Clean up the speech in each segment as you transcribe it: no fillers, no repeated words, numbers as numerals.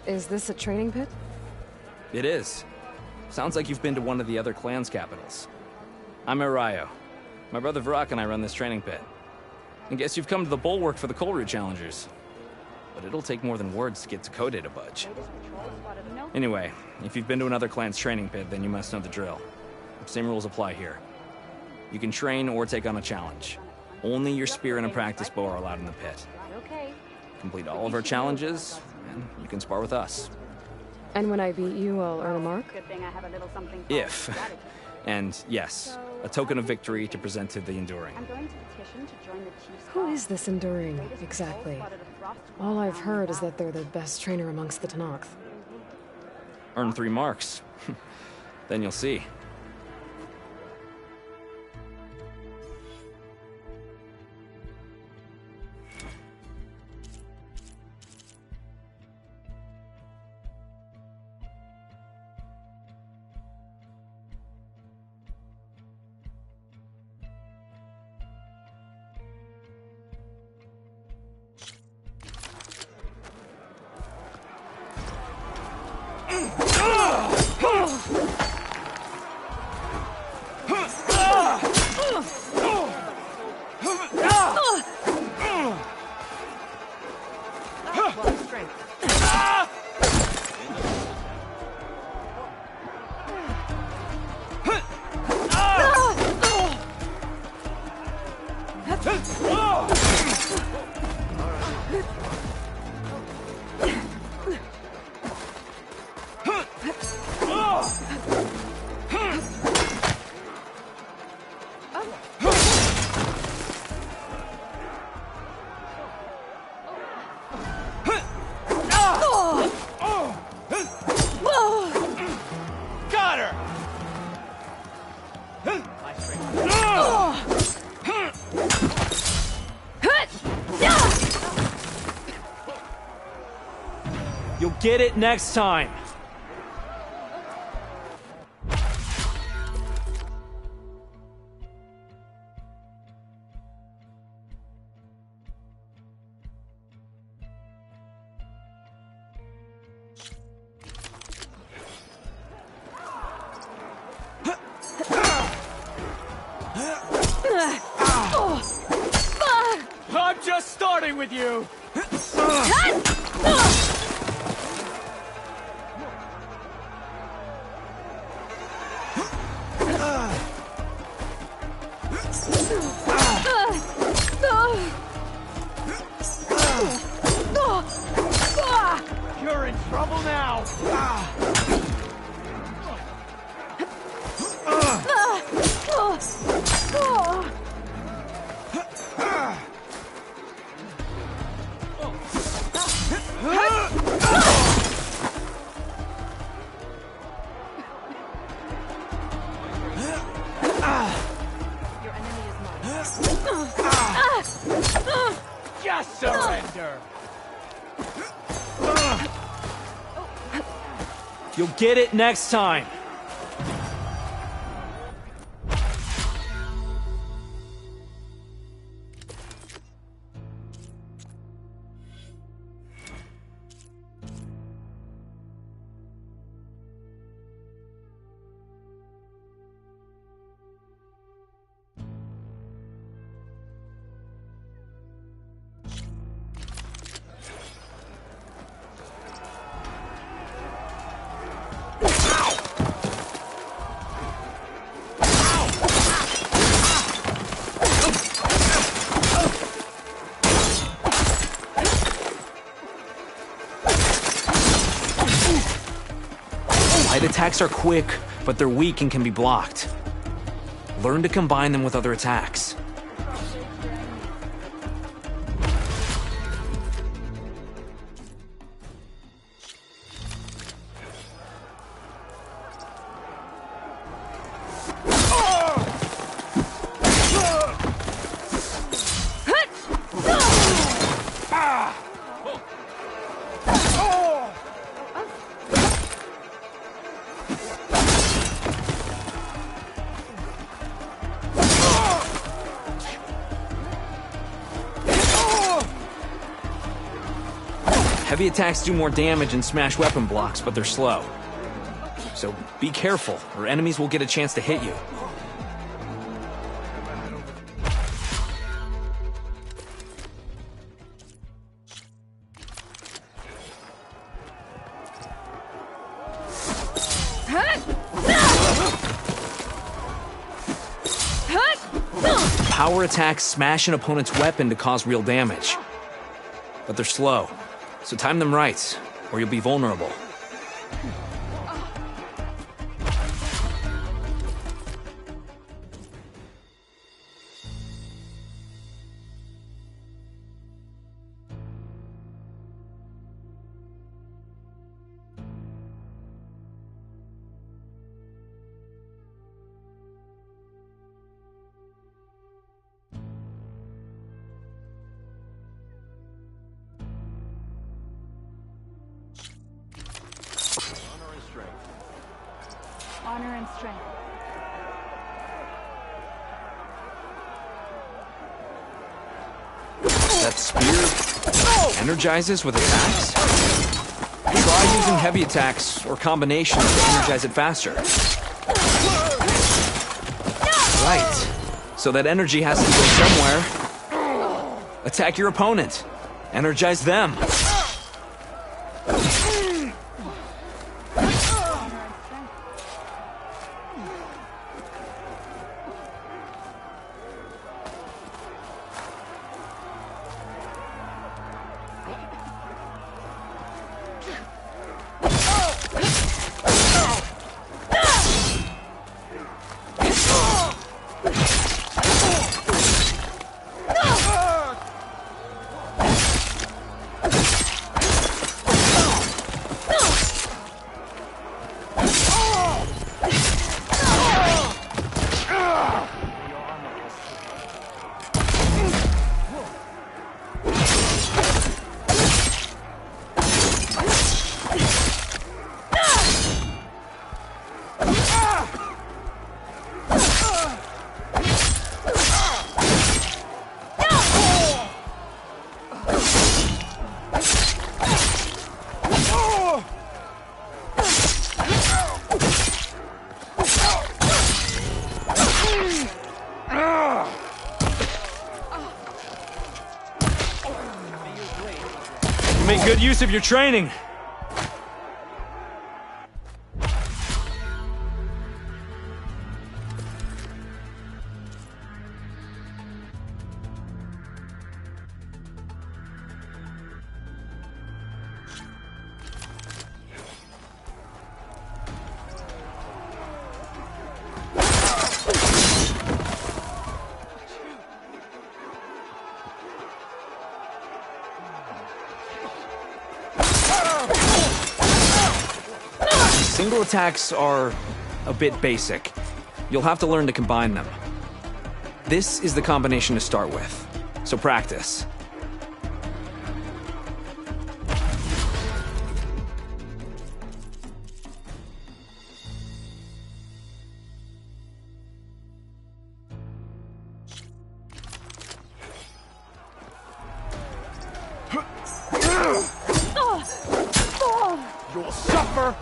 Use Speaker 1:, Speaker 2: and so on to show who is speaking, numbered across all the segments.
Speaker 1: Is this a training pit?
Speaker 2: It is. Sounds like you've been to one of the other clan's capitals. I'm Arayo. My brother Varrock and I run this training pit. I guess you've come to the Bulwark for the Coal Route Challengers. But it'll take more than words to get Dakota to budge. Anyway, if you've been to another clan's training pit, then you must know the drill. Same rules apply here. You can train or take on a challenge. Only your spear and a practice bow are allowed in the pit. Complete all of our challenges, and you can spar with us.
Speaker 1: And when I beat you, I'll earn a mark?
Speaker 2: If. And yes, a token of victory to present to the Enduring.
Speaker 1: Who is this Enduring, exactly? All I've heard is that they're the best trainer amongst the Tenakth.
Speaker 2: Earn 3 marks. Then you'll see. You'll get it next time! I'm just starting with you! You're in trouble now! Just surrender! You'll get it next time! Light attacks are quick, but they're weak and can be blocked. Learn to combine them with other attacks. Heavy attacks do more damage and smash weapon blocks, but they're slow. So be careful, or enemies will get a chance to hit you. Power attacks smash an opponent's weapon to cause real damage. But they're slow, so time them right, or you'll be vulnerable.
Speaker 3: Honor and strength.
Speaker 2: That spear energizes with attacks? Try using heavy attacks or combinations to energize it faster. Right. So that energy has to go somewhere. Attack your opponent. Energize them. Make good use of your training. Single attacks are a bit basic. You'll have to learn to combine them. This is the combination to start with, so practice.
Speaker 4: You'll suffer!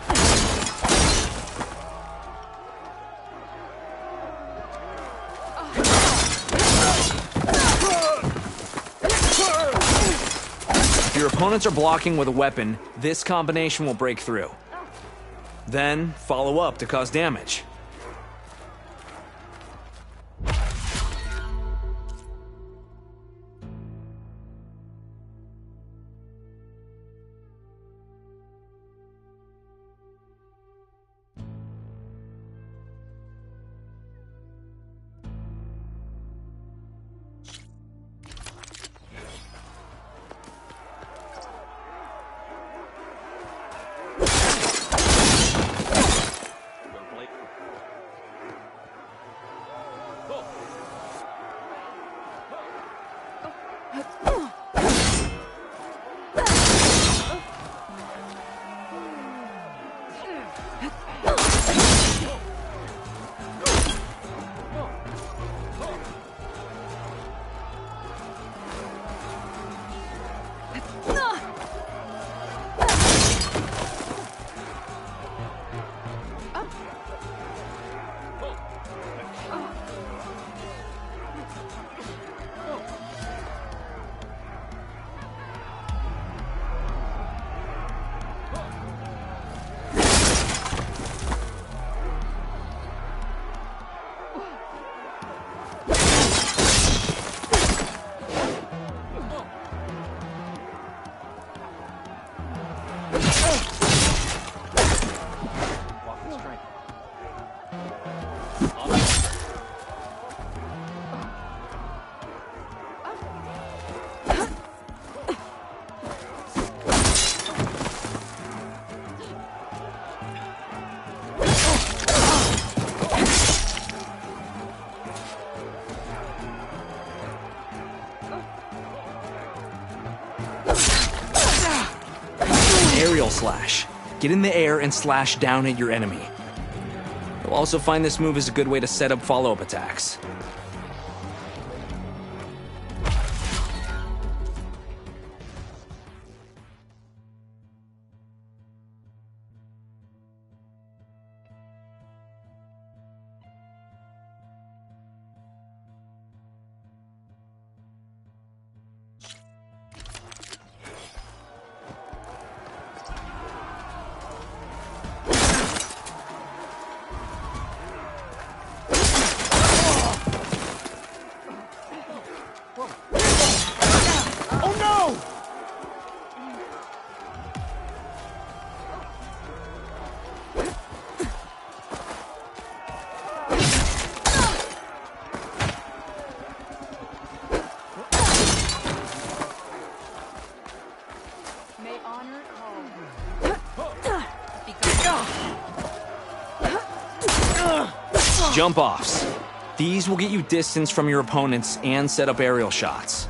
Speaker 2: If your opponents are blocking with a weapon, this combination will break through. Then, follow up to cause damage. aerial slash. Get in the air and slash down at your enemy. You'll also find this move is a good way to set up follow-up attacks. Jump-offs. These will get you distance from your opponents and set up aerial shots.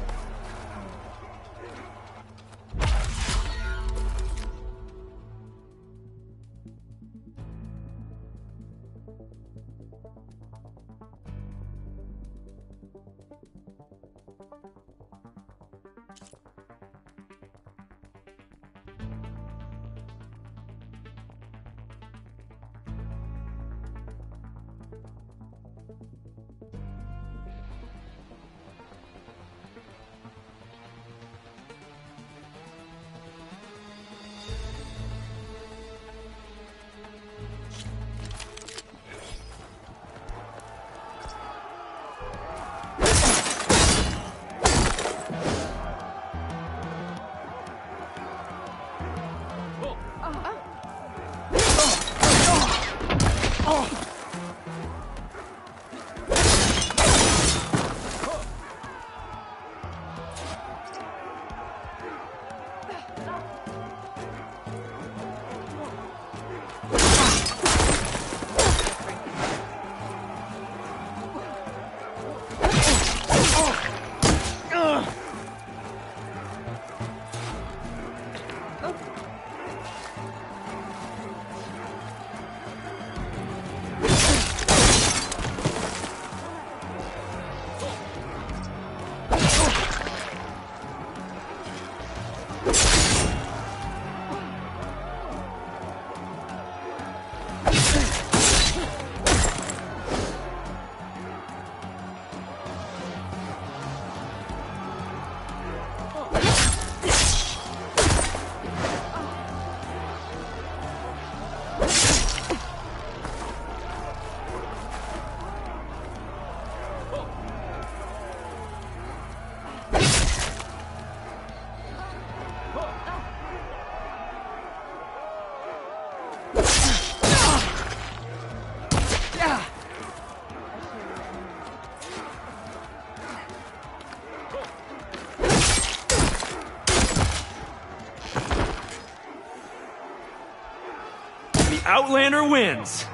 Speaker 2: Outlander wins!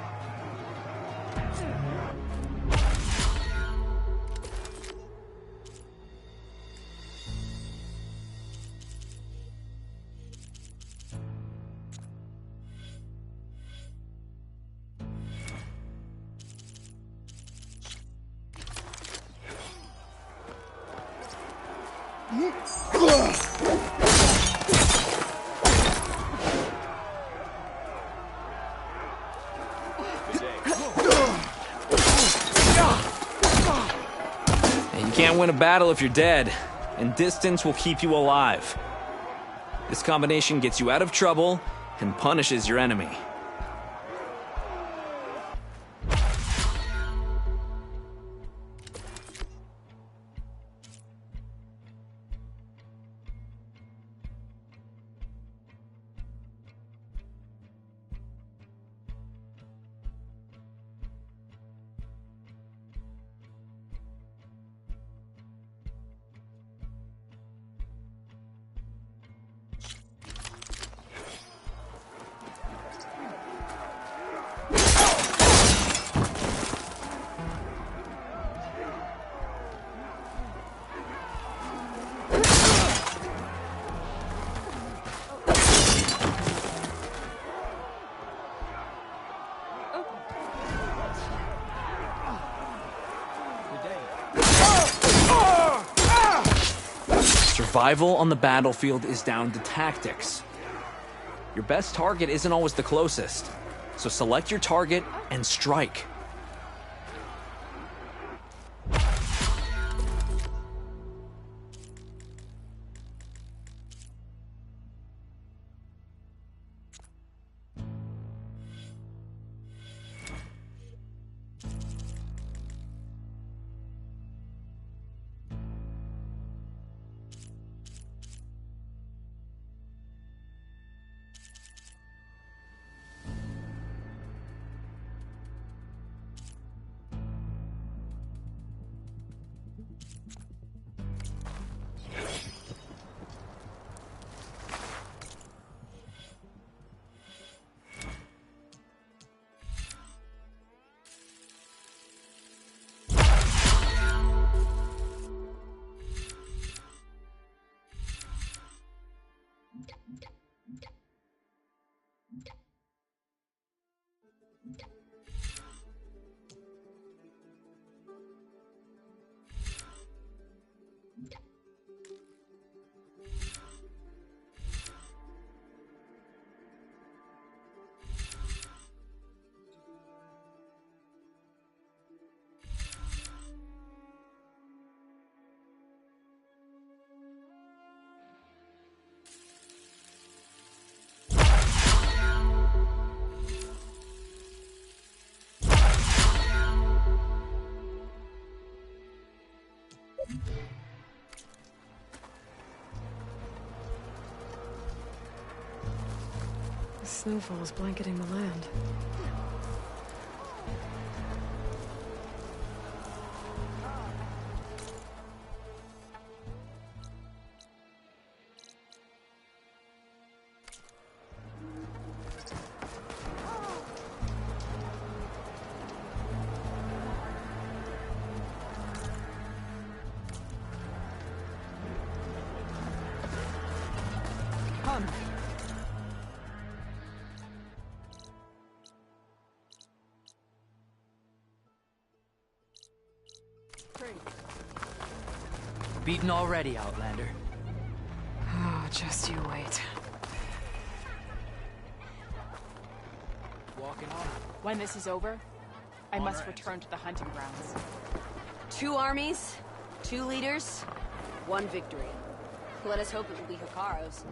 Speaker 2: You can't win a battle if you're dead, and distance will keep you alive. This combination gets you out of trouble and punishes your enemy. Survival on the battlefield is down to tactics. Your best target isn't always the closest, so select your target and strike.
Speaker 1: The snowfall is blanketing the land.
Speaker 3: Come.
Speaker 5: Beaten already, Outlander.
Speaker 1: Oh, just you wait.
Speaker 5: Walking on.
Speaker 3: When this is over, I must return to the hunting grounds.
Speaker 6: 2 armies, 2 leaders, 1 victory. Let us hope it will be Hikaru's.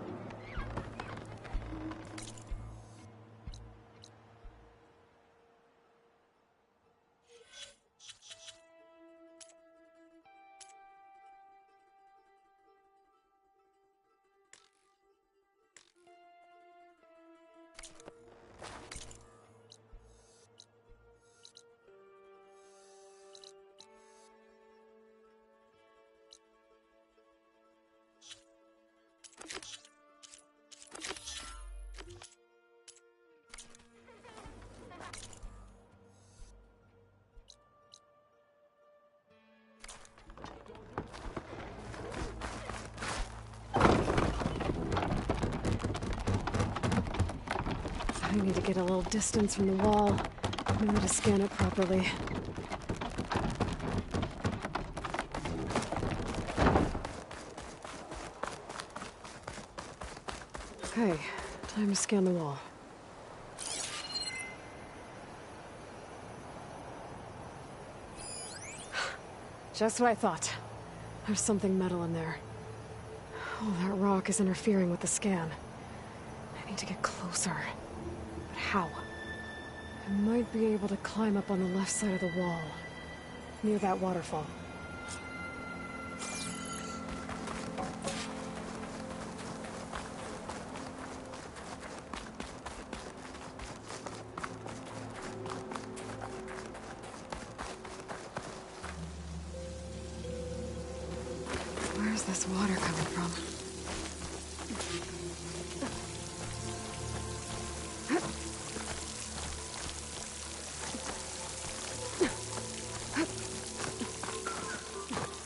Speaker 1: I need to get a little distance from the wall. Maybe to scan it properly. Okay, time to scan the wall. Just what I thought. There's something metal in there. Oh, that rock is interfering with the scan. I need to get closer. But how? I might be able to climb up on the left side of the wall, near that waterfall. Where's this water coming from?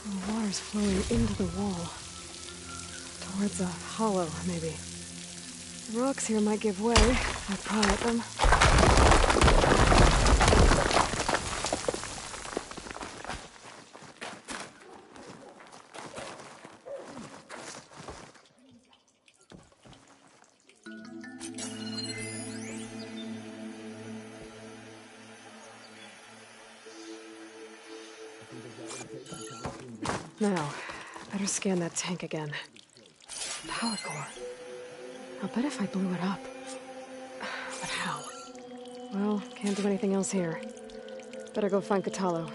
Speaker 1: The water's flowing into the wall. Towards a hollow, maybe. The rocks here might give way if I pry at them. Now, better scan that tank again. Power core. I'll bet if I blew it up. But how? Well, can't do anything else here. Better go find Katalo.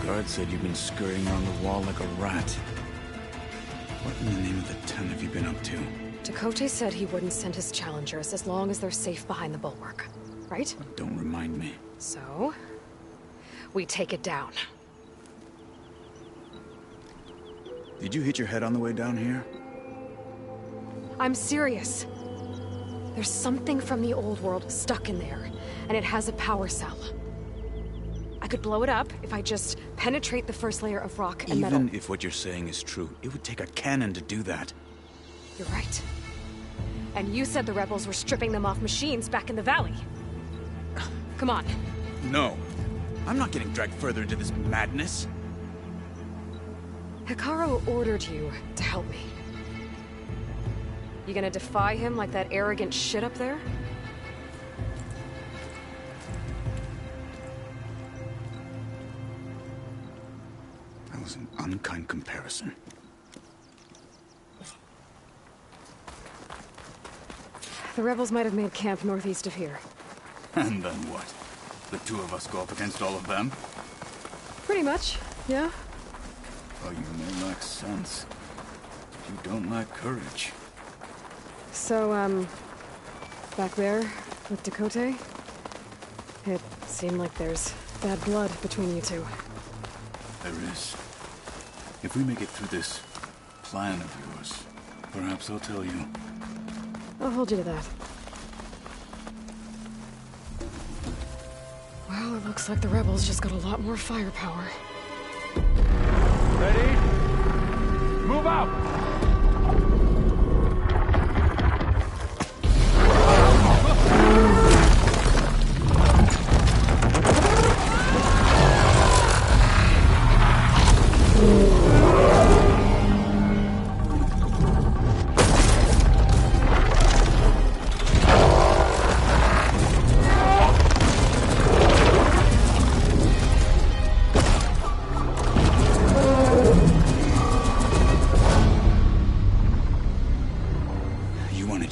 Speaker 7: The guard said you've been scurrying around the wall like a rat. What in the name of the ton have you been up to?
Speaker 1: Dakota said he wouldn't send his challengers as long as they're safe behind the bulwark. Right?
Speaker 7: Don't remind me.
Speaker 1: So, we take it down.
Speaker 7: Did you hit your head on the way down here?
Speaker 1: I'm serious. There's something from the old world stuck in there, and it has a power cell. I could blow it up if I just penetrate the first layer of rock and metal.
Speaker 7: Even if what you're saying is true, it would take a cannon to do that.
Speaker 1: You're right. And you said the rebels were stripping them off machines back in the valley. Come on.
Speaker 7: No. I'm not getting dragged further into this madness.
Speaker 1: Hikaru ordered you to help me. You gonna defy him like that arrogant shit up there?
Speaker 7: That was an unkind comparison.
Speaker 1: The rebels might have made camp northeast of here.
Speaker 7: And then what? The two of us go up against all of them?
Speaker 1: Pretty much, yeah.
Speaker 7: Oh, you may lack sense. But you don't lack courage.
Speaker 1: So, back there with Dakota, it seemed like there's bad blood between you two.
Speaker 7: There is. If we make it through this plan of yours, perhaps I'll tell you.
Speaker 1: I'll hold you to that. Well, it looks like the rebels just got a lot more firepower.
Speaker 4: Ready? Move out!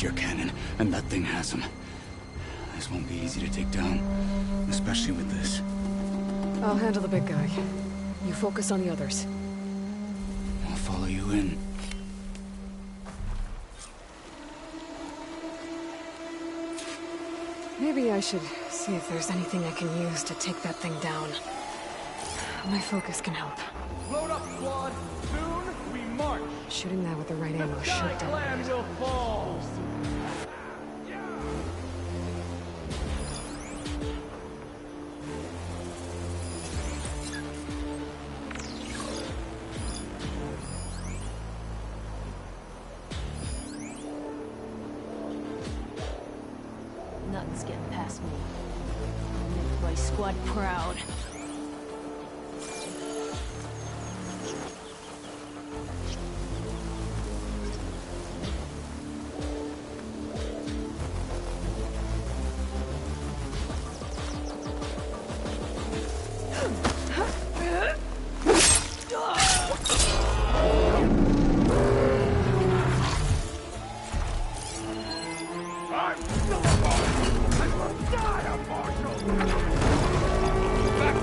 Speaker 7: Your cannon, and that thing has him. This won't be easy to take down, especially with this.
Speaker 1: I'll handle the big guy. You focus on the others.
Speaker 7: I'll follow you in.
Speaker 1: Maybe I should see if there's anything I can use to take that thing down. My focus can help.
Speaker 4: Load up, squad! Soon we march!
Speaker 1: Shooting that with the right ammo should
Speaker 4: Clan will fall!
Speaker 6: Nothing's getting past me. I'll make my squad proud.
Speaker 4: I'm still alive! I will die a marshal! Back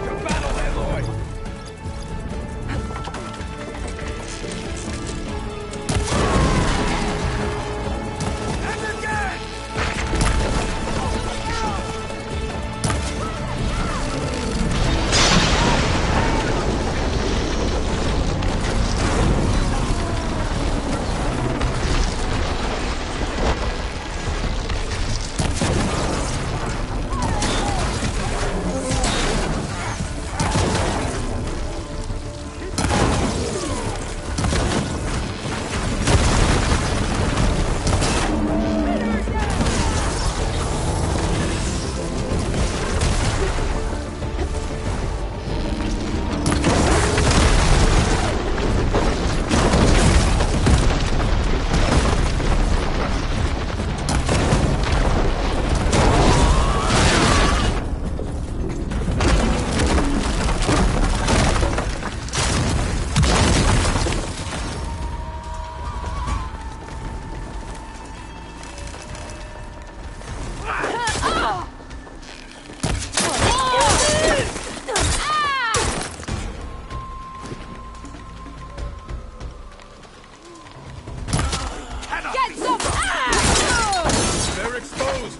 Speaker 7: We're exposed!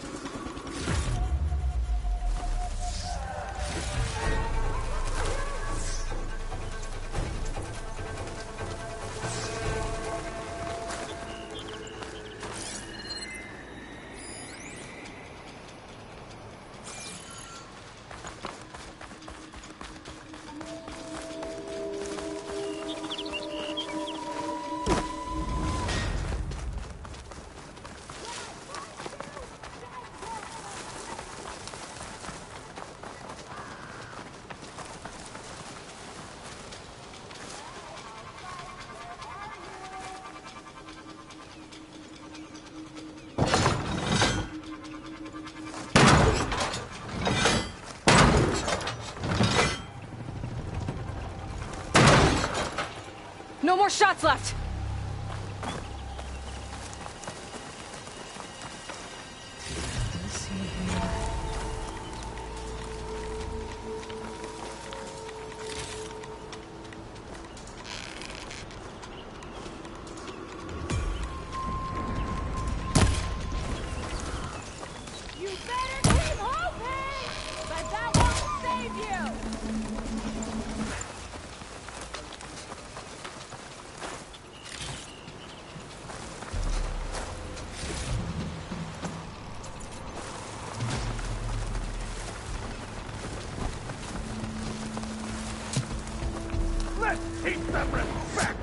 Speaker 1: No more shots left! Let's see here.
Speaker 3: You better keep hoping! But that won't save you!
Speaker 4: Let's keep them respect!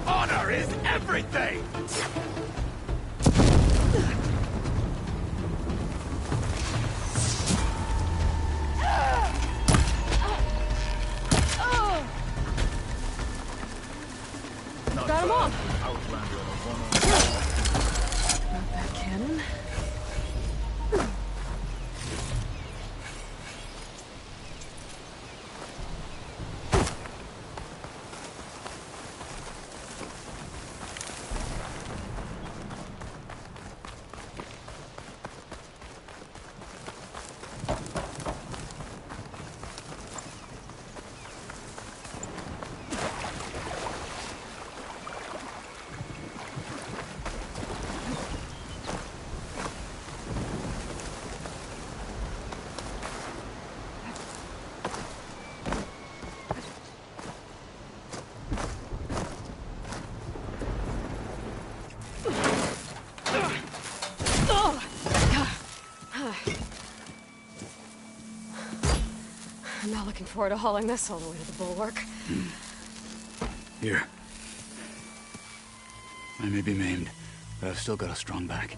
Speaker 4: Honor is everything!
Speaker 1: Got him all! Not that cannon. I'm not looking forward to hauling this all the way to the bulwark.
Speaker 7: Here. I may be maimed, but I've still got a strong back.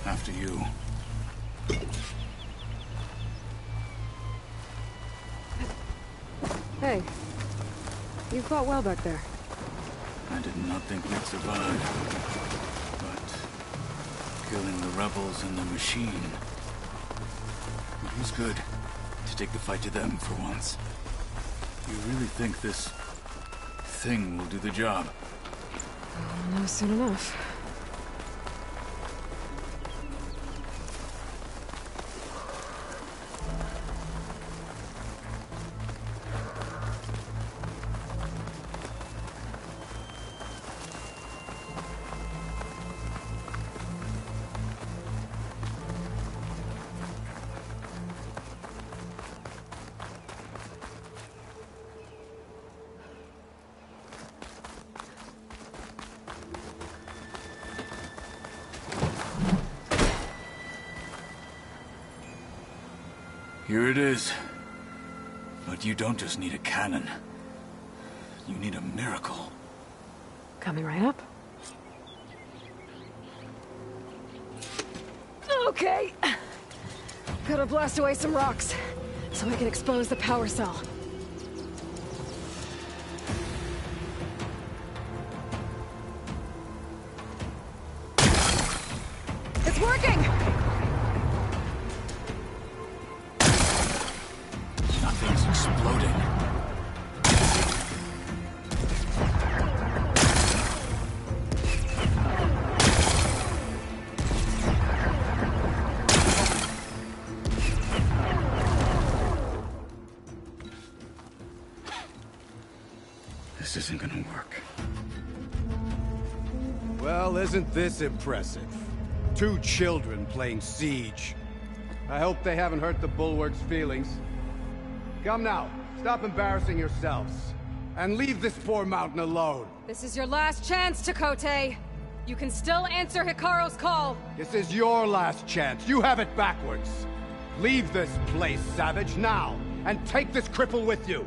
Speaker 7: After you.
Speaker 1: Hey, you fought well back there.
Speaker 7: I did not think we'd survive. But killing the rebels and the machine. It was good to take the fight to them for once. You really think this thing will do the job?
Speaker 1: I'll know soon enough.
Speaker 7: Here it is. But you don't just need a cannon. You need a miracle.
Speaker 1: Coming right up. Okay. Gotta blast away some rocks, so I can expose the power cell. It's working!
Speaker 7: Nothing's exploding.
Speaker 8: Well, isn't this impressive? 2 children playing siege. I hope they haven't hurt the Bulwark's feelings. Come now, stop embarrassing yourselves. And leave this poor mountain alone.
Speaker 1: This is your last chance, Chakotay. You can still answer Hikaru's call.
Speaker 8: This is your last chance. You have it backwards. Leave this place, Savage, now. And take this cripple with you.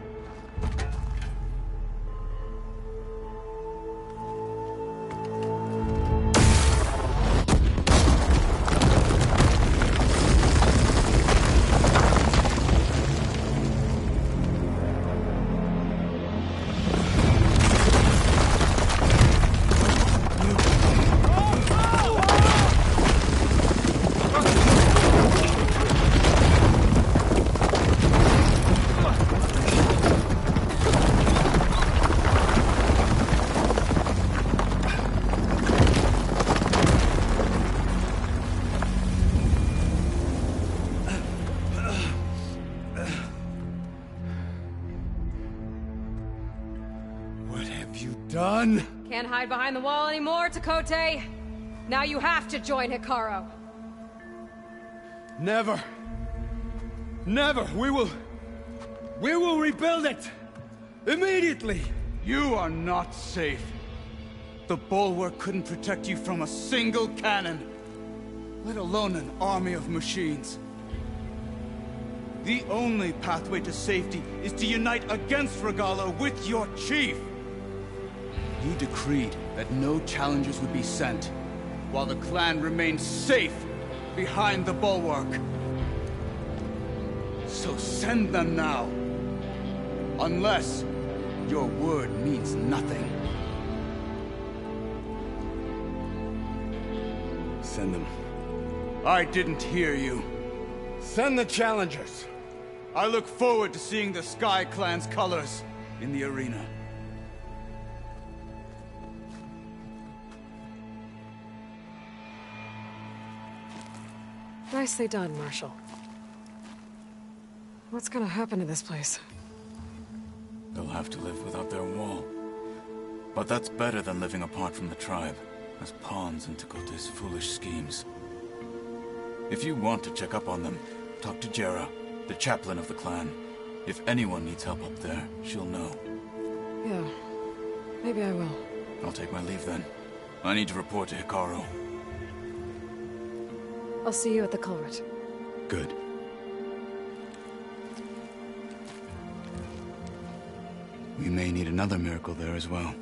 Speaker 8: Done?
Speaker 1: Can't hide behind the wall anymore, Chakotay. Now you have to join Hikaru.
Speaker 8: Never. Never. We will rebuild it. Immediately.
Speaker 7: You are not safe. The Bulwark couldn't protect you from a single cannon, let alone an army of machines. The only pathway to safety is to unite against Regalo with your chief. You decreed that no challengers would be sent, while the clan remained safe behind the Bulwark. So send them now. Unless your word means nothing.
Speaker 8: Send them.
Speaker 7: I didn't hear you.
Speaker 8: Send the challengers.
Speaker 7: I look forward to seeing the Sky Clan's colors in the arena.
Speaker 1: Nicely done, Marshal. What's gonna happen to this place?
Speaker 7: They'll have to live without their wall. But that's better than living apart from the tribe, as pawns in Chakotay's foolish schemes. If you want to check up on them, talk to Jera, the chaplain of the clan. If anyone needs help up there, she'll know.
Speaker 1: Yeah, maybe I will.
Speaker 7: I'll take my leave then. I need to report to Hikaru.
Speaker 1: I'll see you at the culvert.
Speaker 7: Good. We may need another miracle there as well.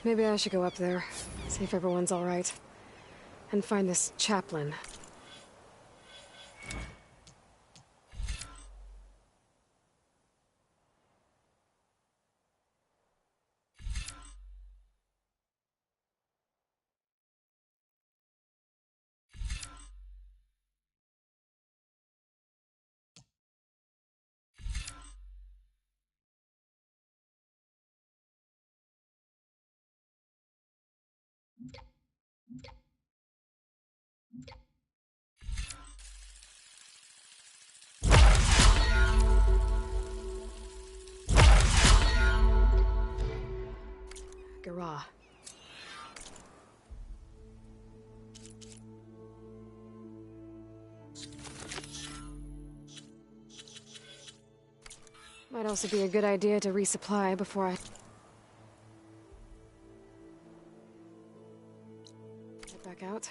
Speaker 1: Maybe I should go up there, see if everyone's all right, and find this chaplain. Garah. Might also be a good idea to resupply before I get back out.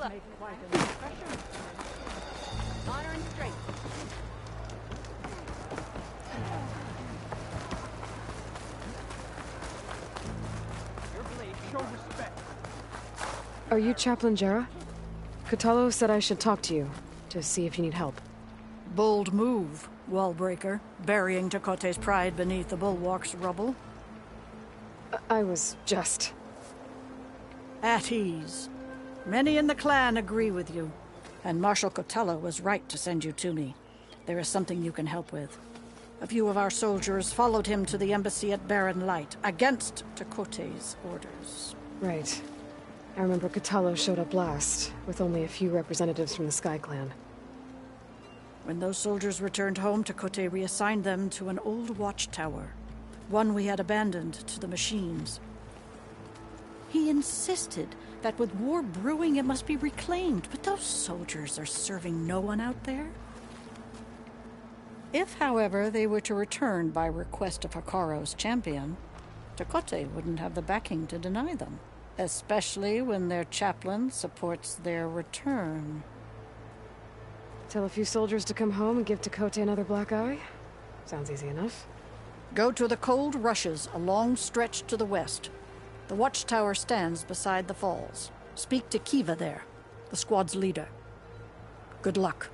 Speaker 6: up. Honor and strength.
Speaker 1: Are you Chaplain Jera? Kotallo said I should talk to you, to see if you need help.
Speaker 9: Bold move, Wallbreaker, burying Tekote's pride beneath the bulwark's rubble.
Speaker 1: I was just...
Speaker 9: At ease. Many in the clan agree with you, and Marshal Kotallo was right to send you to me. There is something you can help with. A few of our soldiers followed him to the embassy at Barren Light, against Tekote's orders.
Speaker 1: Right. I remember Kotallo showed up last, with only a few representatives from the Sky Clan.
Speaker 9: When those soldiers returned home, Tekote reassigned them to an old watchtower, one we had abandoned to the machines. He insisted that with war brewing it must be reclaimed, but those soldiers are serving no one out there. If, however, they were to return by request of Hikaro's champion, Tekote wouldn't have the backing to deny them, especially when their chaplain supports their return.
Speaker 1: Tell a few soldiers to come home and give Tekote another black eye? Sounds easy enough.
Speaker 9: Go to the cold rushes, a long stretch to the west. The watchtower stands beside the falls. Speak to Kiva there, the squad's leader. Good luck.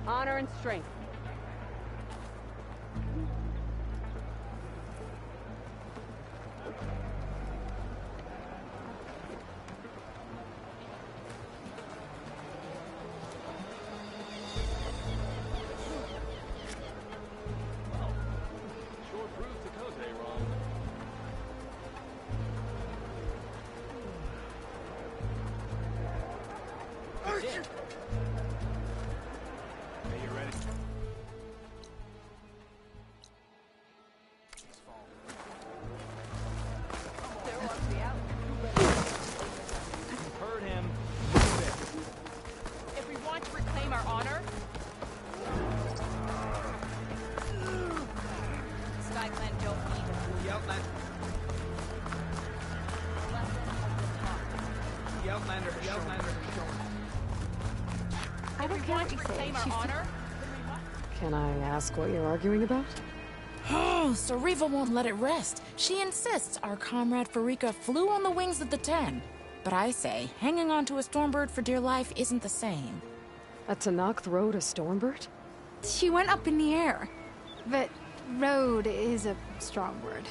Speaker 6: Honor and strength.
Speaker 1: Can I ask what you're arguing about?
Speaker 10: Oh, Sariva won't let it rest. She insists our comrade Farika flew on the wings of the 10. But I say, hanging on to a Stormbird for dear life isn't the same.
Speaker 1: A Tanakh rode a Stormbird?
Speaker 11: She went up in the air. But rode is a strong word.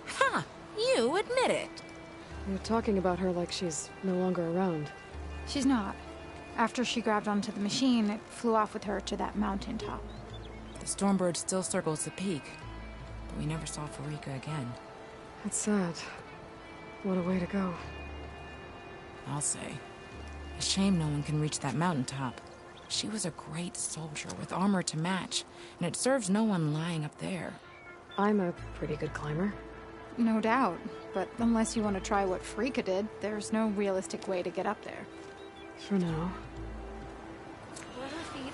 Speaker 10: Ha! You admit it.
Speaker 1: You're talking about her like she's no longer around.
Speaker 11: She's not. After she grabbed onto the machine, it flew off with her to that mountaintop.
Speaker 10: The Stormbird still circles the peak, but we never saw Farika again.
Speaker 1: That's sad. What a way to go.
Speaker 10: I'll say. A shame no one can reach that mountaintop. She was a great soldier with armor to match, and it serves no one lying up there.
Speaker 1: I'm a pretty good climber.
Speaker 11: No doubt, but unless you want to try what Farika did, there's no realistic way to get up there.
Speaker 1: For now.
Speaker 11: Let her feet.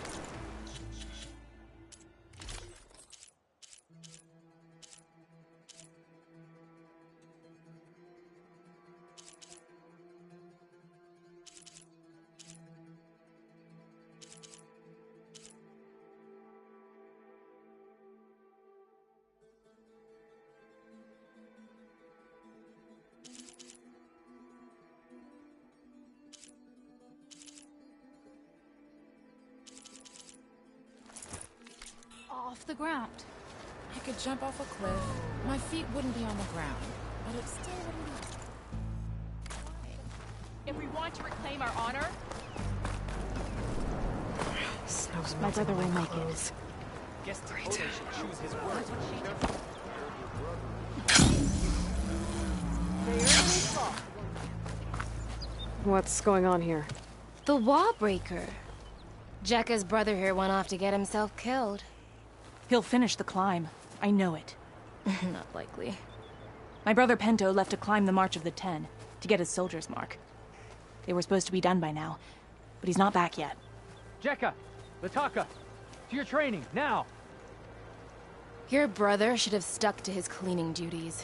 Speaker 11: Off the ground.
Speaker 10: I could jump off a cliff. My feet wouldn't be on the ground, but it still wouldn't be...
Speaker 3: If we want to reclaim our honor,
Speaker 1: Snow's
Speaker 11: My
Speaker 1: melting
Speaker 11: brother
Speaker 1: on
Speaker 11: will
Speaker 1: my
Speaker 11: make
Speaker 1: clothes.
Speaker 2: Guess Tekote should choose his words.
Speaker 1: What's going on here?
Speaker 12: The Wallbreaker. Jekka's brother here went off to get himself killed.
Speaker 13: He'll finish the climb. I know it.
Speaker 12: Not likely.
Speaker 13: My brother Pento left to climb the March of the 10. to get his soldier's mark. They were supposed to be done by now, but he's not back yet.
Speaker 5: Jekka! Lataka! To your training, now!
Speaker 12: Your brother should have stuck to his cleaning duties.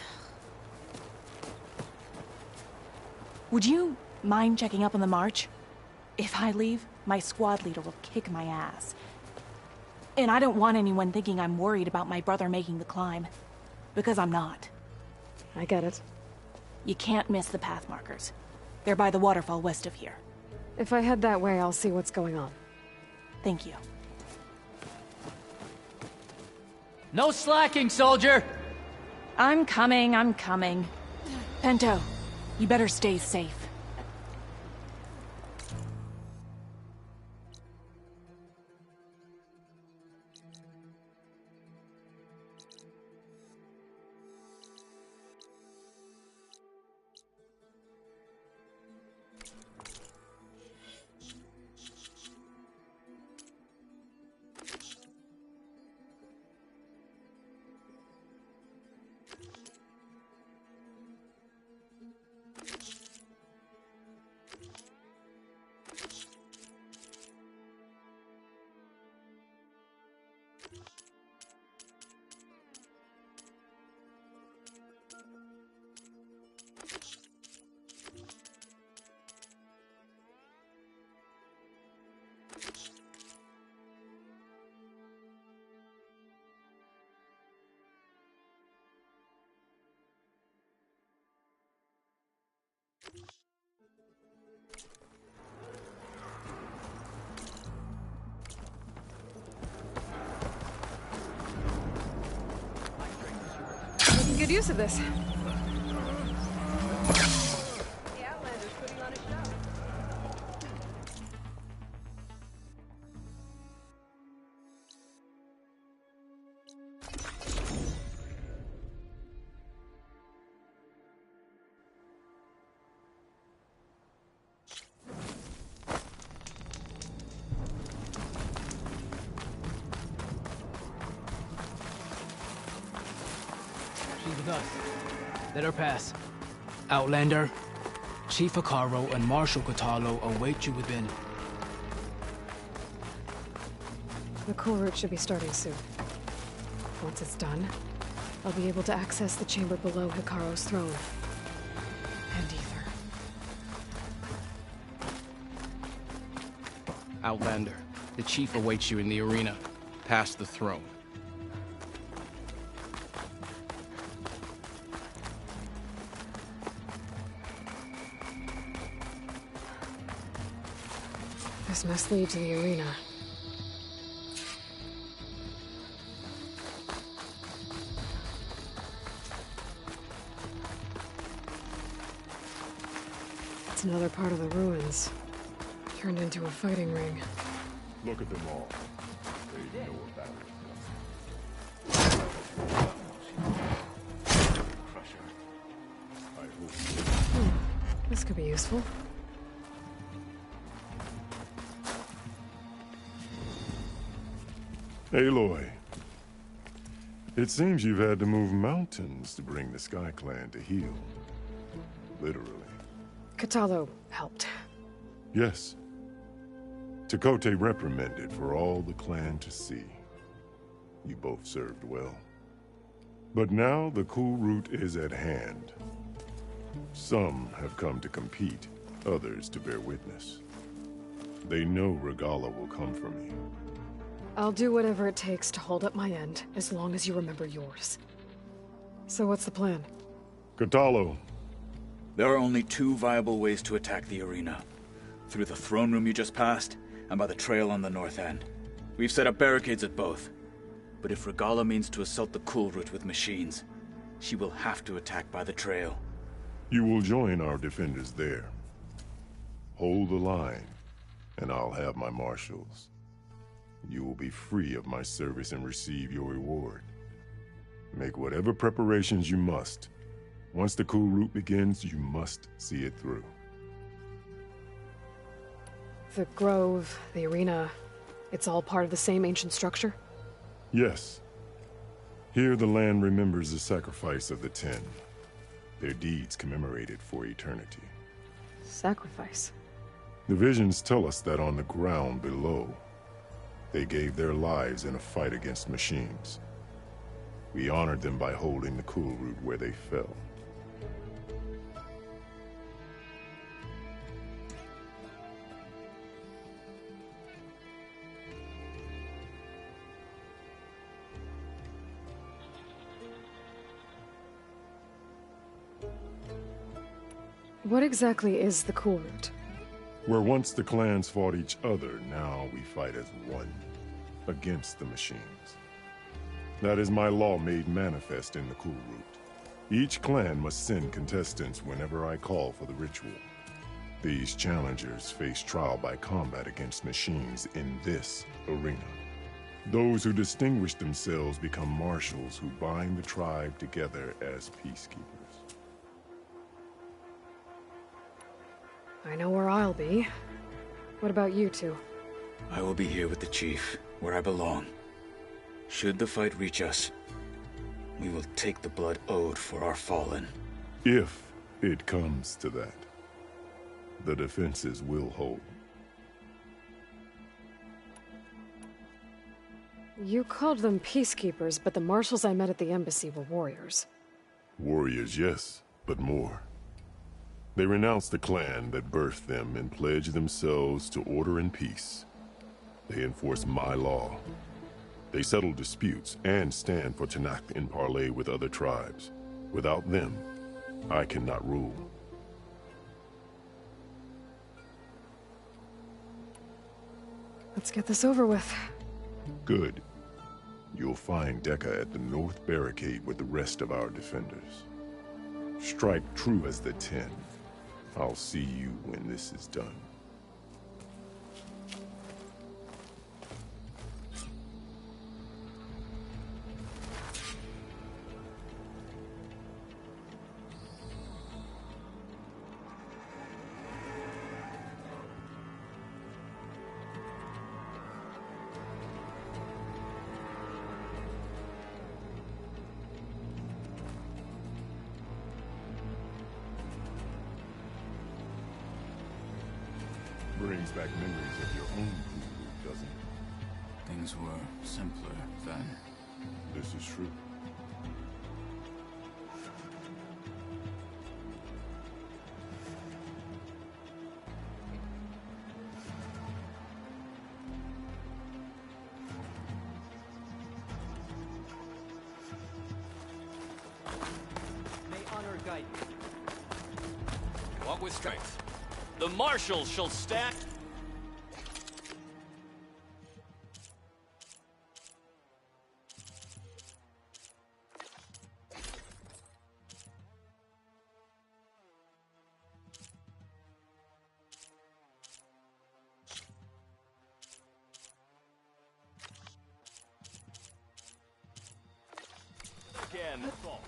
Speaker 13: Would you mind checking up on the march? If I leave, my squad leader will kick my ass. And I don't want anyone thinking I'm worried about my brother making the climb. Because I'm not.
Speaker 1: I get it.
Speaker 13: You can't miss the path markers. They're by the waterfall west of here.
Speaker 1: If I head that way, I'll see what's going on.
Speaker 13: Thank you.
Speaker 5: No slacking, soldier!
Speaker 13: I'm coming. Pento, you better stay safe.
Speaker 1: Making good use of this.
Speaker 6: The Outlander's putting on a show.
Speaker 5: She's with us. Let her pass. Outlander, Chief Hikaru and Marshal Katalo await you within.
Speaker 1: The cool route should be starting soon. Once it's done, I'll be able to access the chamber below Hikaru's throne. And Ether.
Speaker 14: Outlander, the Chief awaits you in the arena, past the throne.
Speaker 1: This must lead to the arena. It's another part of the ruins. Turned into a fighting ring.
Speaker 15: Look at them all. They know about it. Crusher. I hope.
Speaker 1: This could be useful.
Speaker 15: Aloy. It seems you've had to move mountains to bring the Sky Clan to heel. Literally.
Speaker 1: Katalo helped.
Speaker 15: Yes. Tekote reprimanded for all the clan to see. You both served well. But now the cool route is at hand. Some have come to compete, others to bear witness. They know Regala will come for me.
Speaker 1: I'll do whatever it takes to hold up my end, as long as you remember yours. So what's the plan?
Speaker 15: Katalo.
Speaker 7: There are only two viable ways to attack the arena. Through the throne room you just passed, and by the trail on the north end. We've set up barricades at both. But if Regala means to assault the cool route with machines, she will have to attack by the trail.
Speaker 15: You will join our defenders there. Hold the line, and I'll have my marshals. You will be free of my service and receive your reward. Make whatever preparations you must. Once the cool route begins, you must see it through.
Speaker 1: The grove, the arena, it's all part of the same ancient structure?
Speaker 15: Yes. Here the land remembers the sacrifice of the 10. their deeds commemorated for eternity.
Speaker 1: Sacrifice.
Speaker 15: The visions tell us that on the ground below, they gave their lives in a fight against machines. We honored them by holding the cool root where they fell.
Speaker 1: What exactly is the cool root?
Speaker 15: Where once the clans fought each other, now we fight as one, against the machines. That is my law made manifest in the cool root. Each clan must send contestants whenever I call for the ritual. These challengers face trial by combat against machines in this arena. Those who distinguish themselves become marshals who bind the tribe together as peacekeepers.
Speaker 1: I know where I'll be. What about you two?
Speaker 7: I will be here with the chief, where I belong. Should the fight reach us, we will take the blood owed for our fallen.
Speaker 15: If it comes to that, the defenses will hold.
Speaker 1: You called them peacekeepers, but the marshals I met at the embassy were warriors.
Speaker 15: Warriors, yes, but more. They renounce the clan that birthed them and pledge themselves to order and peace. They enforce my law. They settle disputes and stand for Tanakh in parley with other tribes. Without them, I cannot rule.
Speaker 1: Let's get this over with.
Speaker 15: Good. You'll find Dekka at the north barricade with the rest of our defenders. Strike true as the 10. I'll see you when this is done. Brings back memories of your own group, doesn't it?
Speaker 7: Things were simpler then.
Speaker 15: This is true.
Speaker 16: May honor guide you.
Speaker 2: Walk with strength. The marshals shall stand. Again, fall.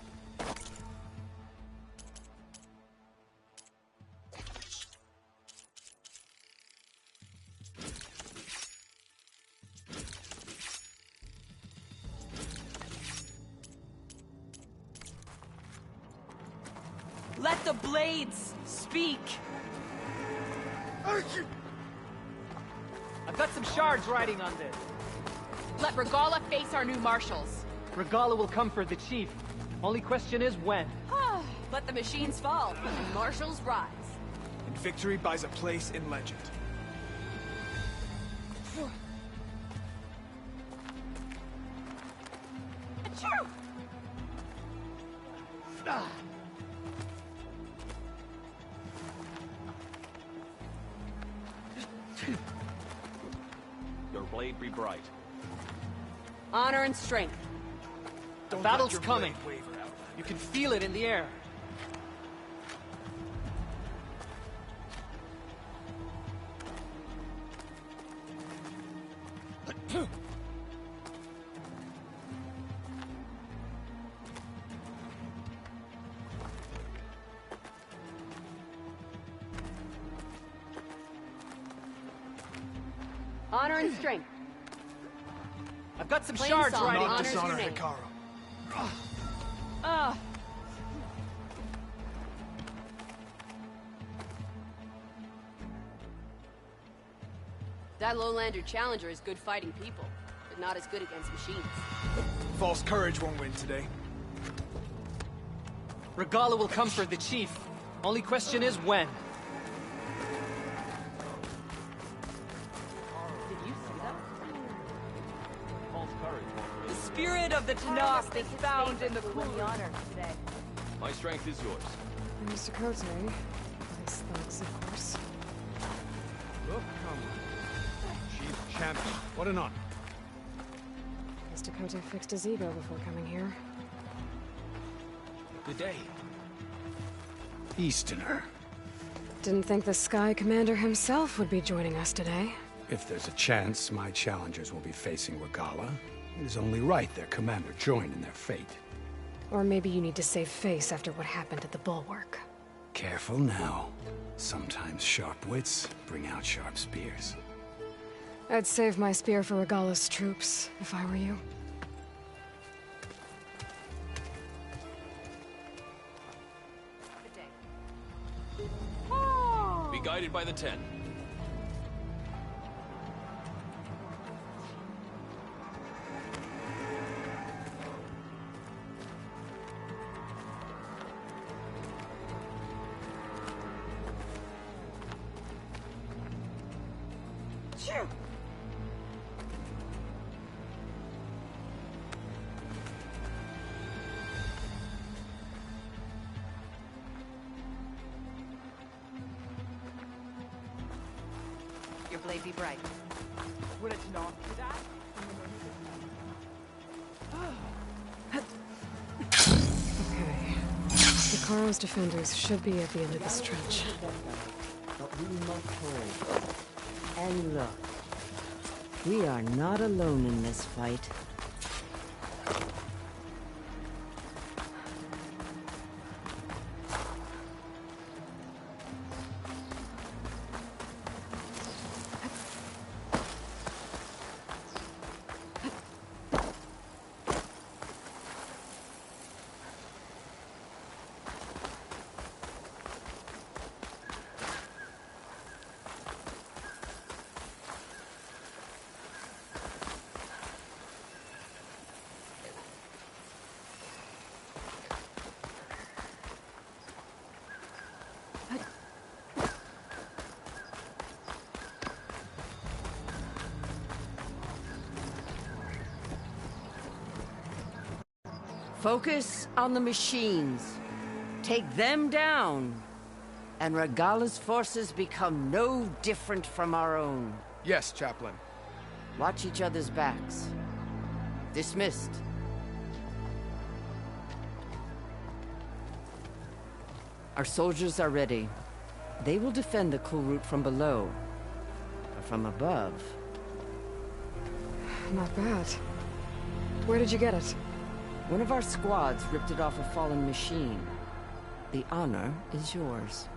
Speaker 6: Let the blades speak.
Speaker 16: I've got some shards riding on this.
Speaker 10: Let Regala face our new marshals.
Speaker 16: Regala will come for the chief. Only question is when.
Speaker 6: Let the machines fall, and marshals rise.
Speaker 17: And victory buys a place in legend.
Speaker 6: Achoo!
Speaker 2: Your blade be bright.
Speaker 6: Honor and strength.
Speaker 16: The battle's coming. You can feel it in the air.
Speaker 6: Honor and strength.
Speaker 16: I've got some
Speaker 6: Plain
Speaker 16: shards
Speaker 6: song
Speaker 16: riding on
Speaker 6: honors
Speaker 16: this.
Speaker 6: your name.
Speaker 17: Hikaru.
Speaker 6: Ah. That lowlander challenger is good fighting people, but not as good against machines.
Speaker 17: False courage won't win today.
Speaker 16: Regala will come for the chief. Only question is when.
Speaker 6: Did you see that? The spirit of the Tanakh is found in the honor today.
Speaker 18: My strength is yours.
Speaker 1: And Mr. Cote, nice thugs, of course.
Speaker 8: Look, come on. Chief champion. What an honor.
Speaker 1: Mr. Cote fixed his ego before coming here.
Speaker 8: Good day. Easterner.
Speaker 1: Didn't think the Sky Commander himself would be joining us today.
Speaker 8: If there's a chance my challengers will be facing Regala, it is only right their commander join in their fate.
Speaker 1: Or maybe you need to save face after what happened at the Bulwark.
Speaker 8: Careful now. Sometimes sharp wits bring out sharp spears.
Speaker 1: I'd save my spear for Regala's troops, if I were you.
Speaker 18: Be guided by the 10.
Speaker 6: Your blade be bright.
Speaker 16: Would it not do that?
Speaker 1: Okay. Sakaro's defenders should be at the end of this trench.
Speaker 19: But we must hold. And look, we are not alone in this fight. Focus on the machines. Take them down. And Regala's forces become no different from our own.
Speaker 14: Yes, Chaplain.
Speaker 19: Watch each other's backs. Dismissed. Our soldiers are ready. They will defend the cool route from below. Or from above.
Speaker 1: Not bad. Where did you get it?
Speaker 19: One of our squads ripped it off a fallen machine. The honor is yours.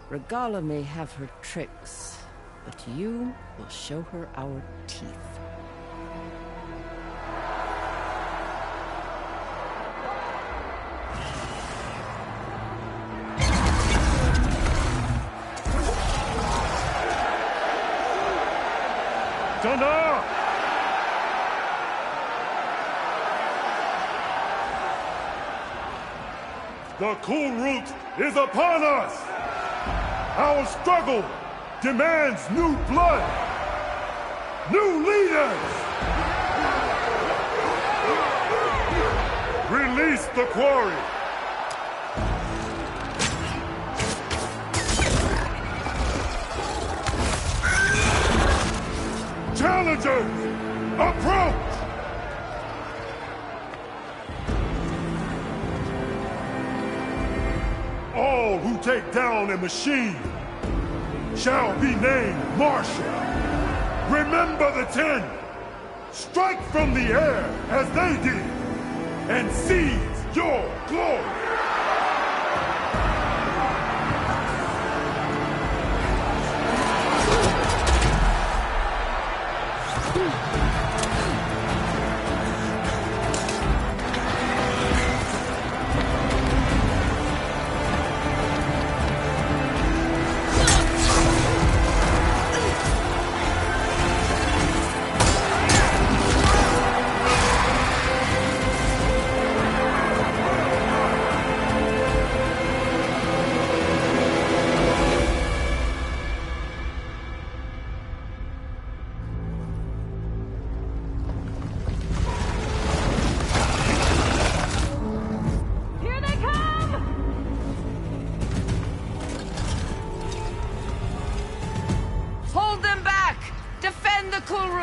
Speaker 19: Regala may have her tricks, but you will show her our teeth.
Speaker 15: Thunder! The cool route is upon us! Our struggle demands new blood! New leaders! Release the quarry! Challengers, approach! All who take down a machine shall be named Marshal. Remember the 10. Strike from the air as they did, and seize your glory.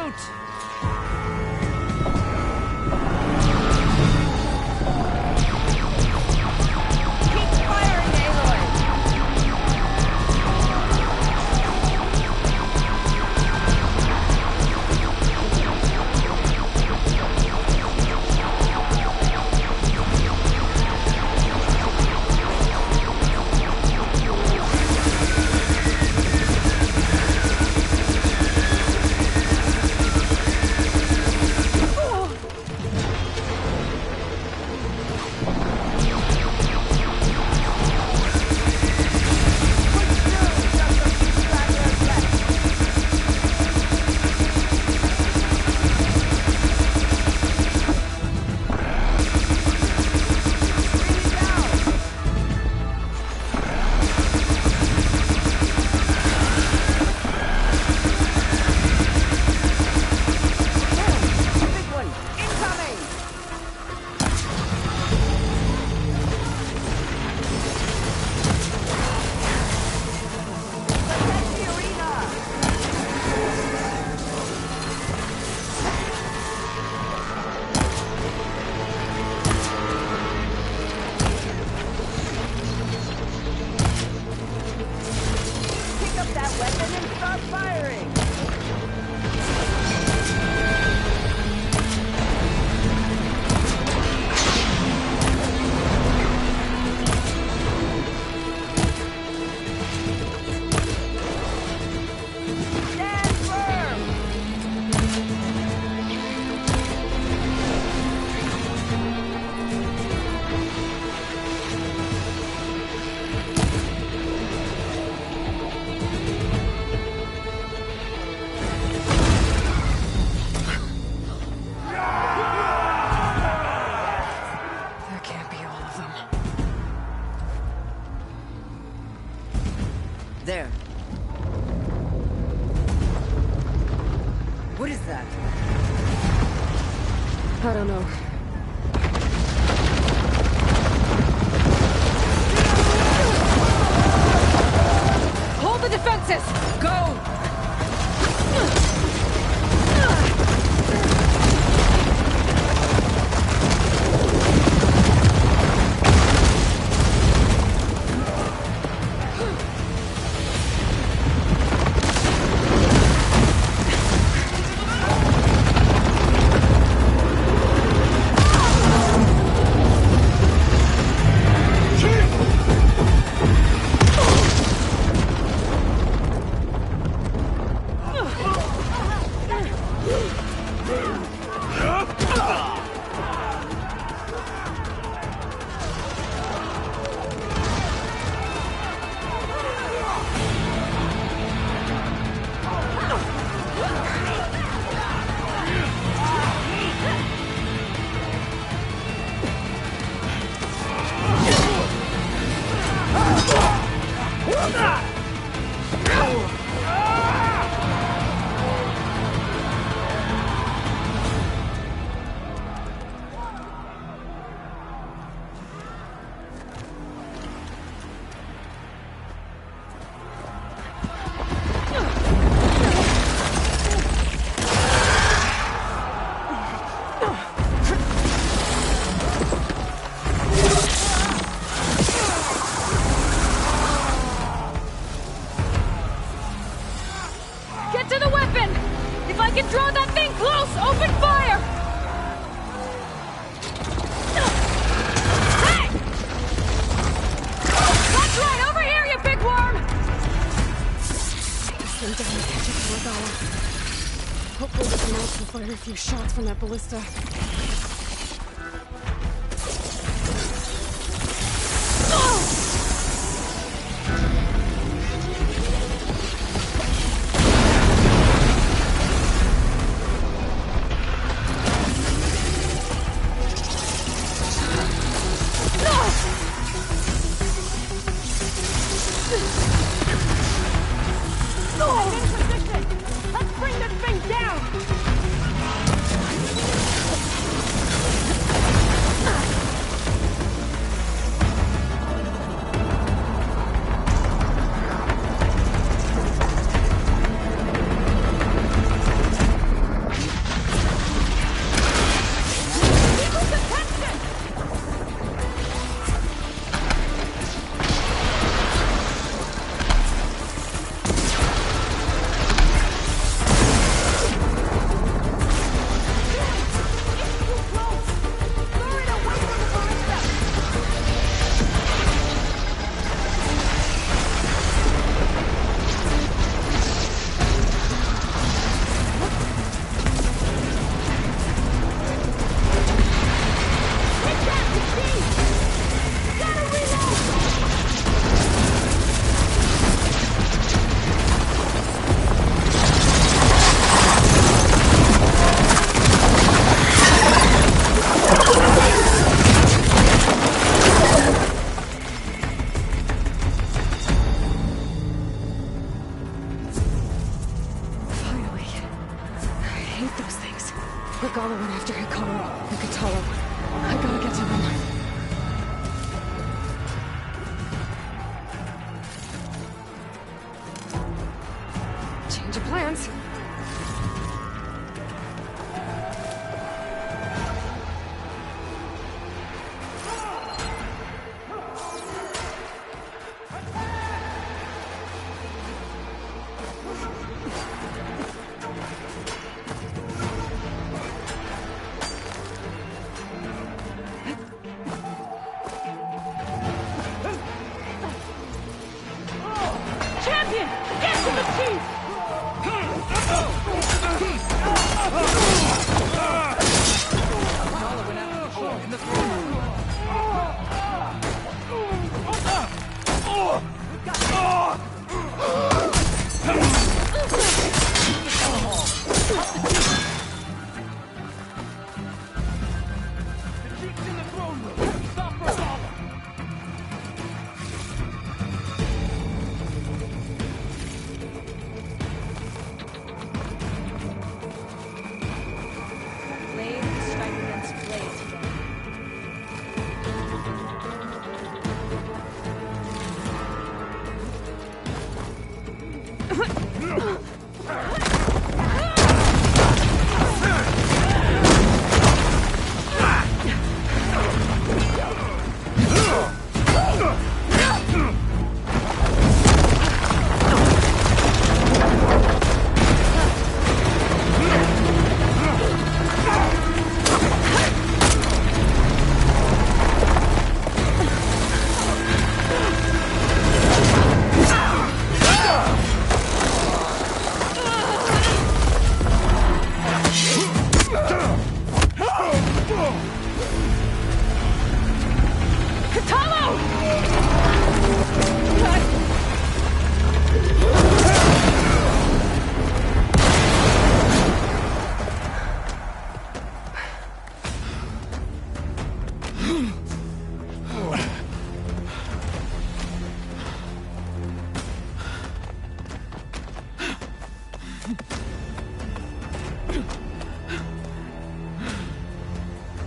Speaker 19: route! There. What is that?
Speaker 1: I don't know.
Speaker 6: Hold the defenses! Go!
Speaker 1: Hopefully the canals will fire a few shots from that ballista. hate those things. Regala went after Hikaru and Katalo. I gotta get to them. Change of plans.
Speaker 3: Champion! Get to the chief!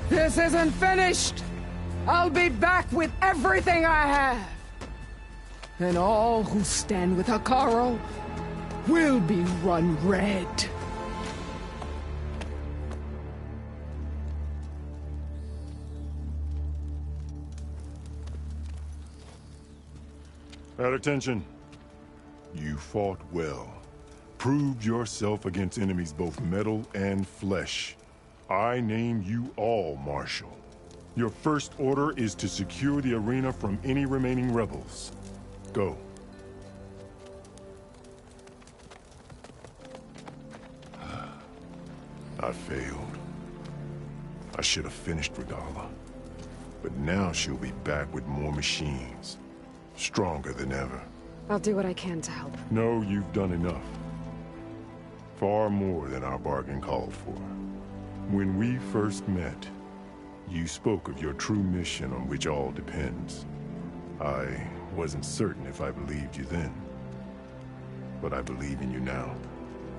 Speaker 20: This isn't finished! I'll be back with everything I have! And all who stand with Hikaru will be run red.
Speaker 15: At attention. You fought well. Proved yourself against enemies both metal and flesh. I name you all Marshal. Your first order is to secure the arena from any remaining rebels. Go. I failed. I should have finished Regala. But now she'll be back with more machines. Stronger than ever.
Speaker 1: I'll do what I can to help.
Speaker 15: No, you've done enough. Far more than our bargain called for. When we first met, you spoke of your true mission on which all depends. I wasn't certain if I believed you then. But I believe in you now.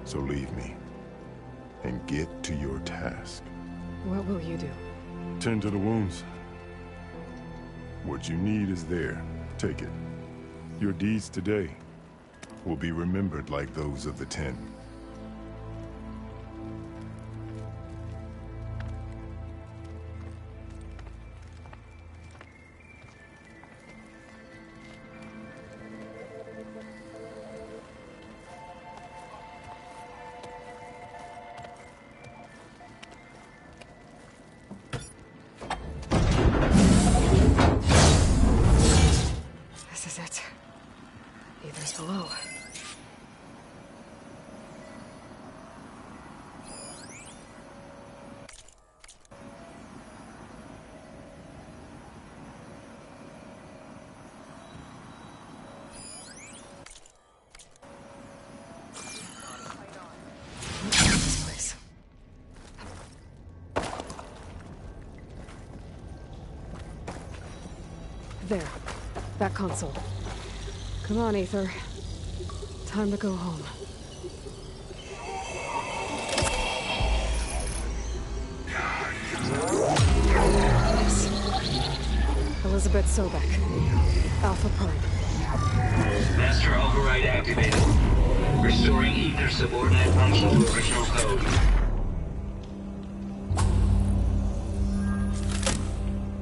Speaker 15: So leave me. And get to your task.
Speaker 1: What will you do?
Speaker 15: Tend to the wounds. What you need is there. Take it. Your deeds today will be remembered like those of the 10.
Speaker 1: This is it. Either's below. This place. There. That console. Come on, Aether. Time to go home. Elizabeth Sobek. Alpha Prime.
Speaker 21: Master override activated. Restoring ether subordinate function to original code.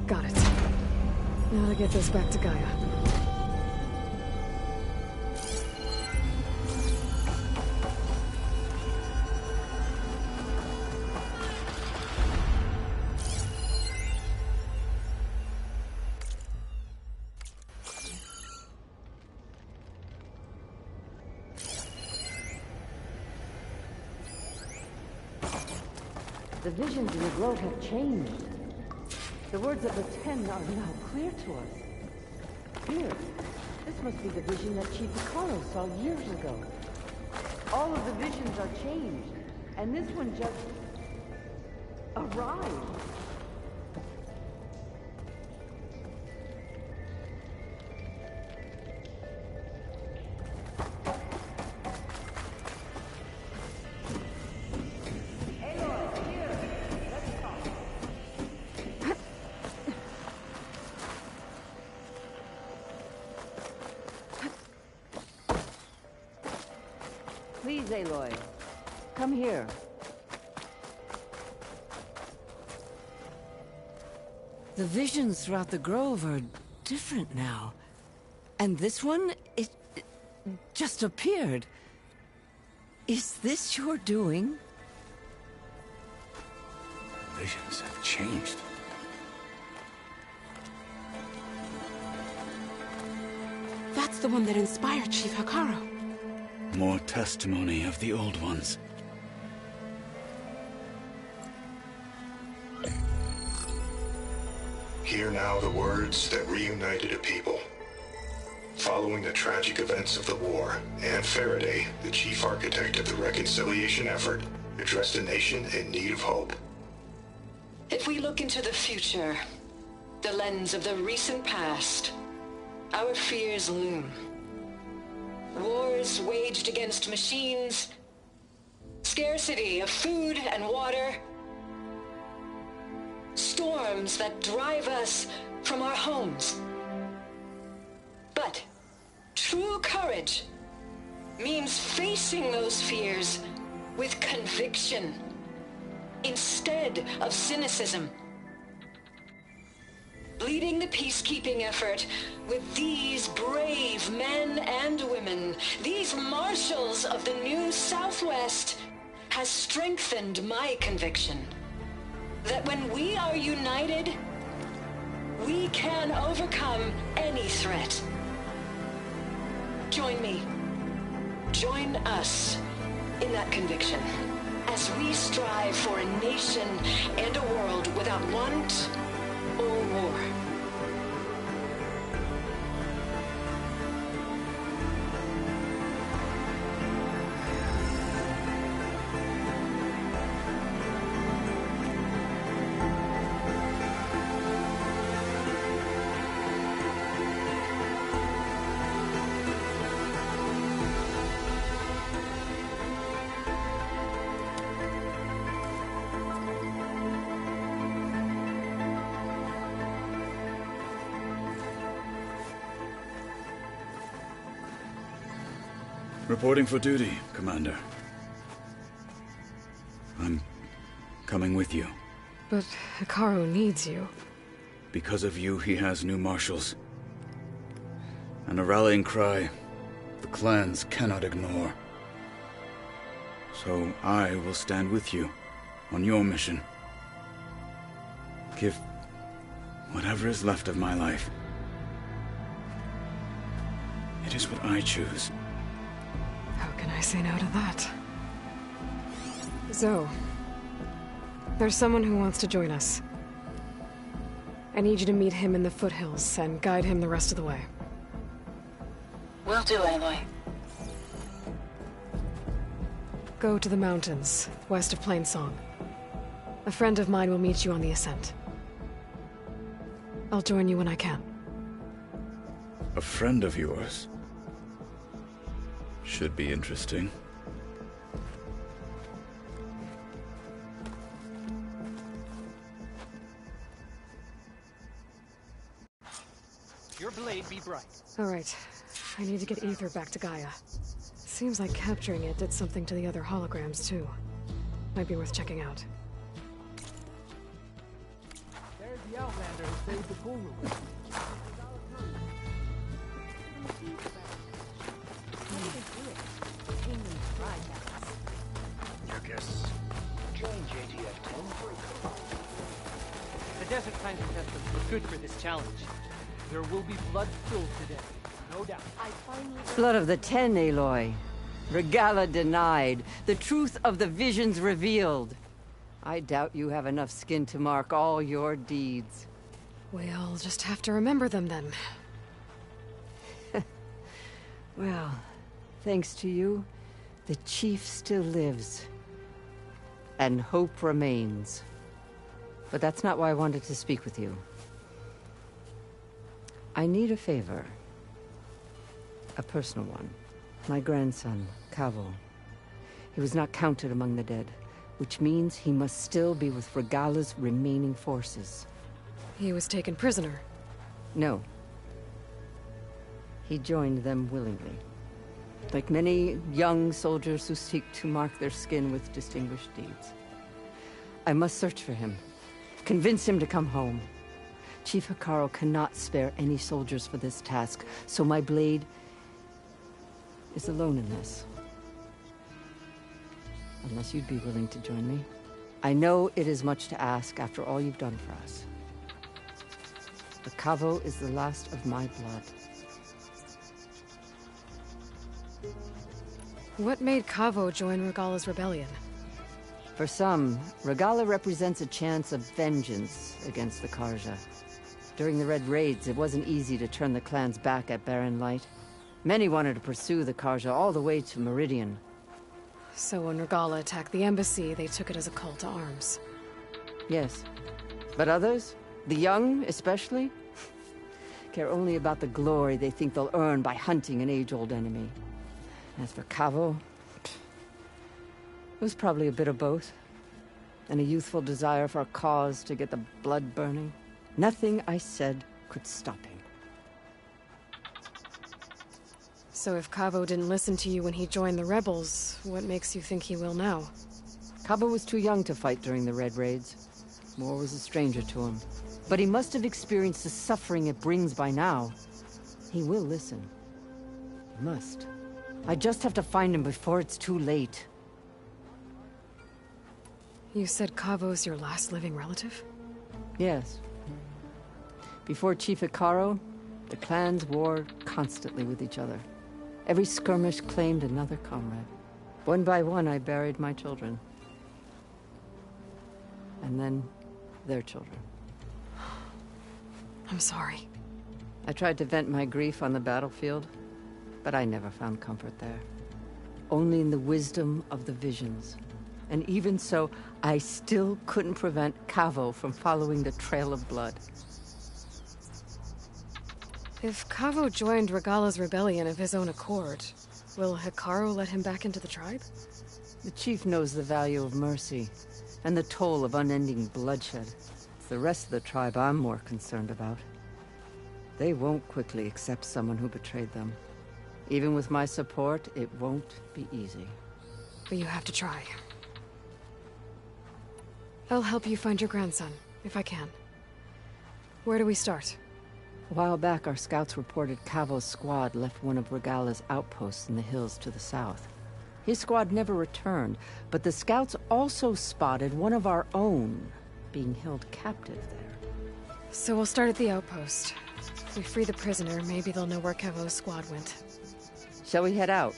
Speaker 1: Got it. Now to get this back to Gaia.
Speaker 19: The visions in the grove have changed. The words of the Ten are now clear to us. Here, this must be the vision that Chief Hikaru saw years ago. All of the visions are changed, and this one just arrived. Please, Aloy. Come here. The visions throughout the grove are different now. And this one, it just appeared. Is this your doing?
Speaker 7: Visions have changed.
Speaker 10: That's the one that inspired Chief Hikaru.
Speaker 7: More testimony of the old ones.
Speaker 22: Hear now the words that reunited a people. Following the tragic events of the war, Anne Faraday, the chief architect of the reconciliation effort, addressed a nation in need of hope.
Speaker 23: If we look into the future, the lens of the recent past, our fears loom. Wars waged against machines, scarcity of food and water, storms that drive us from our homes. But true courage means facing those fears with conviction instead of cynicism. Leading the peacekeeping effort with these brave men and women, these marshals of the new Southwest, has strengthened my conviction that when we are united, we can overcome any threat. Join me. Join us in that conviction as we strive for a nation and a world without want or war.
Speaker 7: Reporting for duty, Commander. I'm coming with you.
Speaker 1: But Hikaru needs you.
Speaker 7: Because of you, he has new marshals. And a rallying cry the clans cannot ignore. So I will stand with you on your mission. Give whatever is left of my life. It is what I choose.
Speaker 1: How can I say no to that? Zoe, there's someone who wants to join us. I need you to meet him in the foothills and guide him the rest of the way.
Speaker 3: Will do, Aloy.
Speaker 1: Go to the mountains, west of Plainsong. A friend of mine will meet you on the ascent. I'll join you when I can.
Speaker 7: A friend of yours? Should be interesting.
Speaker 16: Your blade be bright.
Speaker 1: All right. I need to get Ether back to Gaia. Seems like capturing it did something to the other holograms, too. Might be worth checking out.
Speaker 5: There's the Outlander who saved the cool room.
Speaker 21: Your guests. Join JTF-10 for a call.
Speaker 16: The desert time contestants were good for this challenge. There will be blood spilled today, no doubt.
Speaker 19: Blood of the Ten, Aloy. Regala denied. The truth of the visions revealed. I doubt you have enough skin to mark all your deeds.
Speaker 1: We'll just have to remember them then.
Speaker 19: Well, thanks to you, the Chief still lives. And hope remains. But that's not why I wanted to speak with you. I need a favor. A personal one. My grandson, Cavo. He was not counted among the dead, which means he must still be with Regala's remaining forces.
Speaker 1: He was taken prisoner?
Speaker 19: No. He joined them willingly. Like many young soldiers who seek to mark their skin with distinguished deeds. I must search for him. Convince him to come home. Chief Hekarro cannot spare any soldiers for this task, so my blade is alone in this. Unless you'd be willing to join me. I know it is much to ask after all you've done for us. But Cavo is the last of my blood.
Speaker 1: What made Cavo join Regala's rebellion?
Speaker 19: For some, Regala represents a chance of vengeance against the Karja. During the Red Raids, it wasn't easy to turn the clans back at Barren Light. Many wanted to pursue the Karja all the way to Meridian.
Speaker 1: So when Regala attacked the embassy, they took it as a call to arms.
Speaker 19: Yes. But others, the young especially, care only about the glory they think they'll earn by hunting an age-old enemy. As for Cavo, it was probably a bit of both. And a youthful desire for a cause to get the blood burning. Nothing I said could stop him.
Speaker 1: So if Cavo didn't listen to you when he joined the rebels, what makes you think he will now?
Speaker 19: Cavo was too young to fight during the Red Raids. War was a stranger to him. But he must have experienced the suffering it brings by now. He will listen. He must. I just have to find him before it's too late.
Speaker 1: You said Cavo's your last living relative?
Speaker 19: Yes. Before Chief Hekarro, the clans warred constantly with each other. Every skirmish claimed another comrade. One by one, I buried my children. And then, their children.
Speaker 1: I'm sorry.
Speaker 19: I tried to vent my grief on the battlefield, but I never found comfort there. Only in the wisdom of the visions. And even so, I still couldn't prevent Cavo from following the trail of blood.
Speaker 1: If Cavo joined Regala's rebellion of his own accord, will Hekarro let him back into the tribe?
Speaker 19: The chief knows the value of mercy, and the toll of unending bloodshed. It's the rest of the tribe I'm more concerned about. They won't quickly accept someone who betrayed them. Even with my support, it won't be easy.
Speaker 1: But you have to try. I'll help you find your grandson, if I can. Where do we start?
Speaker 19: A while back, our scouts reported Cavo's squad left one of Regala's outposts in the hills to the south. His squad never returned, but the scouts also spotted one of our own being held captive there.
Speaker 1: So we'll start at the outpost. If we free the prisoner, maybe they'll know where Cavo's squad went.
Speaker 19: Shall we head out?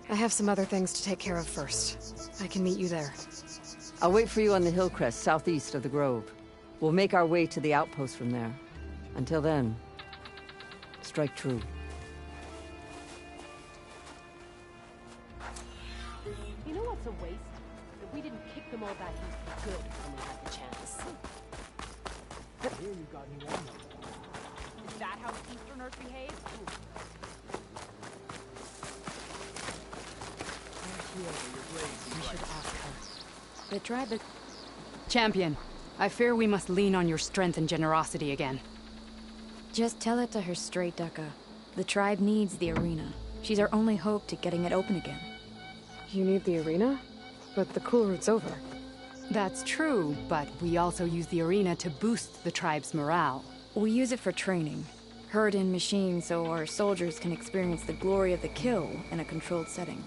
Speaker 1: I have some other things to take care of first. I can meet you there.
Speaker 19: I'll wait for you on the hill crest southeast of the grove. We'll make our way to the outpost from there. Until then, strike true.
Speaker 4: You know what's a waste? That we didn't kick them all back east for good when we had the chance.
Speaker 5: Here you got me one.
Speaker 4: Is that how Easterners behave?
Speaker 1: You should ask her. The tribe that...
Speaker 9: Champion, I fear we must lean on your strength and generosity again.
Speaker 11: Just tell it to her straight, Ducka. The tribe needs the arena. She's our only hope to getting it open again.
Speaker 1: You need the arena? But the cool route's over.
Speaker 9: That's true, but we also use the arena to boost the tribe's morale.
Speaker 11: We use it for training. Herd in machines so our soldiers can experience the glory of the kill in a controlled setting.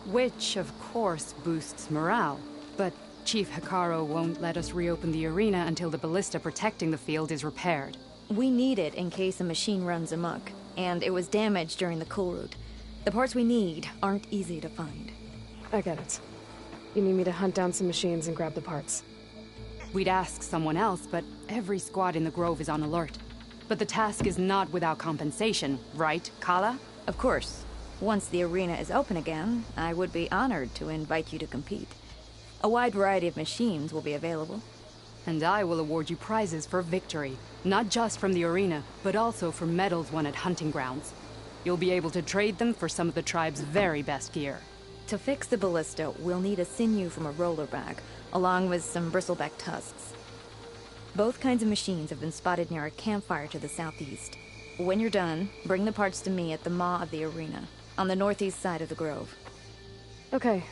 Speaker 9: Which, of course, boosts morale. But Chief Hikaru won't let us reopen the arena until the ballista protecting the field is repaired.
Speaker 11: We need it in case a machine runs amok, and it was damaged during the cool route. The parts we need aren't easy to find.
Speaker 1: I get it. You need me to hunt down some machines and grab the parts.
Speaker 9: We'd ask someone else, but every squad in the Grove is on alert. But the task is not without compensation, right, Kala?
Speaker 11: Of course. Once the arena is open again, I would be honored to invite you to compete. A wide variety of machines will be available.
Speaker 9: And I will award you prizes for victory, not just from the arena, but also for medals won at hunting grounds. You'll be able to trade them for some of the tribe's very best gear.
Speaker 11: To fix the ballista, we'll need a sinew from a rollerback, along with some bristleback tusks. Both kinds of machines have been spotted near a campfire to the southeast. When you're done, bring the parts to me at the maw of the arena, on the northeast side of the Grove.
Speaker 1: Okay,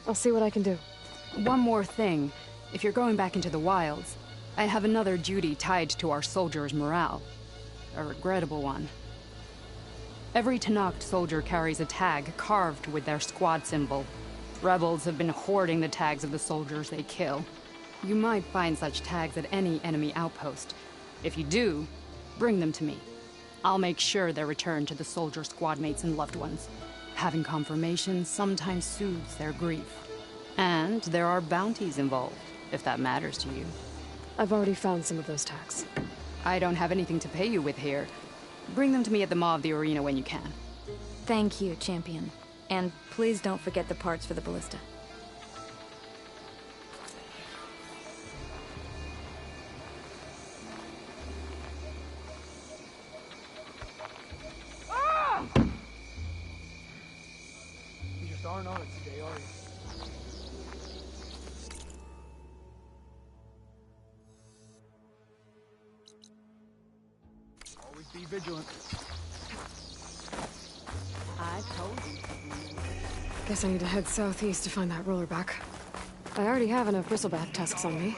Speaker 1: I'll see what I can do.
Speaker 9: One more thing. If you're going back into the wilds, I have another duty tied to our soldiers' morale. A regrettable one. Every Tenakth soldier carries a tag carved with their squad symbol. Rebels have been hoarding the tags of the soldiers they kill. You might find such tags at any enemy outpost. If you do, bring them to me. I'll make sure they're returned to the soldier squad mates and loved ones. Having confirmation sometimes soothes their grief. And there are bounties involved, if that matters to you.
Speaker 1: I've already found some of those tags.
Speaker 9: I don't have anything to pay you with here. Bring them to me at the maw of the arena when you can.
Speaker 11: Thank you, Champion. And please don't forget the parts for the ballista.
Speaker 17: You just aren't on it today, are you? Always be vigilant.
Speaker 9: I told you.
Speaker 1: Guess I need to head southeast to find that rollerback. I already have enough bristleback tusks on me.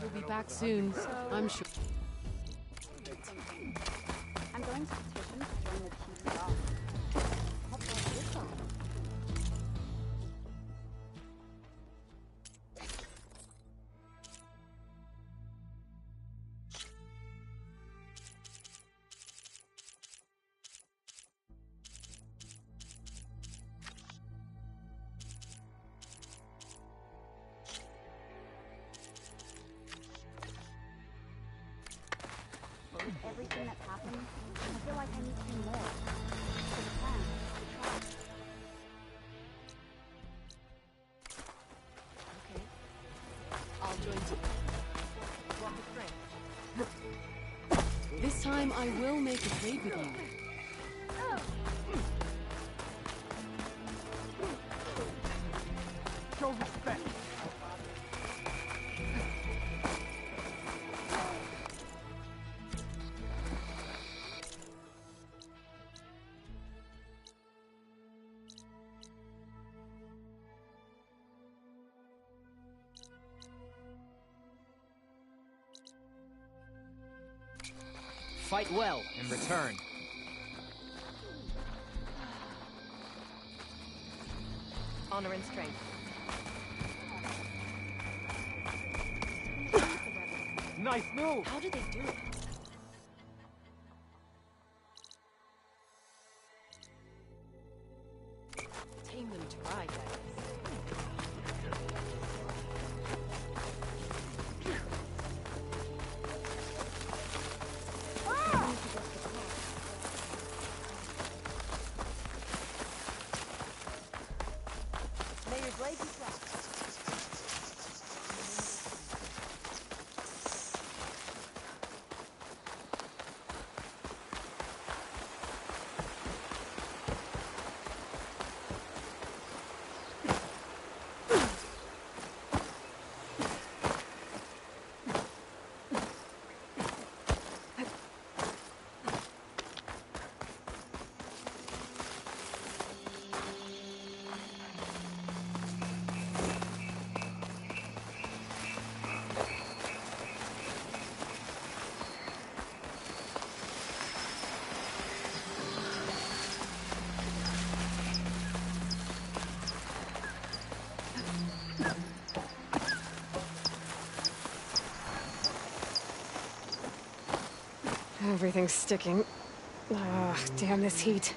Speaker 9: We'll be back soon, I'm sure.
Speaker 3: I'm going to petition to join the chief's office. What about this one? Everything that's happened, I feel like I need to do more. For the plan, the tribe.
Speaker 4: Okay. I'll join you. Walk with strength. This time I will make a trade with you.
Speaker 17: Show respect.
Speaker 5: Fight well and return.
Speaker 4: Honor and strength.
Speaker 16: Nice move!
Speaker 4: How did they do it? Tame them tried, that is.
Speaker 3: May your blade be flat.
Speaker 1: Everything's sticking. Ugh, damn this heat.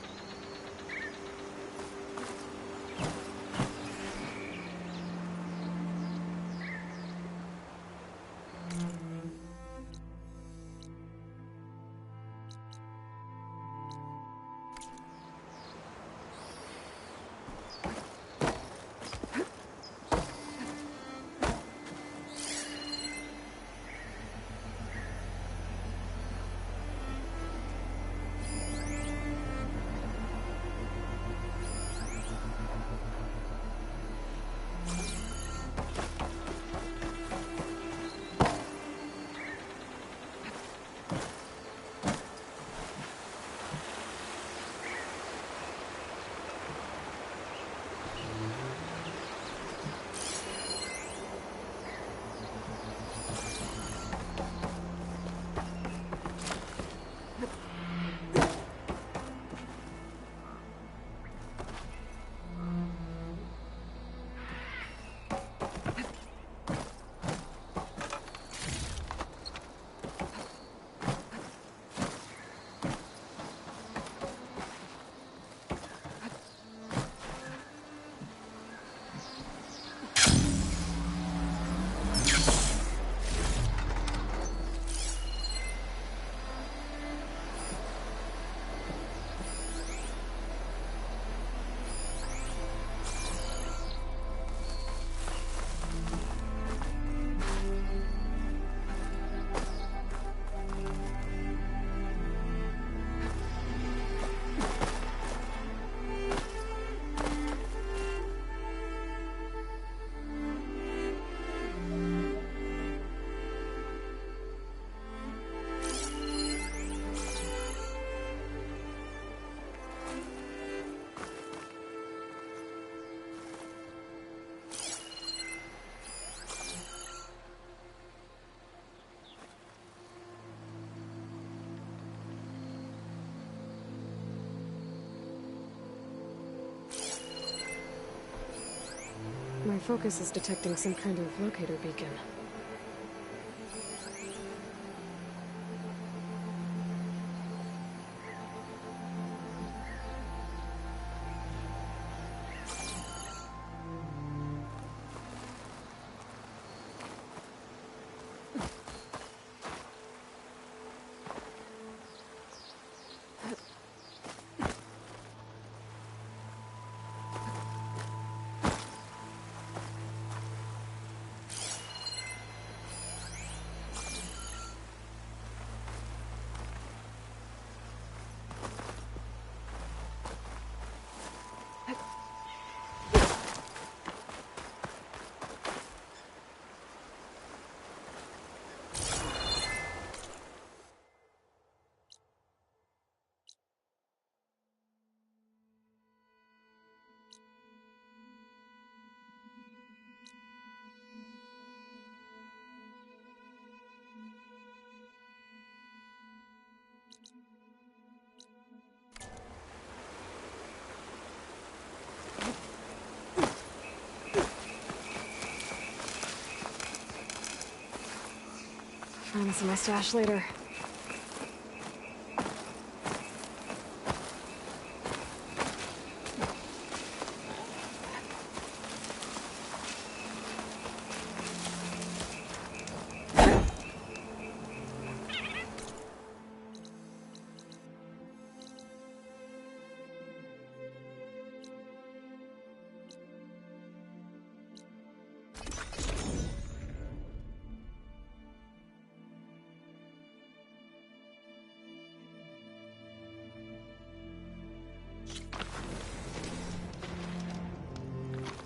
Speaker 1: My focus is detecting some kind of locator beacon. this in my stash later.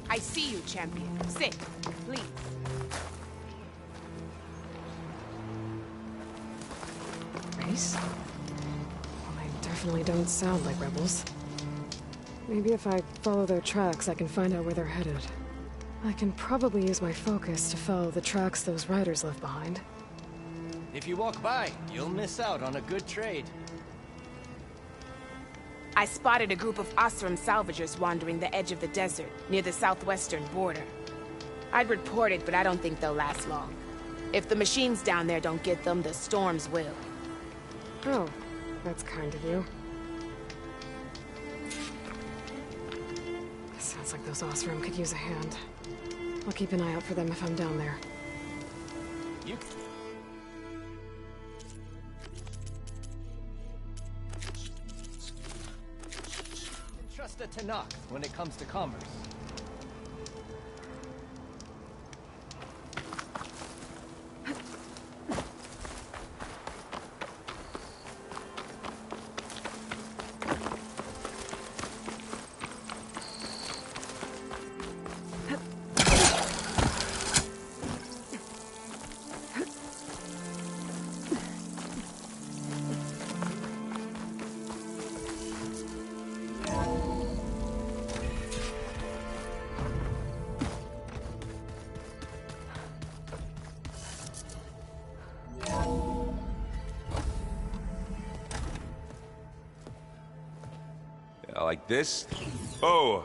Speaker 10: I see you, champion. Sit, please.
Speaker 1: Race? Well, they definitely don't sound like rebels. Maybe if I follow their tracks, I can find out where they're headed. I can probably use my focus to follow the tracks those riders left behind.
Speaker 2: If you walk by, you'll miss out on a good trade.
Speaker 10: I spotted a group of Osram salvagers wandering the edge of the desert, near the southwestern border. I'd report it, but I don't think they'll last long. If the machines down there don't get them, the storms will.
Speaker 1: Oh, that's kind of you. Sounds like those Osram could use a hand. I'll keep an eye out for them if I'm down there.
Speaker 2: You trust a Tanakh when it comes to commerce.
Speaker 12: Like this? Oh,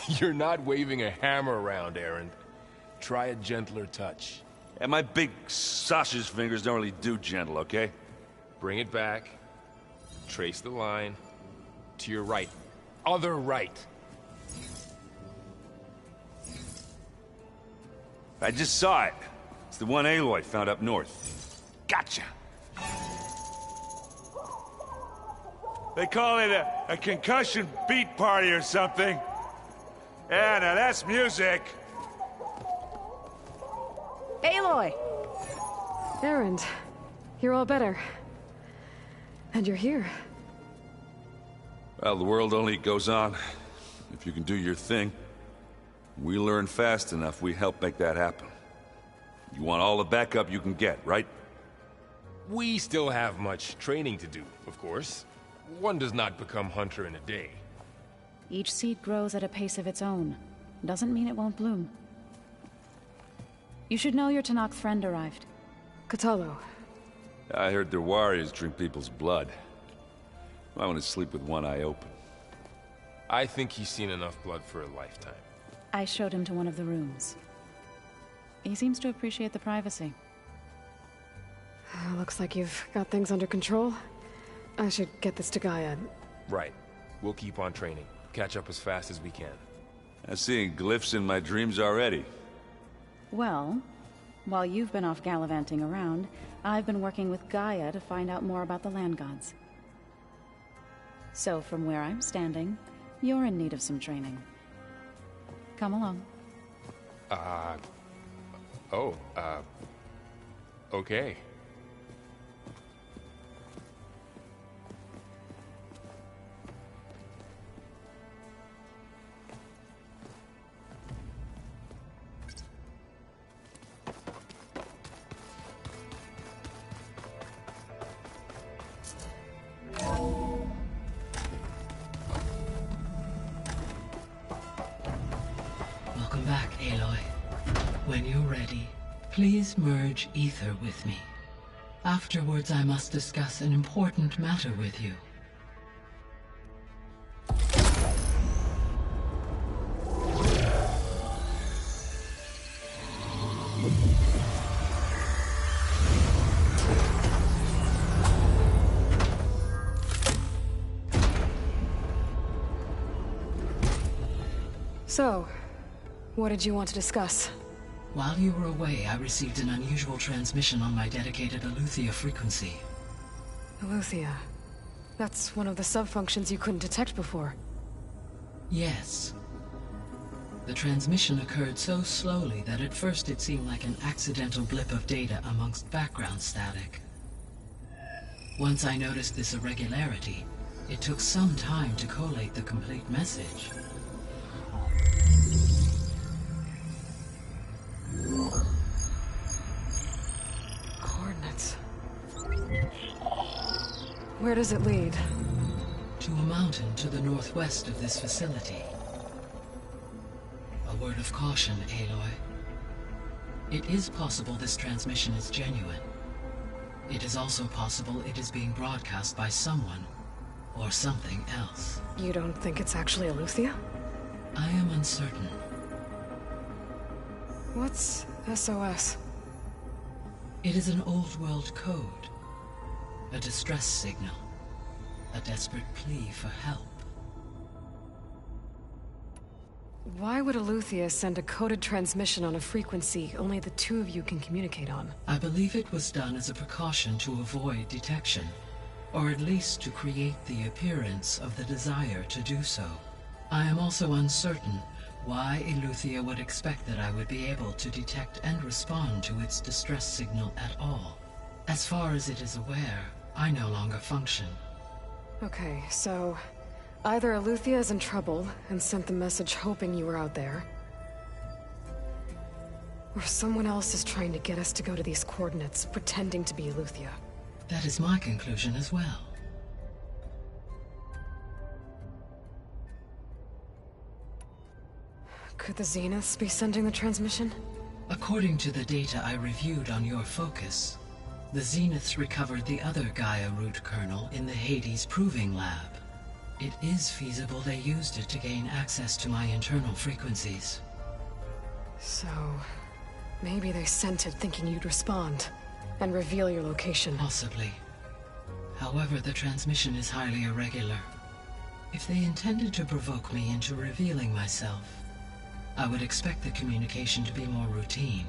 Speaker 13: You're not waving a hammer around, Aaron. Try a gentler touch.
Speaker 12: And my big sausage fingers don't really do gentle, okay?
Speaker 13: Bring it back. Trace the line. To your right. Other right.
Speaker 12: I just saw it. It's the one Aloy found up north. Gotcha! They call it a concussion beat party or something. Yeah, now that's music.
Speaker 10: Aloy!
Speaker 1: Erend, you're all better. And you're here.
Speaker 12: Well, the world only goes on if you can do your thing. We learn fast enough, we help make that happen. You want all the backup you can get, right?
Speaker 13: We still have much training to do, of course. One does not become hunter in a day.
Speaker 24: Each seed grows at a pace of its own. Doesn't mean it won't bloom. You should know your Tanakh friend arrived.
Speaker 1: Katalo.
Speaker 12: I heard their warriors drink people's blood. I want to sleep with one eye open.
Speaker 13: I think he's seen enough blood for a lifetime.
Speaker 24: I showed him to one of the rooms. He seems to appreciate the privacy.
Speaker 1: Looks like you've got things under control. I should get this to Gaia.
Speaker 13: Right. We'll keep on training. Catch up as fast as we can.
Speaker 12: I'm seeing glyphs in my dreams already.
Speaker 24: Well, while you've been off gallivanting around, I've been working with Gaia to find out more about the land gods. So from where I'm standing, you're in need of some training. Come along.
Speaker 13: Okay.
Speaker 25: Welcome back, Aloy. When you're ready, please merge ether with me. Afterwards, I must discuss an important matter with you.
Speaker 1: So, what did you want to discuss?
Speaker 25: While you were away, I received an unusual transmission on my dedicated Aletheia frequency.
Speaker 1: Aletheia. That's one of the sub-functions you couldn't detect before.
Speaker 25: Yes. The transmission occurred so slowly that at first it seemed like an accidental blip of data amongst background static. Once I noticed this irregularity, it took some time to collate the complete message.
Speaker 1: Coordinates. Where does it lead?
Speaker 25: To a mountain to the northwest of this facility. A word of caution, Aloy. It is possible this transmission is genuine. It is also possible it is being broadcast by someone, or something else.
Speaker 1: You don't think it's actually Aletheia?
Speaker 25: I am uncertain.
Speaker 1: What's SOS?
Speaker 25: It is an old-world code. A distress signal. A desperate plea for help.
Speaker 1: Why would Aletheia send a coded transmission on a frequency only the two of you can communicate on?
Speaker 25: I believe it was done as a precaution to avoid detection, or at least to create the appearance of the desire to do so. I am also uncertain why Aletheia would expect that I would be able to detect and respond to its distress signal at all. As far as it is aware, I no longer function.
Speaker 1: Okay, so either Aletheia is in trouble and sent the message hoping you were out there, or someone else is trying to get us to go to these coordinates, pretending to be Aletheia.
Speaker 25: That is my conclusion as well.
Speaker 1: Could the Zeniths be sending the transmission?
Speaker 25: According to the data I reviewed on your focus, the Zeniths recovered the other Gaia root kernel in the Hades Proving Lab. It is feasible they used it to gain access to my internal frequencies.
Speaker 1: So, maybe they sent it thinking you'd respond, and reveal your location.
Speaker 25: Possibly. However, the transmission is highly irregular. If they intended to provoke me into revealing myself, I would expect the communication to be more routine.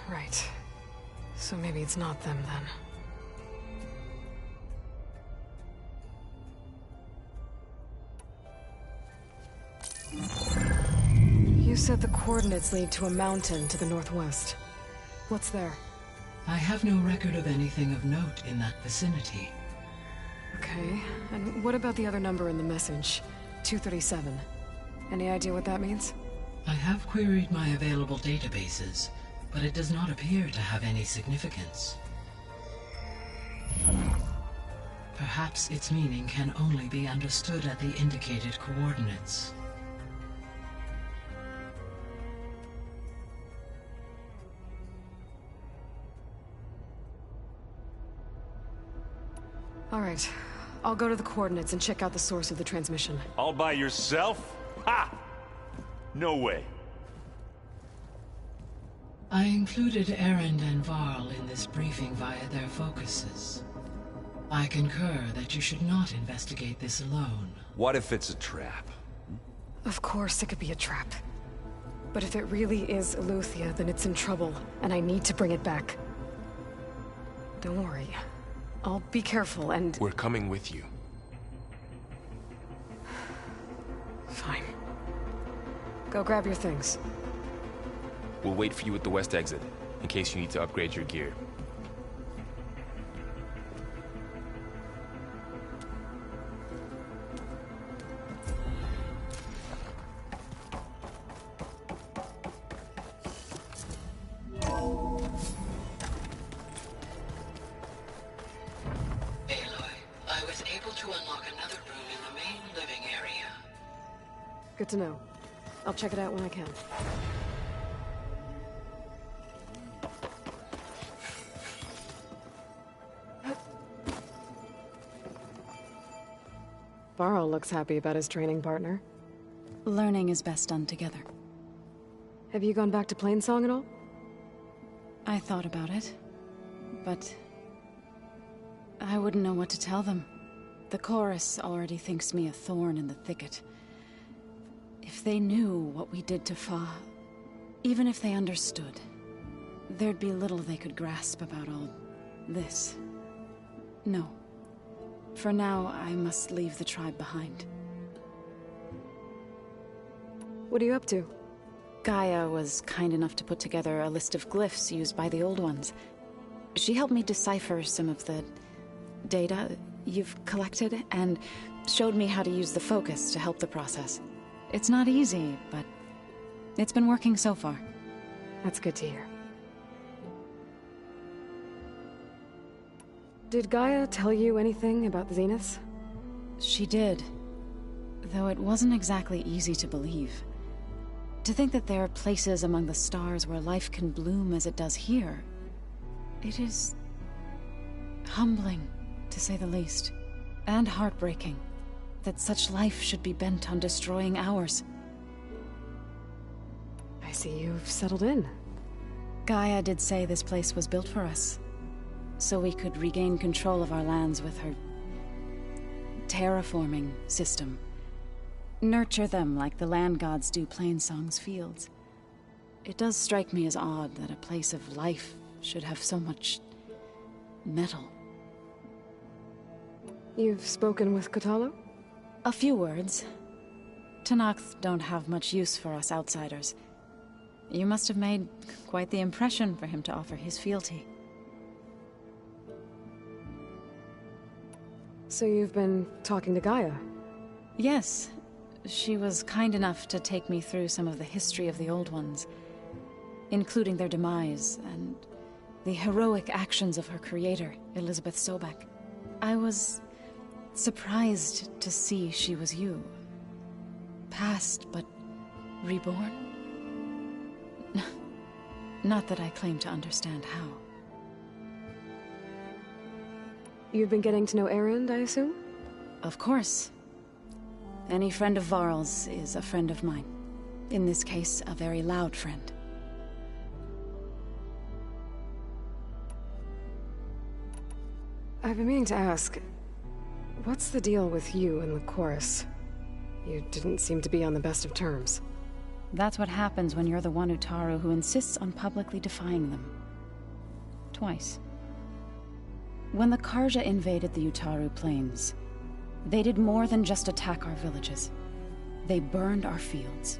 Speaker 1: Right. So maybe it's not them, then. You said the coordinates lead to a mountain to the northwest. What's there?
Speaker 25: I have no record of anything of note in that vicinity.
Speaker 1: Okay, and what about the other number in the message? 237. Any idea what that means?
Speaker 25: I have queried my available databases, but it does not appear to have any significance. Perhaps its meaning can only be understood at the indicated coordinates.
Speaker 1: All right. I'll go to the coordinates and check out the source of the transmission.
Speaker 6: All by yourself? Ha! No way.
Speaker 25: I included Erend and Varl in this briefing via their focuses. I concur that you should not investigate this alone.
Speaker 12: What if it's a trap?
Speaker 1: Of course it could be a trap. But if it really is Aletheia, then it's in trouble, and I need to bring it back. Don't worry. I'll be careful and...
Speaker 13: We're coming with you.
Speaker 1: Fine. Go grab your things.
Speaker 13: We'll wait for you at the west exit, in case you need to upgrade your gear.
Speaker 1: Good to know. I'll check it out when I can. Varl looks happy about his training partner.
Speaker 24: Learning is best done together.
Speaker 1: Have you gone back to Plainsong at all?
Speaker 24: I thought about it, but I wouldn't know what to tell them. The chorus already thinks me a thorn in the thicket. If they knew what we did to Fa, even if they understood, there'd be little they could grasp about all this. No. For now, I must leave the tribe behind.
Speaker 1: What are you up to?
Speaker 24: Gaia was kind enough to put together a list of glyphs used by the Old Ones. She helped me decipher some of the data you've collected, and showed me how to use the focus to help the process. It's not easy, but it's been working so far.
Speaker 1: That's good to hear. Did Gaia tell you anything about the Zeniths?
Speaker 24: She did, though it wasn't exactly easy to believe. To think that there are places among the stars where life can bloom as it does here, it is humbling, to say the least, and heartbreaking that such life should be bent on destroying ours.
Speaker 1: I see you've settled in.
Speaker 24: Gaia did say this place was built for us, so we could regain control of our lands with her terraforming system. Nurture them like the land gods do Plainsong's fields. It does strike me as odd that a place of life should have so much metal.
Speaker 1: You've spoken with Kotallo?
Speaker 24: A few words. Tenakth don't have much use for us outsiders. You must have made quite the impression for him to offer his fealty.
Speaker 1: So you've been talking to Gaia?
Speaker 24: Yes. She was kind enough to take me through some of the history of the Old Ones, including their demise and the heroic actions of her creator, Elizabeth Sobek. I was surprised to see she was you. Past, but reborn? Not that I claim to understand how.
Speaker 1: You've been getting to know Erend, I assume?
Speaker 24: Of course. Any friend of Varl's is a friend of mine. In this case, a very loud friend.
Speaker 1: I've been meaning to ask, what's the deal with you and the chorus? You didn't seem to be on the best of terms.
Speaker 24: That's what happens when you're the one Utaru who insists on publicly defying them. Twice. When the Karja invaded the Utaru plains, they did more than just attack our villages. They burned our fields,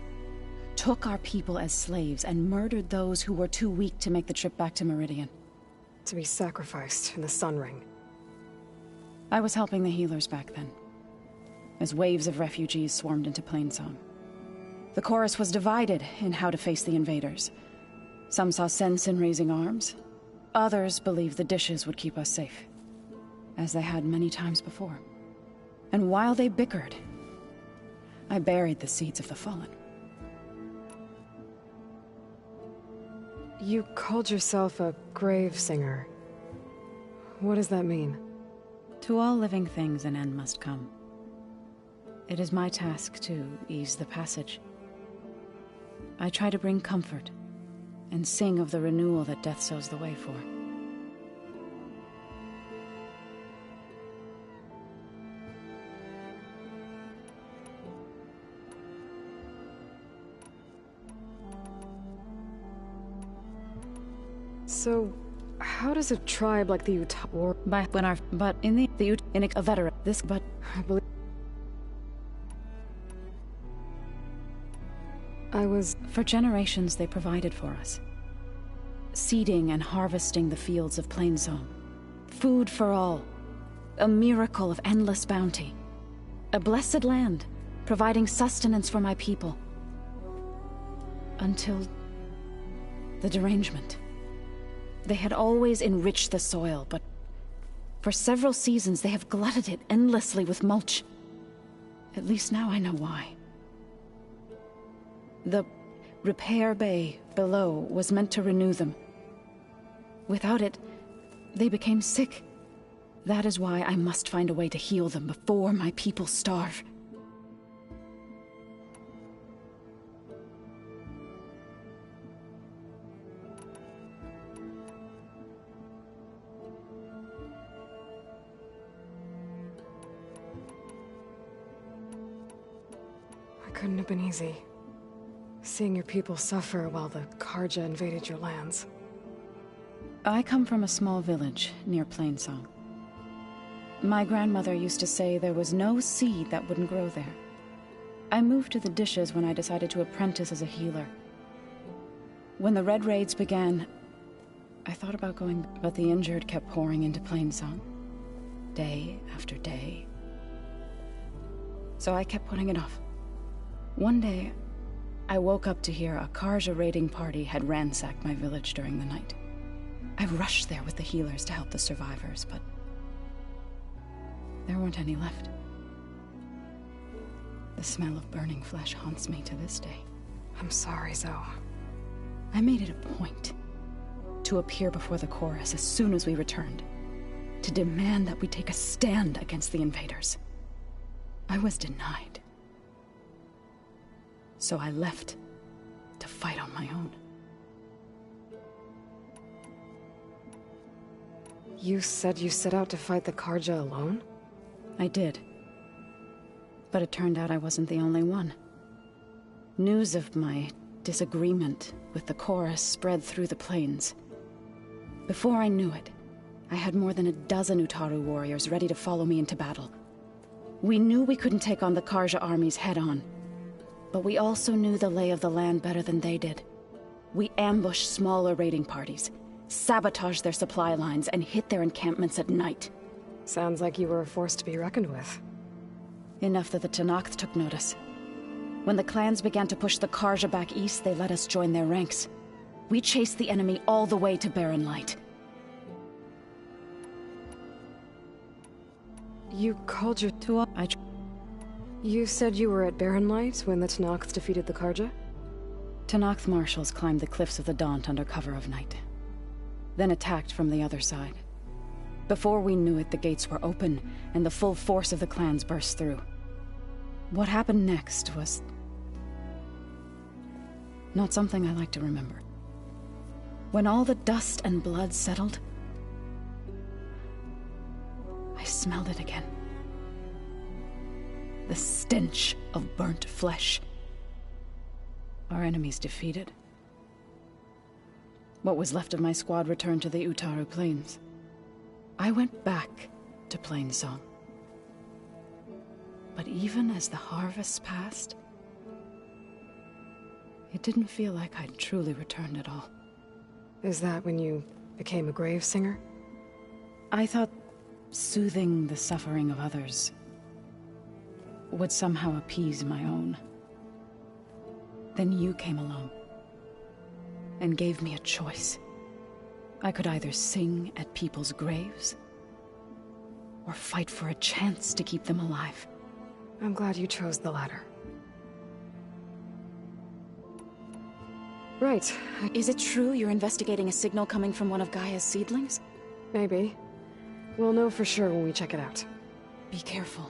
Speaker 24: took our people as slaves, and murdered those who were too weak to make the trip back to Meridian.
Speaker 1: To be sacrificed in the Sun Ring.
Speaker 24: I was helping the healers back then, as waves of refugees swarmed into Plainsong. The chorus was divided in how to face the invaders. Some saw sense in raising arms. Others believed the dishes would keep us safe, as they had many times before. And while they bickered, I buried the seeds of the fallen.
Speaker 1: You called yourself a grave singer. What does that mean?
Speaker 24: To all living things an end must come. It is my task to ease the passage. I try to bring comfort, and sing of the renewal that death sows the way for.
Speaker 1: So, how does a tribe like the Utaru
Speaker 24: a veteran, this, but
Speaker 1: I believe I was...
Speaker 24: For generations they provided for us. Seeding and harvesting the fields of Plainsong. Food for all. A miracle of endless bounty. A blessed land, providing sustenance for my people. Until the derangement. They had always enriched the soil, but for several seasons they have glutted it endlessly with mulch. At least now I know why. The repair bay below was meant to renew them. Without it, they became sick. That is why I must find a way to heal them before my people starve.
Speaker 1: I Couldn't have been easy. Seeing your people suffer while the Karja invaded your lands.
Speaker 24: I come from a small village near Plainsong. My grandmother used to say there was no seed that wouldn't grow there. I moved to the dishes when I decided to apprentice as a healer. When the Red Raids began, I thought about going, but the injured kept pouring into Plainsong. Day after day. So I kept putting it off. One day, I woke up to hear a Karja raiding party had ransacked my village during the night. I rushed there with the healers to help the survivors, but there weren't any left. The smell of burning flesh haunts me to this day.
Speaker 1: I'm sorry, Zoe.
Speaker 24: I made it a point to appear before the chorus as soon as we returned, to demand that we take a stand against the invaders. I was denied. So I left to fight on my own.
Speaker 1: You said you set out to fight the Karja alone?
Speaker 24: I did. But it turned out I wasn't the only one. News of my disagreement with the chorus spread through the plains. Before I knew it, I had more than a dozen Utaru warriors ready to follow me into battle. We knew we couldn't take on the Karja armies head-on, but we also knew the lay of the land better than they did. We ambushed smaller raiding parties, sabotaged their supply lines, and hit their encampments at night.
Speaker 1: Sounds like you were a force to be reckoned with.
Speaker 24: Enough that the Tenakth took notice. When the clans began to push the Karja back east, they let us join their ranks. We chased the enemy all the way to Barren Light.
Speaker 1: You called your Tuat? You said you were at Barren Light when the Tenakth defeated the Karja?
Speaker 24: Tenakth marshals climbed the cliffs of the Daunt under cover of night, then attacked from the other side. Before we knew it, the gates were open, and the full force of the clans burst through. What happened next was not something I like to remember. When all the dust and blood settled, I smelled it again. The stench of burnt flesh. Our enemies defeated. What was left of my squad returned to the Utaru Plains. I went back to Plainsong. But even as the harvests passed, it didn't feel like I'd truly returned at all.
Speaker 1: Is that when you became a grave singer?
Speaker 24: I thought soothing the suffering of others would somehow appease my own. Then you came along and gave me a choice. I could either sing at people's graves or fight for a chance to keep them alive.
Speaker 1: I'm glad you chose the latter. Right.
Speaker 24: Is it true you're investigating a signal coming from one of Gaia's seedlings?
Speaker 1: Maybe. We'll know for sure when we check it out.
Speaker 24: Be careful.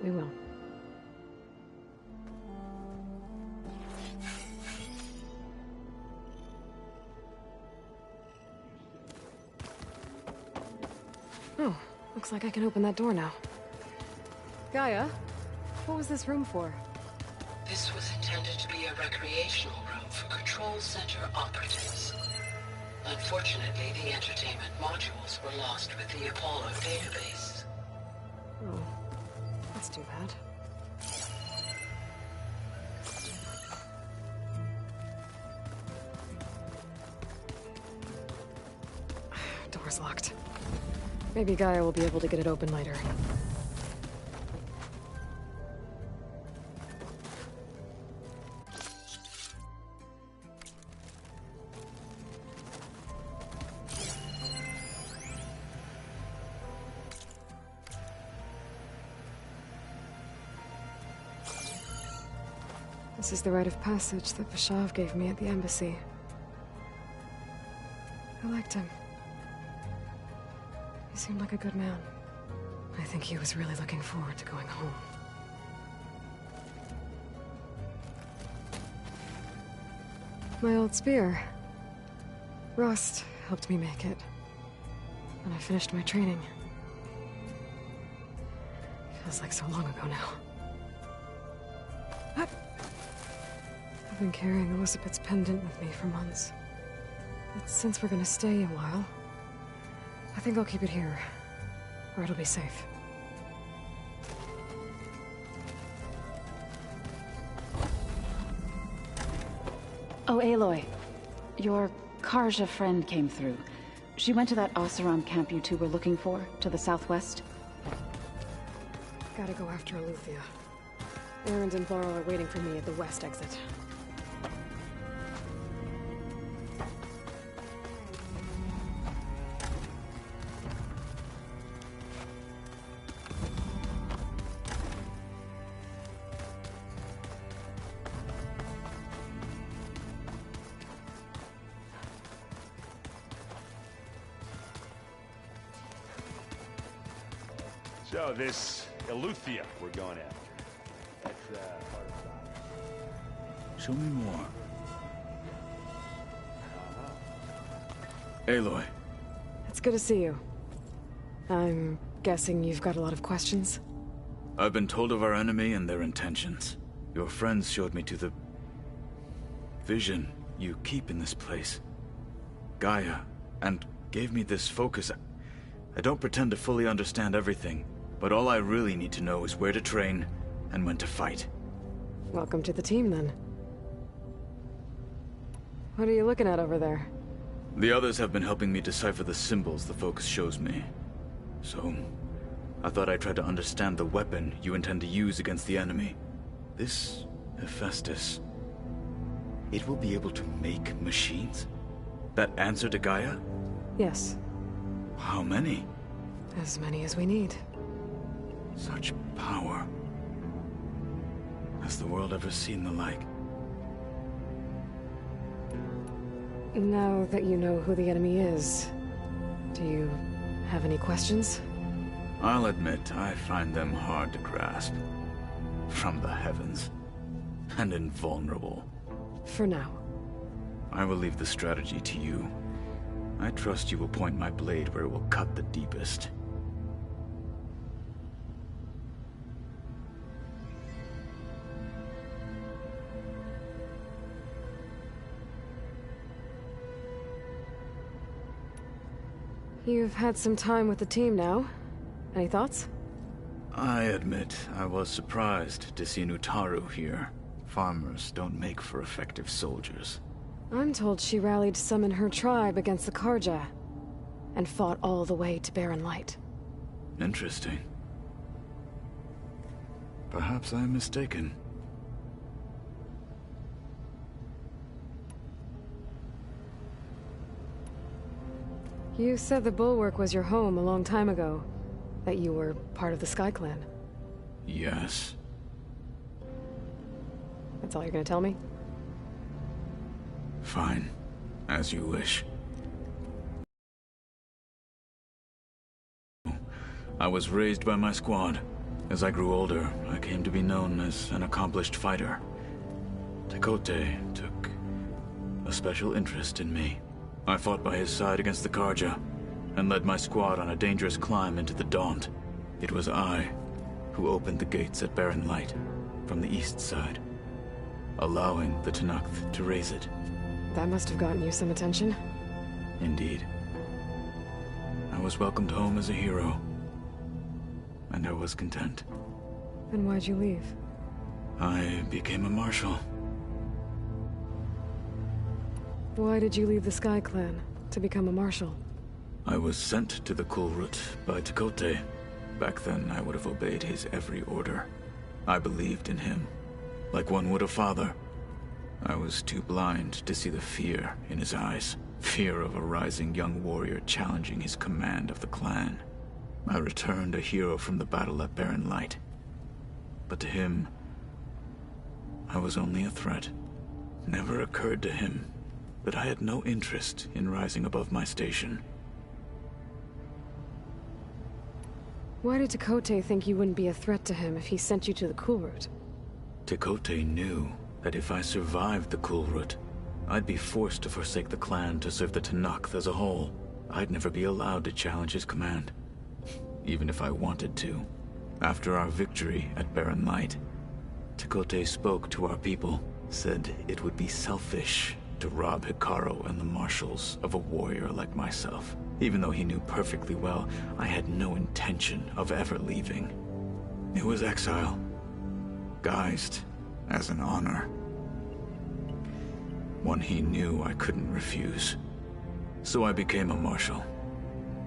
Speaker 1: We will. Oh, looks like I can open that door now. Gaia, what was this room for?
Speaker 25: This was intended to be a recreational room for Control Center operatives. Unfortunately, the entertainment modules were lost with the Apollo database.
Speaker 1: Oh, that's too bad. Door's locked. Maybe Gaia will be able to get it open later. This is the rite of passage that Vashav gave me at the embassy. I liked him. He seemed like a good man. I think he was really looking forward to going home. My old spear. Rust helped me make it. And I finished my training. Feels like so long ago now. been carrying Elizabeth's pendant with me for months. But since we're gonna stay a while, I think I'll keep it here, where it'll be safe.
Speaker 24: Oh, Aloy. Your Karja friend came through. She went to that Oseram camp you two were looking for, to the southwest.
Speaker 1: Gotta go after Eleuthia. Erend and Varl are waiting for me at the west exit.
Speaker 6: So, this Eleuthia we're going after. That's, hard to stop.
Speaker 7: Show me more. Aloy.
Speaker 1: It's good to see you. I'm guessing you've got a lot of questions?
Speaker 7: I've been told of our enemy and their intentions. Your friends showed me to the vision you keep in this place. Gaia, and gave me this focus. I don't pretend to fully understand everything, but all I really need to know is where to train and when to fight.
Speaker 1: Welcome to the team, then. What are you looking at over there?
Speaker 7: The others have been helping me decipher the symbols the focus shows me. So, I thought I'd try to understand the weapon you intend to use against the enemy. This Hephaestus, it will be able to make machines? That answer to Gaia?
Speaker 1: Yes.
Speaker 7: How many?
Speaker 1: As many as we need.
Speaker 7: Such power. Has the world ever seen the like?
Speaker 1: Now that you know who the enemy is, do you have any questions?
Speaker 7: I'll admit, I find them hard to grasp. From the heavens. And invulnerable.
Speaker 1: For now.
Speaker 7: I will leave the strategy to you. I trust you will point my blade where it will cut the deepest.
Speaker 1: You've had some time with the team now. Any thoughts?
Speaker 7: I admit, I was surprised to see Nutaru here. Farmers don't make for effective soldiers.
Speaker 1: I'm told she rallied some in her tribe against the Karja, and fought all the way to Barren Light.
Speaker 7: Interesting. Perhaps I am mistaken.
Speaker 1: You said the Bulwark was your home a long time ago. That you were part of the Sky Clan.
Speaker 7: Yes.
Speaker 1: That's all you're gonna tell me?
Speaker 7: Fine. As you wish. I was raised by my squad. As I grew older, I came to be known as an accomplished fighter. Tekote took a special interest in me. I fought by his side against the Karja, and led my squad on a dangerous climb into the Daunt. It was I who opened the gates at Barren Light, from the east side, allowing the Tenakth to raise it.
Speaker 1: That must have gotten you some attention.
Speaker 7: Indeed. I was welcomed home as a hero, and I was content.
Speaker 1: Then why'd you leave?
Speaker 7: I became a marshal.
Speaker 1: Why did you leave the Sky Clan to become a marshal?
Speaker 7: I was sent to the Kulrut by Tekote. Back then, I would have obeyed his every order. I believed in him, like one would a father. I was too blind to see the fear in his eyes. Fear of a rising young warrior challenging his command of the clan. I returned a hero from the battle at Barren Light. But to him, I was only a threat. Never occurred to him that I had no interest in rising above my station.
Speaker 1: Why did Tekote think you wouldn't be a threat to him if he sent you to the Kulrut?
Speaker 7: Tekote knew that if I survived the Kulrut, I'd be forced to forsake the clan to serve the Tenakth as a whole. I'd never be allowed to challenge his command, even if I wanted to. After our victory at Barren Light, Tekote spoke to our people. said it would be selfish to rob Hikaru and the Marshals of a warrior like myself, even though he knew perfectly well I had no intention of ever leaving. It was exile, guised as an honor. One he knew I couldn't refuse. So I became a Marshal,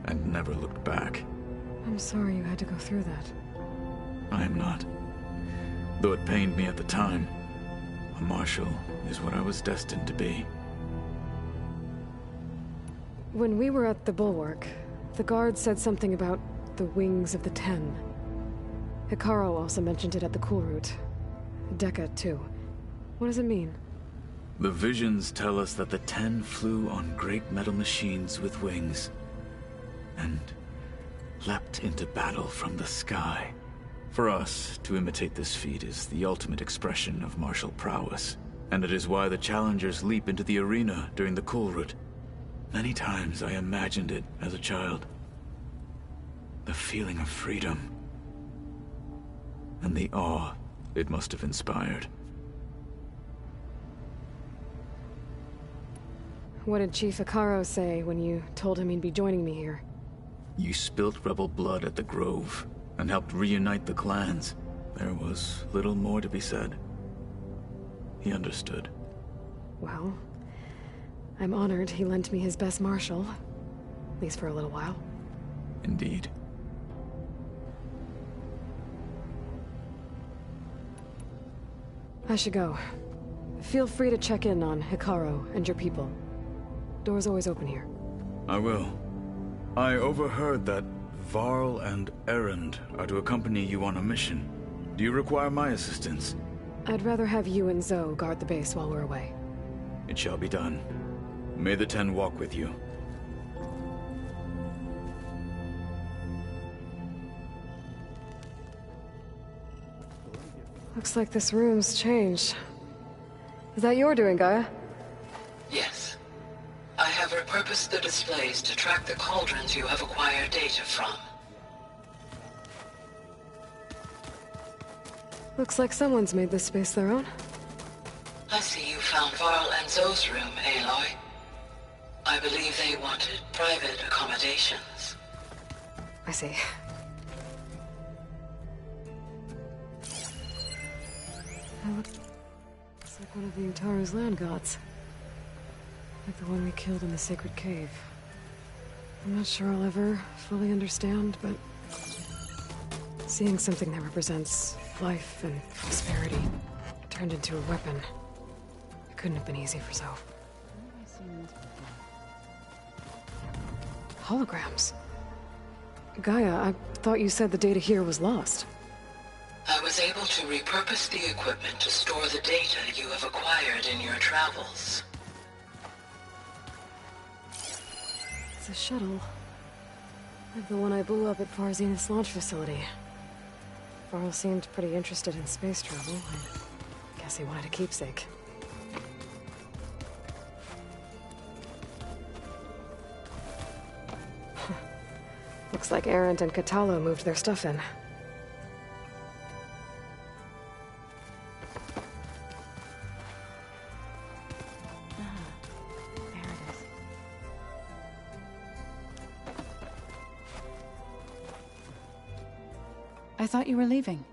Speaker 7: and never looked back.
Speaker 1: I'm sorry you had to go through that.
Speaker 7: I am not. Though it pained me at the time, a Marshal is what I was destined to be.
Speaker 1: When we were at the Bulwark, the guard said something about the Wings of the Ten. Hikaru also mentioned it at the Cool Route. Dekka, too. What does it mean?
Speaker 7: The visions tell us that the Ten flew on great metal machines with wings, and leapt into battle from the sky. For us, to imitate this feat is the ultimate expression of martial prowess, and it is why the challengers leap into the arena during the Cool Route. Many times I imagined it as a child. The feeling of freedom, and the awe it must have inspired.
Speaker 1: What did Chief Hikaru say when you told him he'd be joining me here?
Speaker 7: You spilt rebel blood at the Grove, and helped reunite the clans. There was little more to be said. He understood.
Speaker 1: Well, I'm honored he lent me his best marshal. At least for a little while.
Speaker 7: Indeed.
Speaker 1: I should go. Feel free to check in on Hikaru and your people. Door's always open here.
Speaker 7: I will. I overheard that Varl and Erend are to accompany you on a mission. Do you require my assistance?
Speaker 1: I'd rather have you and Zoe guard the base while we're away.
Speaker 7: It shall be done. May the Ten walk with you.
Speaker 1: Looks like this room's changed. Is that your doing, Gaia?
Speaker 25: Yes. I have repurposed the displays to track the cauldrons you have acquired data from.
Speaker 1: Looks like someone's made this space their own.
Speaker 25: I see you found Varl and Zoe's room, Aloy. I believe they wanted private accommodations.
Speaker 1: I see. Looks like one of the Utaru's land gods. Like the one we killed in the sacred cave. I'm not sure I'll ever fully understand, but seeing something that represents life and prosperity turned into a weapon, it couldn't have been easy for Zoe. Holograms. Gaia, I thought you said the data here was lost.
Speaker 25: I was able to repurpose the equipment to store the data you have acquired in your travels.
Speaker 1: It's a shuttle. Like the one I blew up at Far Zenith's launch facility. Varl seemed pretty interested in space travel. I guess he wanted a keepsake. Looks like Erend and Katalo moved their stuff in.
Speaker 24: I thought you were leaving.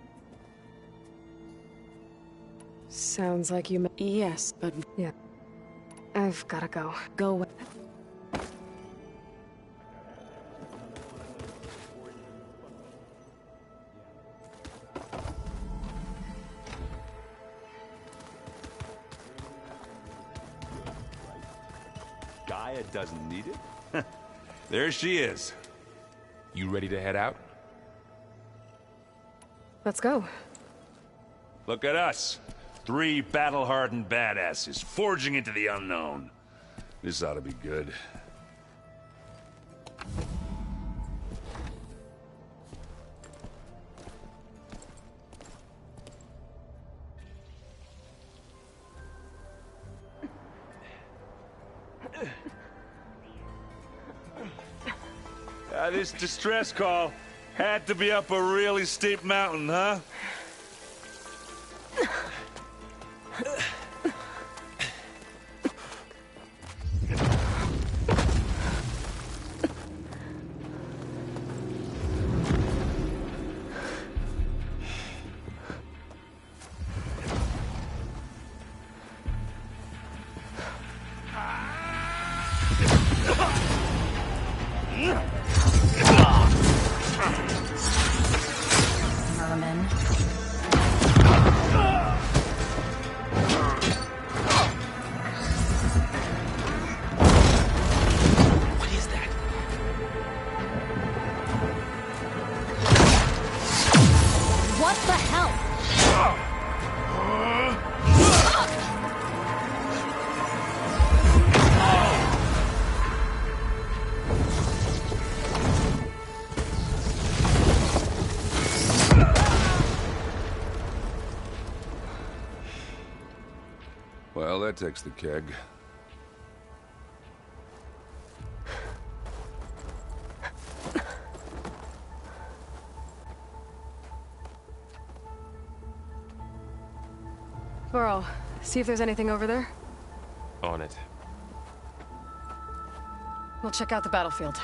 Speaker 1: Sounds like you...
Speaker 24: Yes, but...
Speaker 1: Yeah. I've gotta go.
Speaker 24: Go away.
Speaker 6: Gaia doesn't need it?
Speaker 12: There she is.
Speaker 13: You ready to head out?
Speaker 1: Let's go.
Speaker 12: Look at us. 3 battle-hardened badasses forging into the unknown. This ought to be good. This distress call had to be up a really steep mountain, huh?
Speaker 3: What the hell?
Speaker 12: Well, that takes the keg.
Speaker 1: Burl, see if there's anything over there.
Speaker 13: On it.
Speaker 1: We'll check out the battlefield.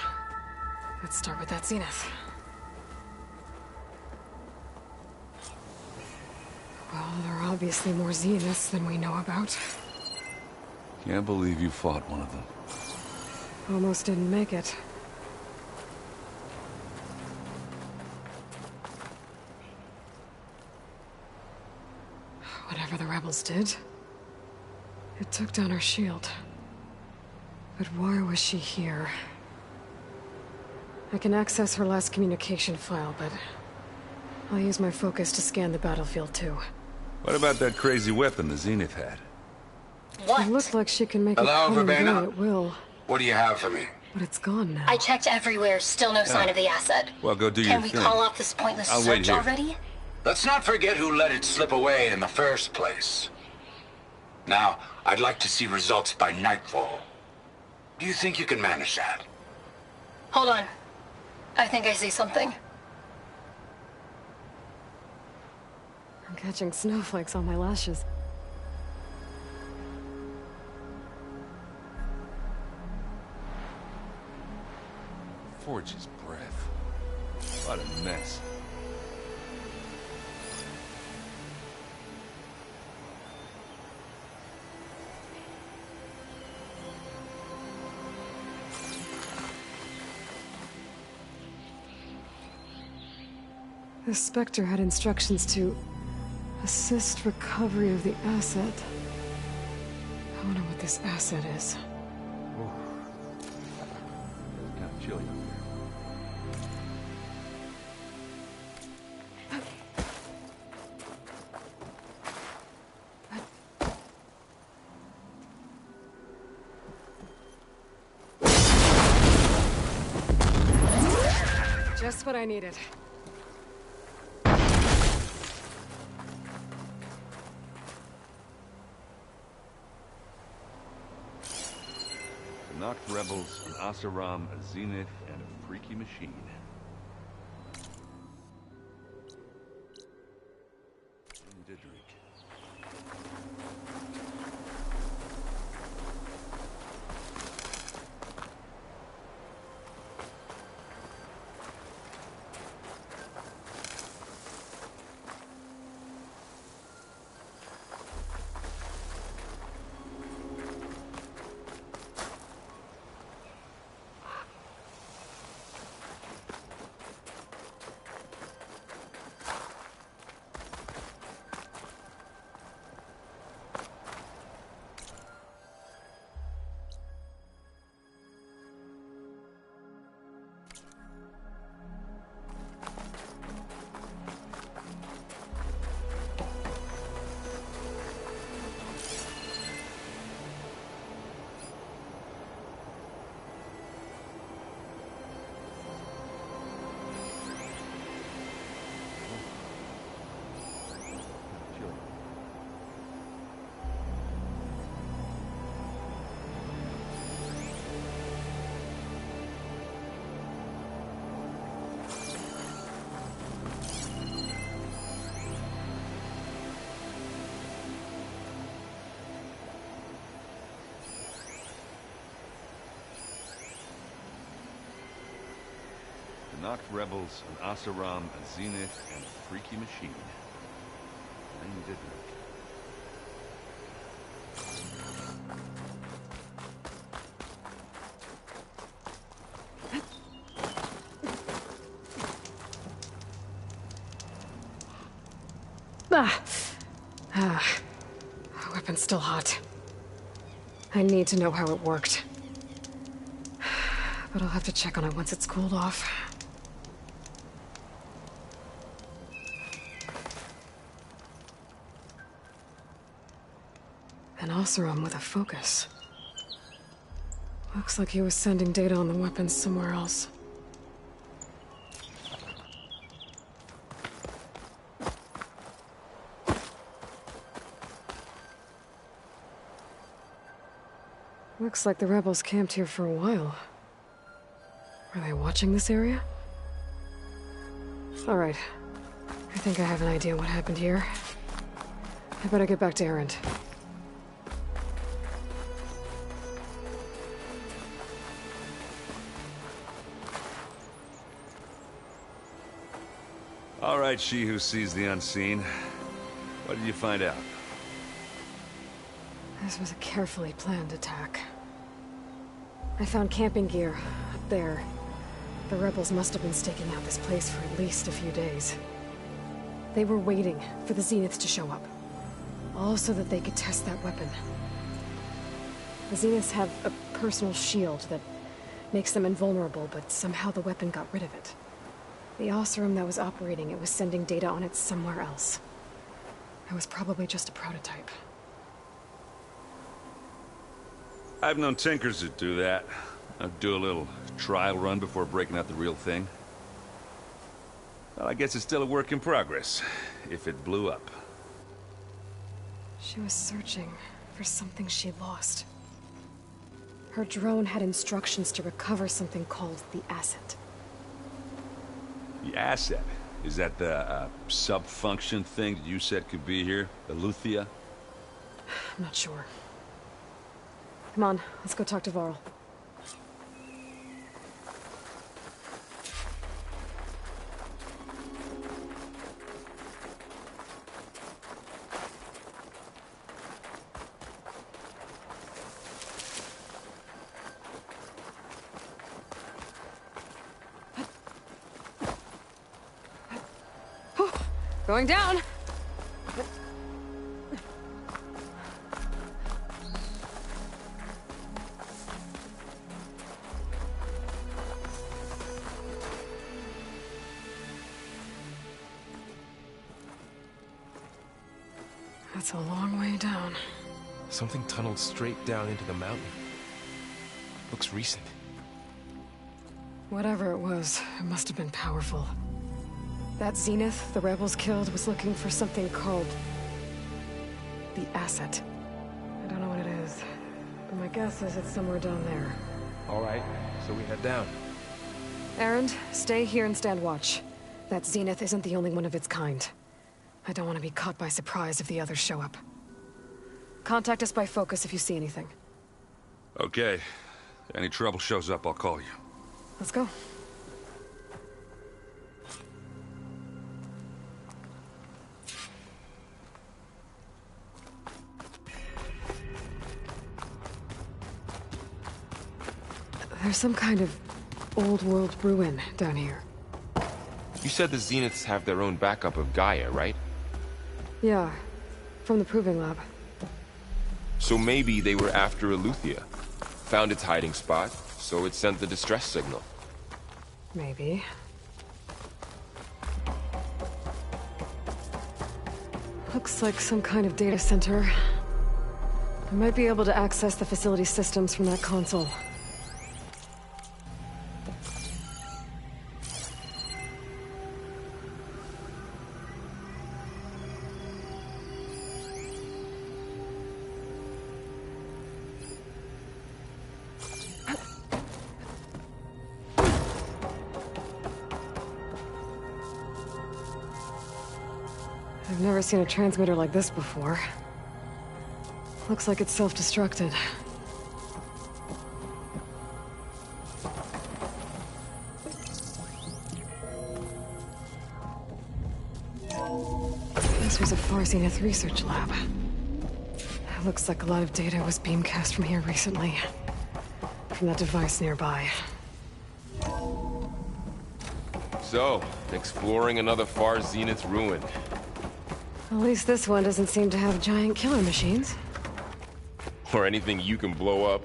Speaker 1: Let's start with that zenith. Well, there are obviously more zeniths than we know about.
Speaker 12: Can't believe you fought one of them.
Speaker 1: Almost didn't make it. Whatever the rebels did, it took down her shield. But why was she here? I can access her last communication file, but I'll use my focus to scan the battlefield too.
Speaker 12: What about that crazy weapon the Zenith had?
Speaker 1: It looked like she can make
Speaker 8: Hello,
Speaker 1: it come and
Speaker 8: Verbena?
Speaker 1: go at will,
Speaker 8: What do you have for me?
Speaker 1: but it's gone now.
Speaker 14: I checked everywhere, still no sign of the asset.
Speaker 12: Well, go do your
Speaker 14: Can we
Speaker 12: thing.
Speaker 14: call off this pointless
Speaker 12: I'll wait
Speaker 14: search
Speaker 12: here.
Speaker 14: already?
Speaker 8: Let's not forget who let it slip away in the first place. Now, I'd like to see results by nightfall. Do you think you can manage that?
Speaker 14: Hold on. I think I see something.
Speaker 1: I'm catching snowflakes on my lashes.
Speaker 12: Forge's breath. What a mess.
Speaker 1: The Spectre had instructions to assist recovery of the asset. I wonder what this asset is.
Speaker 12: It's kind of chilly up here.
Speaker 1: Just what I needed.
Speaker 12: The knocked rebels, an Asaram, a Zenith, and a freaky machine. Didrik. The knocked rebels, an Asaram, a Zenith, and a freaky machine. Didrik.
Speaker 1: Weapon's still hot. I need to know how it worked. But I'll have to check on it once it's cooled off. An Oseram with a focus. Looks like he was sending data on the weapons somewhere else. Looks like the rebels camped here for a while. Are they watching this area? Alright. I think I have an idea what happened here. I better get back to Erend.
Speaker 12: All right, she who sees the unseen. What did you find out?
Speaker 1: This was a carefully planned attack. I found camping gear up there. The rebels must have been staking out this place for at least a few days. They were waiting for the Zeniths to show up. All so that they could test that weapon. The Zeniths have a personal shield that makes them invulnerable, but somehow the weapon got rid of it. The Oseram that was operating it was sending data on it somewhere else. It was probably just a prototype.
Speaker 12: I've known tinkers that do that. I'd do a little trial run before breaking out the real thing. Well, I guess it's still a work in progress, if it blew up.
Speaker 1: She was searching for something she lost. Her drone had instructions to recover something called the asset.
Speaker 12: The asset? Is that the sub-function thing that you said could be here? Eleuthia?
Speaker 1: I'm not sure. Come on, let's go talk to Varl. Going down! That's a long way down.
Speaker 13: Something tunneled straight down into the mountain. Looks recent.
Speaker 1: Whatever it was, it must have been powerful. That Zenith the rebels killed was looking for something called the asset. I don't know what it is, but my guess is it's somewhere down there.
Speaker 13: All right, so we head down.
Speaker 1: Erend, stay here and stand watch. That Zenith isn't the only one of its kind. I don't want to be caught by surprise if the others show up. Contact us by focus if you see anything.
Speaker 12: Okay. If any trouble shows up, I'll call you.
Speaker 1: Let's go. There's some kind of old-world ruin down here.
Speaker 13: You said the Zeniths have their own backup of Gaia, right?
Speaker 1: Yeah, from the Proving Lab.
Speaker 13: So maybe they were after Eleuthia. Found its hiding spot, so it sent the distress signal.
Speaker 1: Maybe. Looks like some kind of data center. I might be able to access the facility systems from that console. I've never seen a transmitter like this before. Looks like it's self-destructed. This was a Far Zenith research lab. Looks like a lot of data was beamcast from here recently. From that device nearby.
Speaker 13: So, exploring another Far Zenith ruin.
Speaker 1: At least this one doesn't seem to have giant killer machines.
Speaker 13: Or anything you can blow up.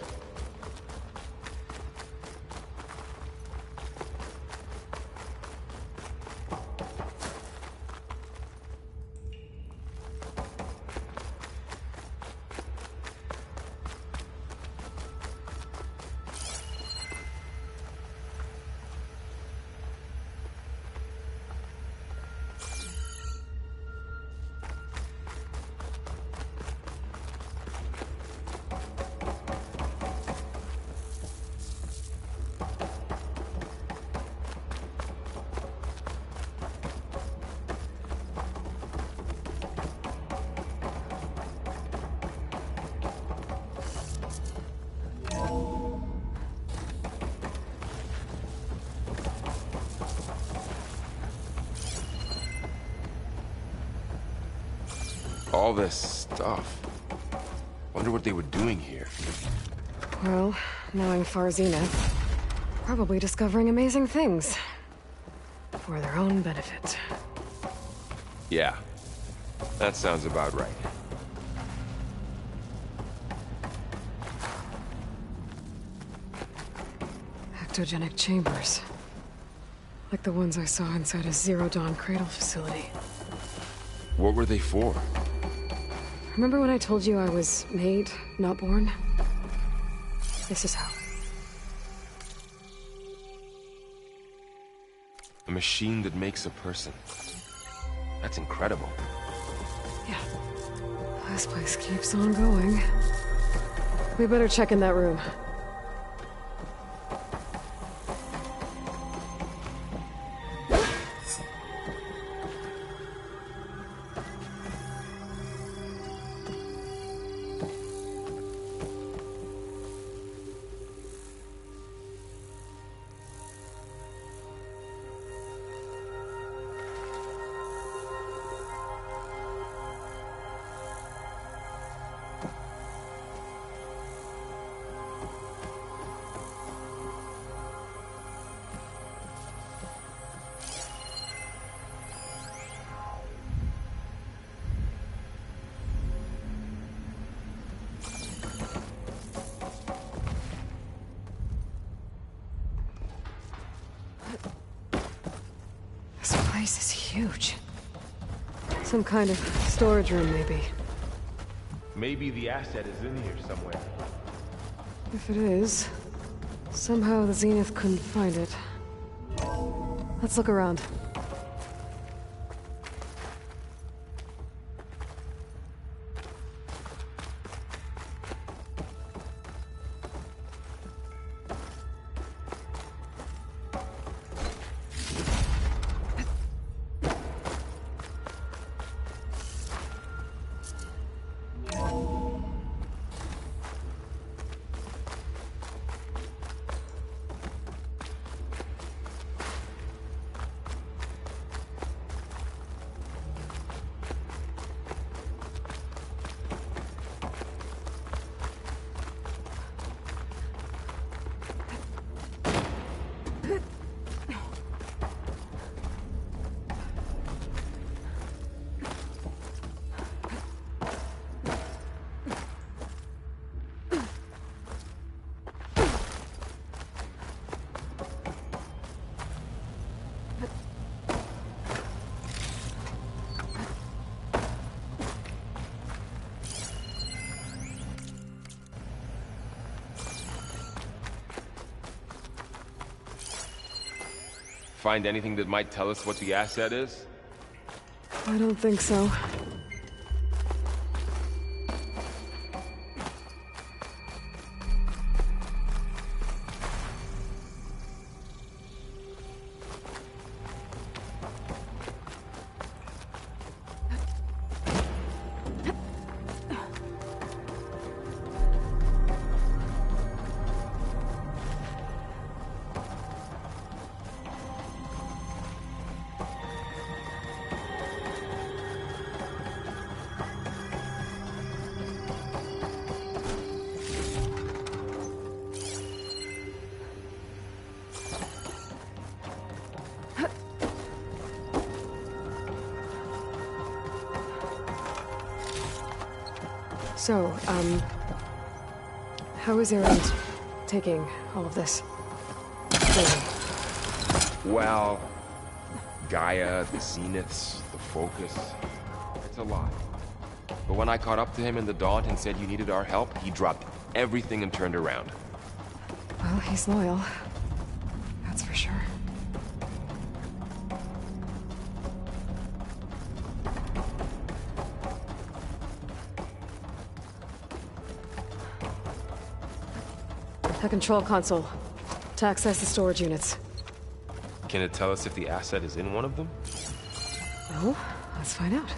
Speaker 13: All this stuff. Wonder what they were doing here.
Speaker 1: Well, knowing Far Zenith, probably discovering amazing things. For their own benefit.
Speaker 13: Yeah. That sounds about right.
Speaker 1: Ectogenic chambers. Like the ones I saw inside a Zero Dawn cradle facility.
Speaker 13: What were they for?
Speaker 1: Remember when I told you I was made, not born? This is how.
Speaker 13: A machine that makes a person. That's incredible.
Speaker 1: Yeah. This place keeps on going. We better check in that room. This place is huge. Some kind of storage room, maybe.
Speaker 13: Maybe the asset is in here somewhere.
Speaker 1: If it is, somehow the Zenith couldn't find it. Let's look around.
Speaker 13: Find anything that might tell us what the asset is?
Speaker 1: I don't think so. So, how is Erend taking all of this?
Speaker 13: Well, Gaia, the Zeniths, the Focus. It's a lot. But when I caught up to him in the Daunt and said you needed our help, he dropped everything and turned around.
Speaker 1: Well, he's loyal. That's for sure. The control console. To access the storage units.
Speaker 13: Can it tell us if the asset is in one of them?
Speaker 1: Well, let's find out.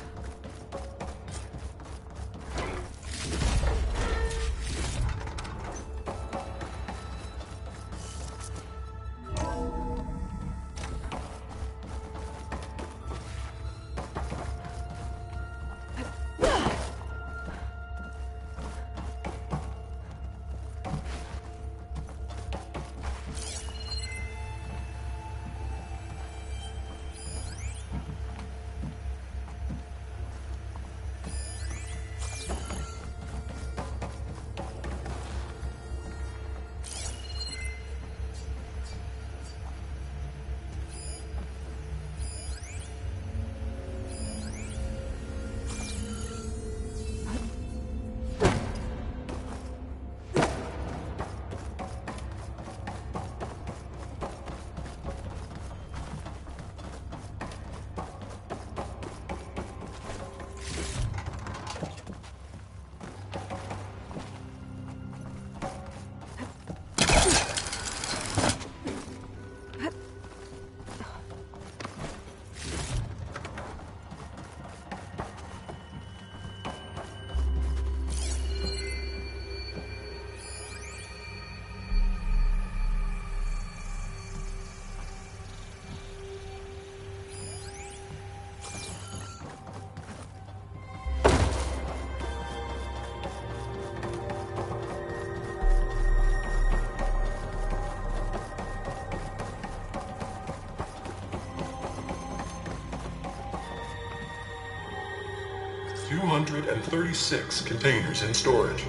Speaker 15: 236 containers in storage.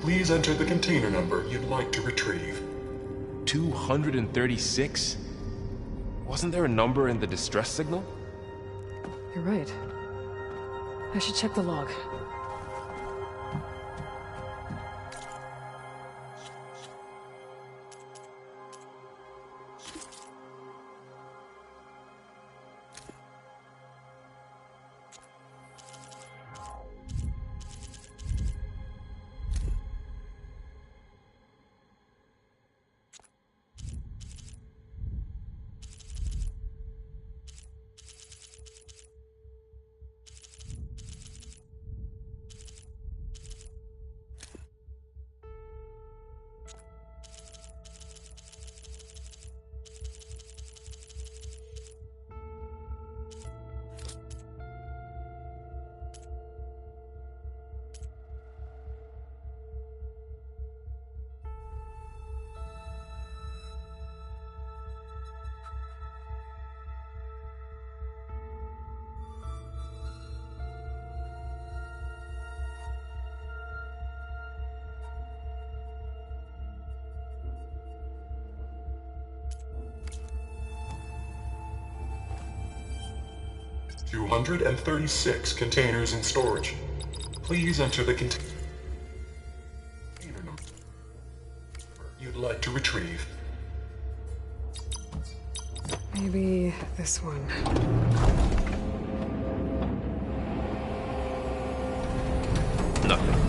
Speaker 15: Please enter the container number you'd like to retrieve.
Speaker 13: 236? Wasn't there a number in the distress signal?
Speaker 1: You're right. I should check the log.
Speaker 15: $236 containers in storage. Please enter the container number you'd like to retrieve.
Speaker 1: Maybe this one.
Speaker 13: Nothing.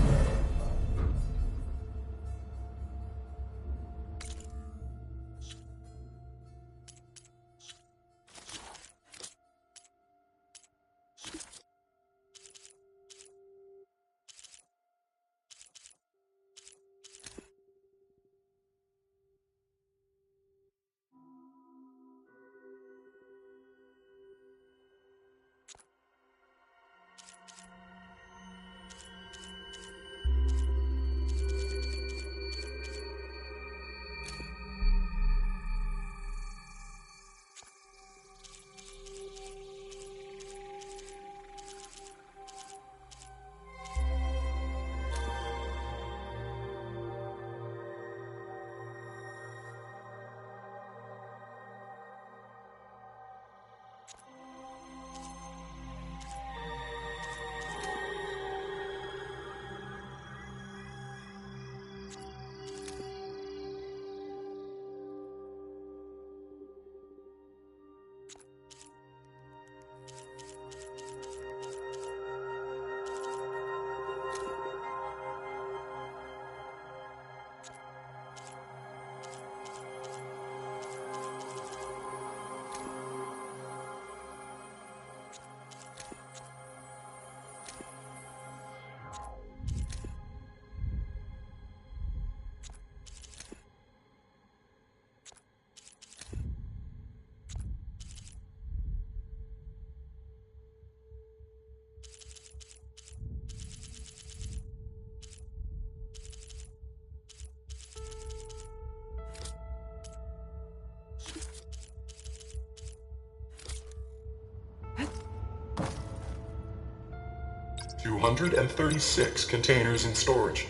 Speaker 15: $236 containers in storage.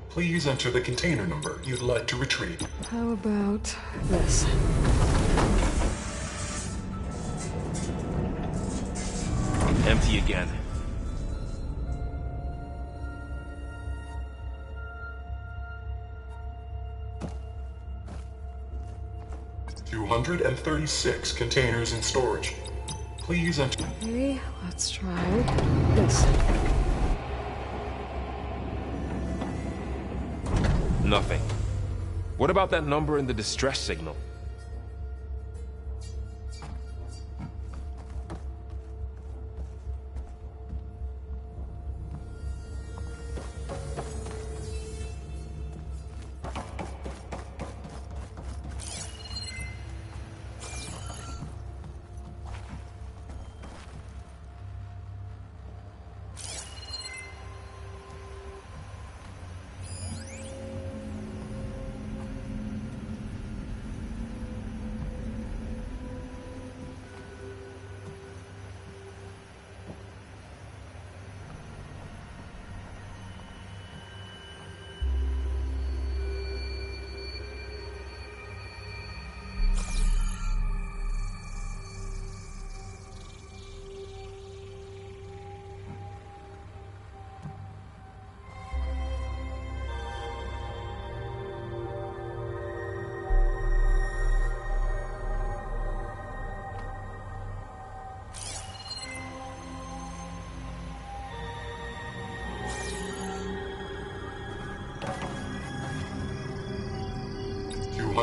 Speaker 15: Please enter the container number you'd like to retrieve.
Speaker 1: How about this?
Speaker 13: Empty again.
Speaker 15: $236 containers in storage. Please enter.
Speaker 1: Okay, let's try this.
Speaker 13: Nothing. What about that number in the distress signal?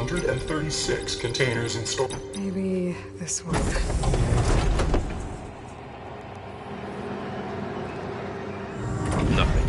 Speaker 15: 236 containers in storage.
Speaker 1: Maybe this one.
Speaker 13: Nothing.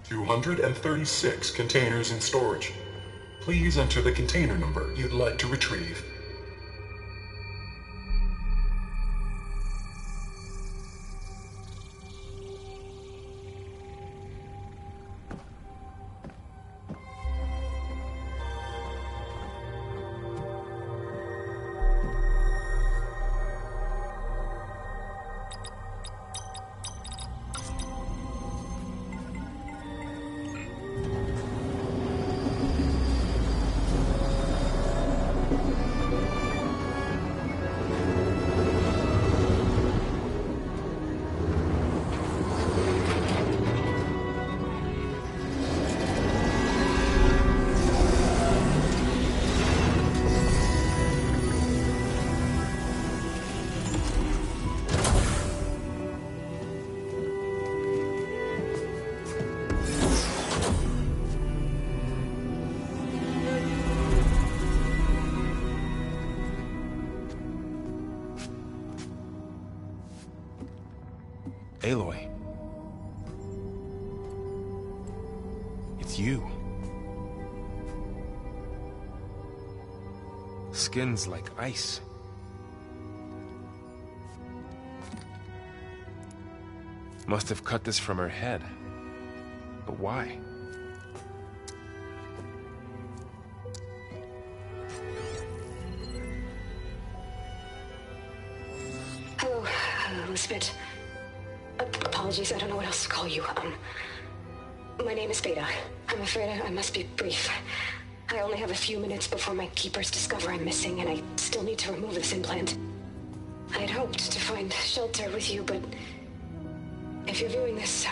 Speaker 15: $236 containers in storage. Please enter the container number you'd like to retrieve.
Speaker 13: Aloy. It's you. Skin's like ice. Must have cut this from her head. But why?
Speaker 18: Hello, Elizabeth. Apologies, I don't know what else to call you. My name is Beta. I'm afraid I must be brief. I only have a few minutes before my keepers discover I'm missing, and I still need to remove this implant. I had hoped to find shelter with you, but if you're viewing this,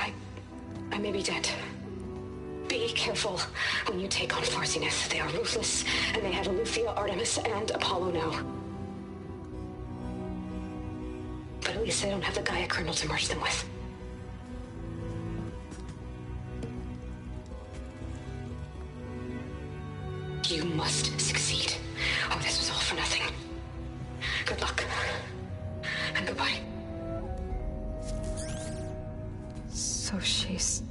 Speaker 18: I may be dead. Be careful when you take on Farsineth. They are ruthless, and they have Eleuthia, Artemis, and Apollo now. But at least they don't have the Gaia kernel to merge them with. You must succeed, or this was all for nothing. Good luck. And goodbye.
Speaker 1: So she's...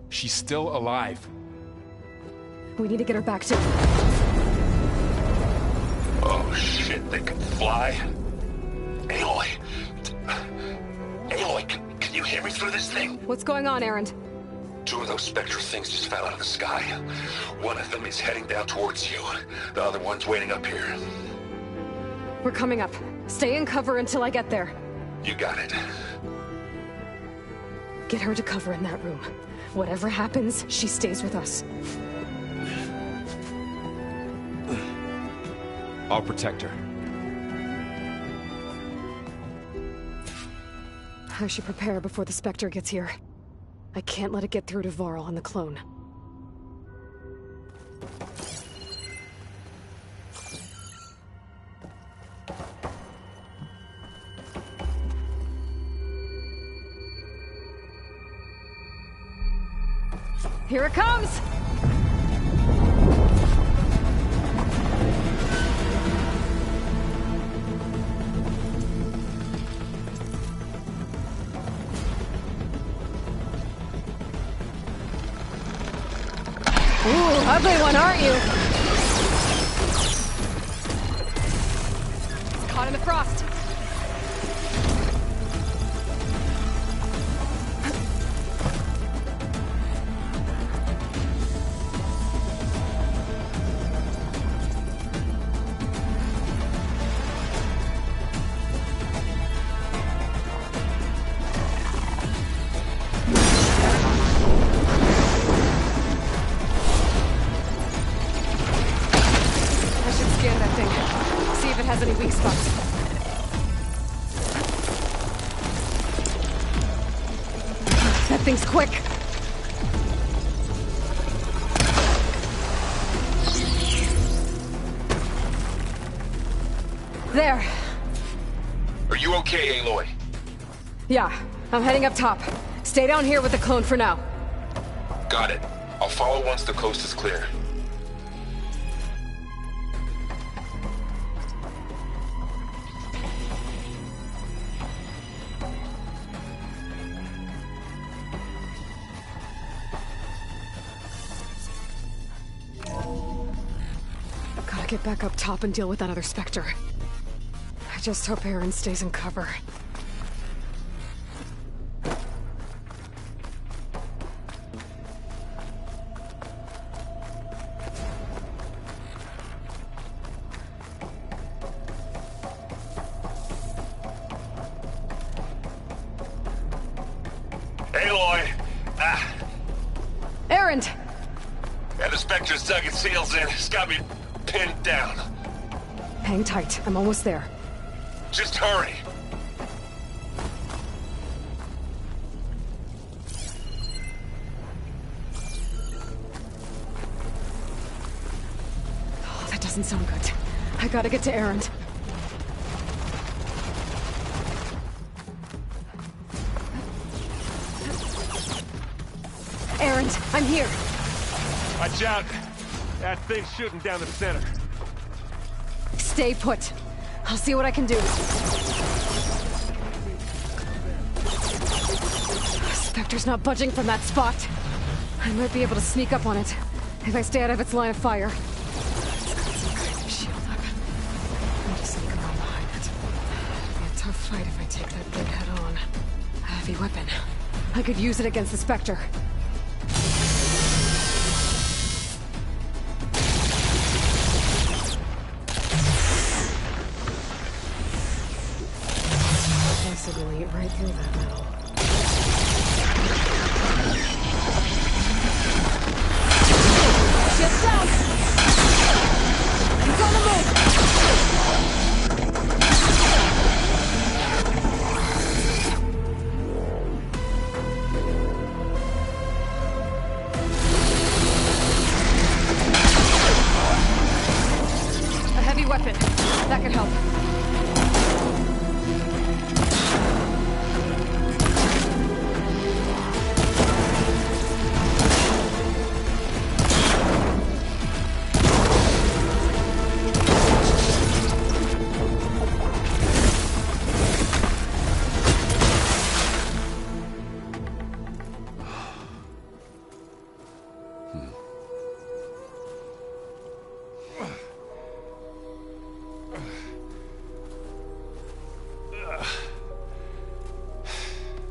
Speaker 13: She's still alive.
Speaker 1: We need to get her back to...
Speaker 8: Oh shit, they can fly? Aloy! Aloy, can you hear me through this thing?
Speaker 1: What's going on, Erend?
Speaker 8: Two of those Spectre things just fell out of the sky. One of them is heading down towards you. The other one's waiting up here.
Speaker 1: We're coming up. Stay in cover until I get there.
Speaker 8: You got it.
Speaker 1: Get her to cover in that room. Whatever happens, she stays with us.
Speaker 13: I'll protect her.
Speaker 1: I should prepare before the Spectre gets here. I can't let it get through to Varl and the clone. Here it comes! Ooh, ugly one, aren't you? It's caught in the frost. Any weak spots. That thing's quick. There.
Speaker 8: Are you okay, Aloy?
Speaker 1: Yeah, I'm heading up top. Stay down here with the clone for now.
Speaker 8: Got it. I'll follow once the coast is clear.
Speaker 1: Get back up top and deal with that other Spectre. I just hope Aaron stays in cover.
Speaker 8: Aloy!
Speaker 1: Aaron!
Speaker 8: Yeah, the Spectre's dug its heels in. It's got me pinned down.
Speaker 1: Hang tight. I'm almost there.
Speaker 8: Just hurry.
Speaker 1: Oh, that doesn't sound good. I gotta get to Aaron. Aaron, I'm here.
Speaker 6: Watch out. That thing's shooting down the center.
Speaker 1: Stay put. I'll see what I can do. Spectre's not budging from that spot. I might be able to sneak up on it if I stay out of its line of fire. It's got some kind of shield up. I need to sneak around behind it. It'll be a tough fight if I take that thing head on. A heavy weapon. I could use it against the Spectre. Possibly right through that metal. Shield down! He's on the move! A heavy weapon. That could help.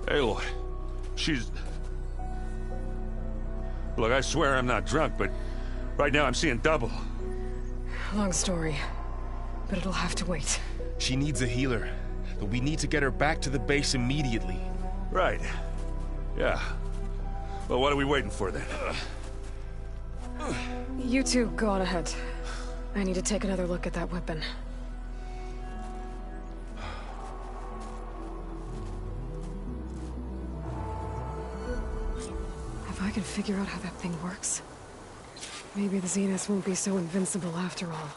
Speaker 6: Aloy, she's...
Speaker 12: Look, I swear I'm not drunk, but right now I'm seeing double.
Speaker 1: Long story, but it'll have to wait.
Speaker 13: She needs a healer, but we need to get her back to the base immediately.
Speaker 12: Right. Yeah. Well, what are we waiting for then?
Speaker 1: You two go on ahead. I need to take another look at that weapon. If I can figure out how that thing works, maybe the Zeniths won't be so invincible after all.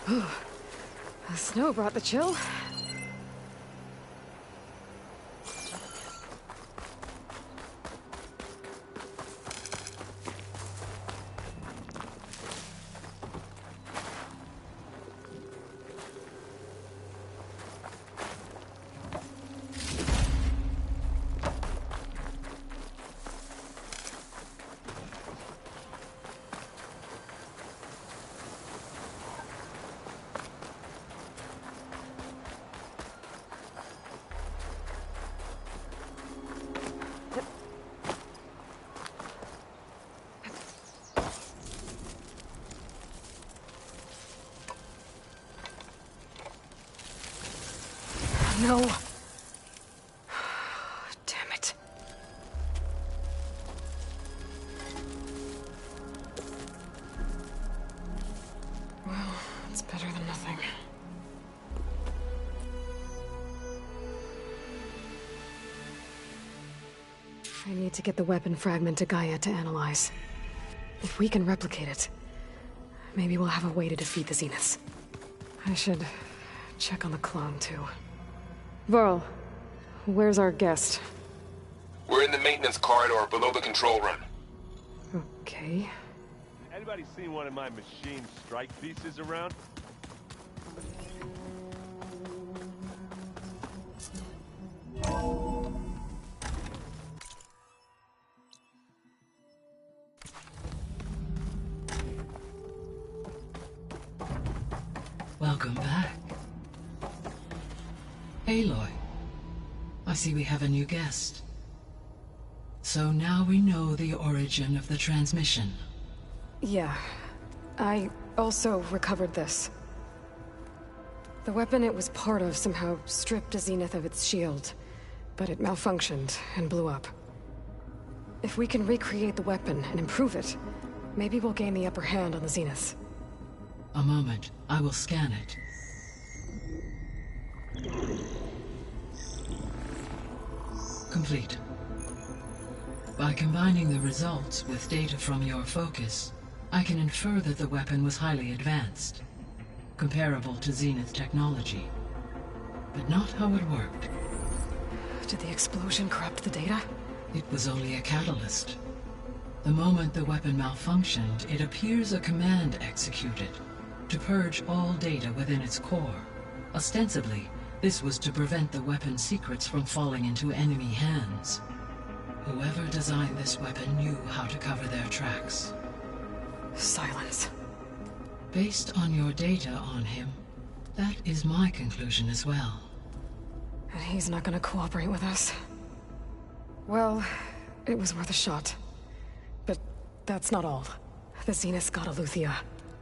Speaker 1: The snow brought the chill. No. Damn it. Well, it's better than nothing. I need to get the weapon fragment to Gaia to analyze. If we can replicate it, maybe we'll have a way to defeat the Zeniths. I should check on the clone, too. Varl, where's our guest?
Speaker 13: We're in the maintenance corridor below the control room.
Speaker 1: Okay.
Speaker 6: Anybody seen one of my machine strike pieces around?
Speaker 25: Welcome back. Aloy, I see we have a new guest. So now we know the origin of the transmission.
Speaker 1: Yeah. I also recovered this. The weapon it was part of somehow stripped a Zenith of its shield, but it malfunctioned and blew up. If we can recreate the weapon and improve it, maybe we'll gain the upper hand on the Zeniths.
Speaker 25: A moment, I will scan it. Complete. By combining the results with data from your focus, I can infer that the weapon was highly advanced, comparable to Zenith technology, but not how it worked.
Speaker 1: Did the explosion corrupt the data?
Speaker 25: It was only a catalyst. The moment the weapon malfunctioned, it appears a command executed to purge all data within its core. Ostensibly, this was to prevent the weapon's secrets from falling into enemy hands. Whoever designed this weapon knew how to cover their tracks.
Speaker 1: Silence.
Speaker 25: Based on your data on him, that is my conclusion as well.
Speaker 1: And he's not gonna cooperate with us. Well, it was worth a shot. But that's not all. The Zeniths got Eleuthia,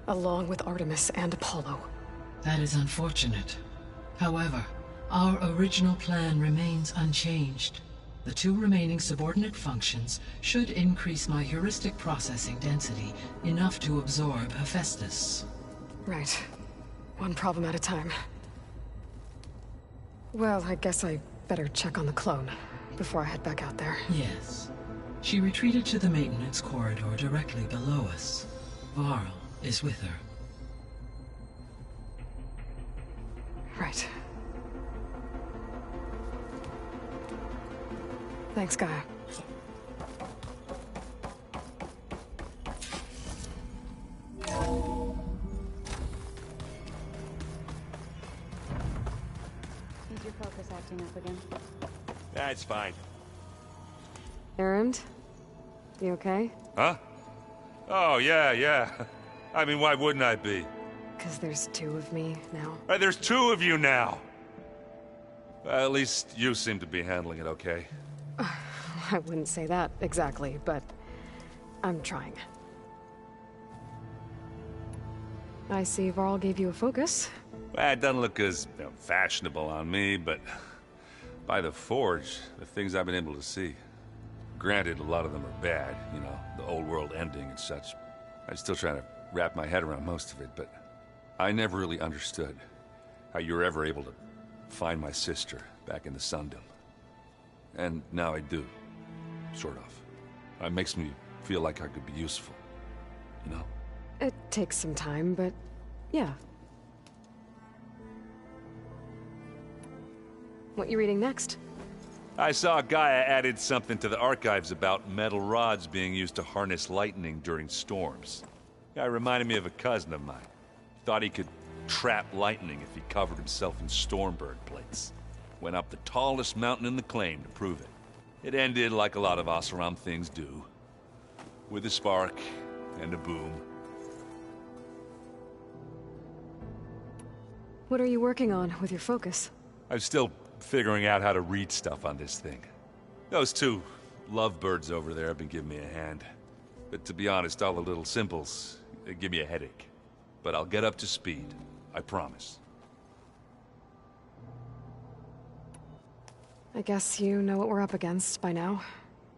Speaker 1: along with Artemis and Apollo.
Speaker 25: That is unfortunate. However, our original plan remains unchanged. The two remaining subordinate functions should increase my heuristic processing density enough to absorb Hephaestus.
Speaker 1: Right. One problem at a time. Well, I guess I better check on the clone before I head back out there.
Speaker 25: Yes. She retreated to the maintenance corridor directly below us. Varl is with her.
Speaker 1: Right. Thanks, Gaia.
Speaker 24: Is your focus acting up again?
Speaker 6: That's fine.
Speaker 1: Errand? You okay?
Speaker 12: Huh? Oh, yeah. I mean, why wouldn't I be?
Speaker 1: 'Cause there's two of me now.
Speaker 12: There's two of you now! Well, at least you seem to be handling it okay.
Speaker 1: I wouldn't say that exactly, but I'm trying. I see Varl gave you a focus.
Speaker 12: Well, it doesn't look as fashionable on me, but by the Forge, the things I've been able to see. Granted, a lot of them are bad, you know, the old world ending and such. I'm still trying to wrap my head around most of it, but I never really understood how you were ever able to find my sister back in the Sundom. And now I do, sort of. It makes me feel like I could be useful, you know?
Speaker 1: It takes some time, but yeah. What you reading next?
Speaker 12: I saw Gaia added something to the archives about metal rods being used to harness lightning during storms. Guy reminded me of a cousin of mine. Thought he could trap lightning if he covered himself in Stormbird plates. Went up the tallest mountain in the claim to prove it. It ended like a lot of Oseram things do. With a spark and a boom.
Speaker 1: What are you working on with your focus?
Speaker 12: I'm still figuring out how to read stuff on this thing. Those two lovebirds over there have been giving me a hand. But to be honest, all the little symbols, they give me a headache. But I'll get up to speed, I promise.
Speaker 1: I guess you know what we're up against by now.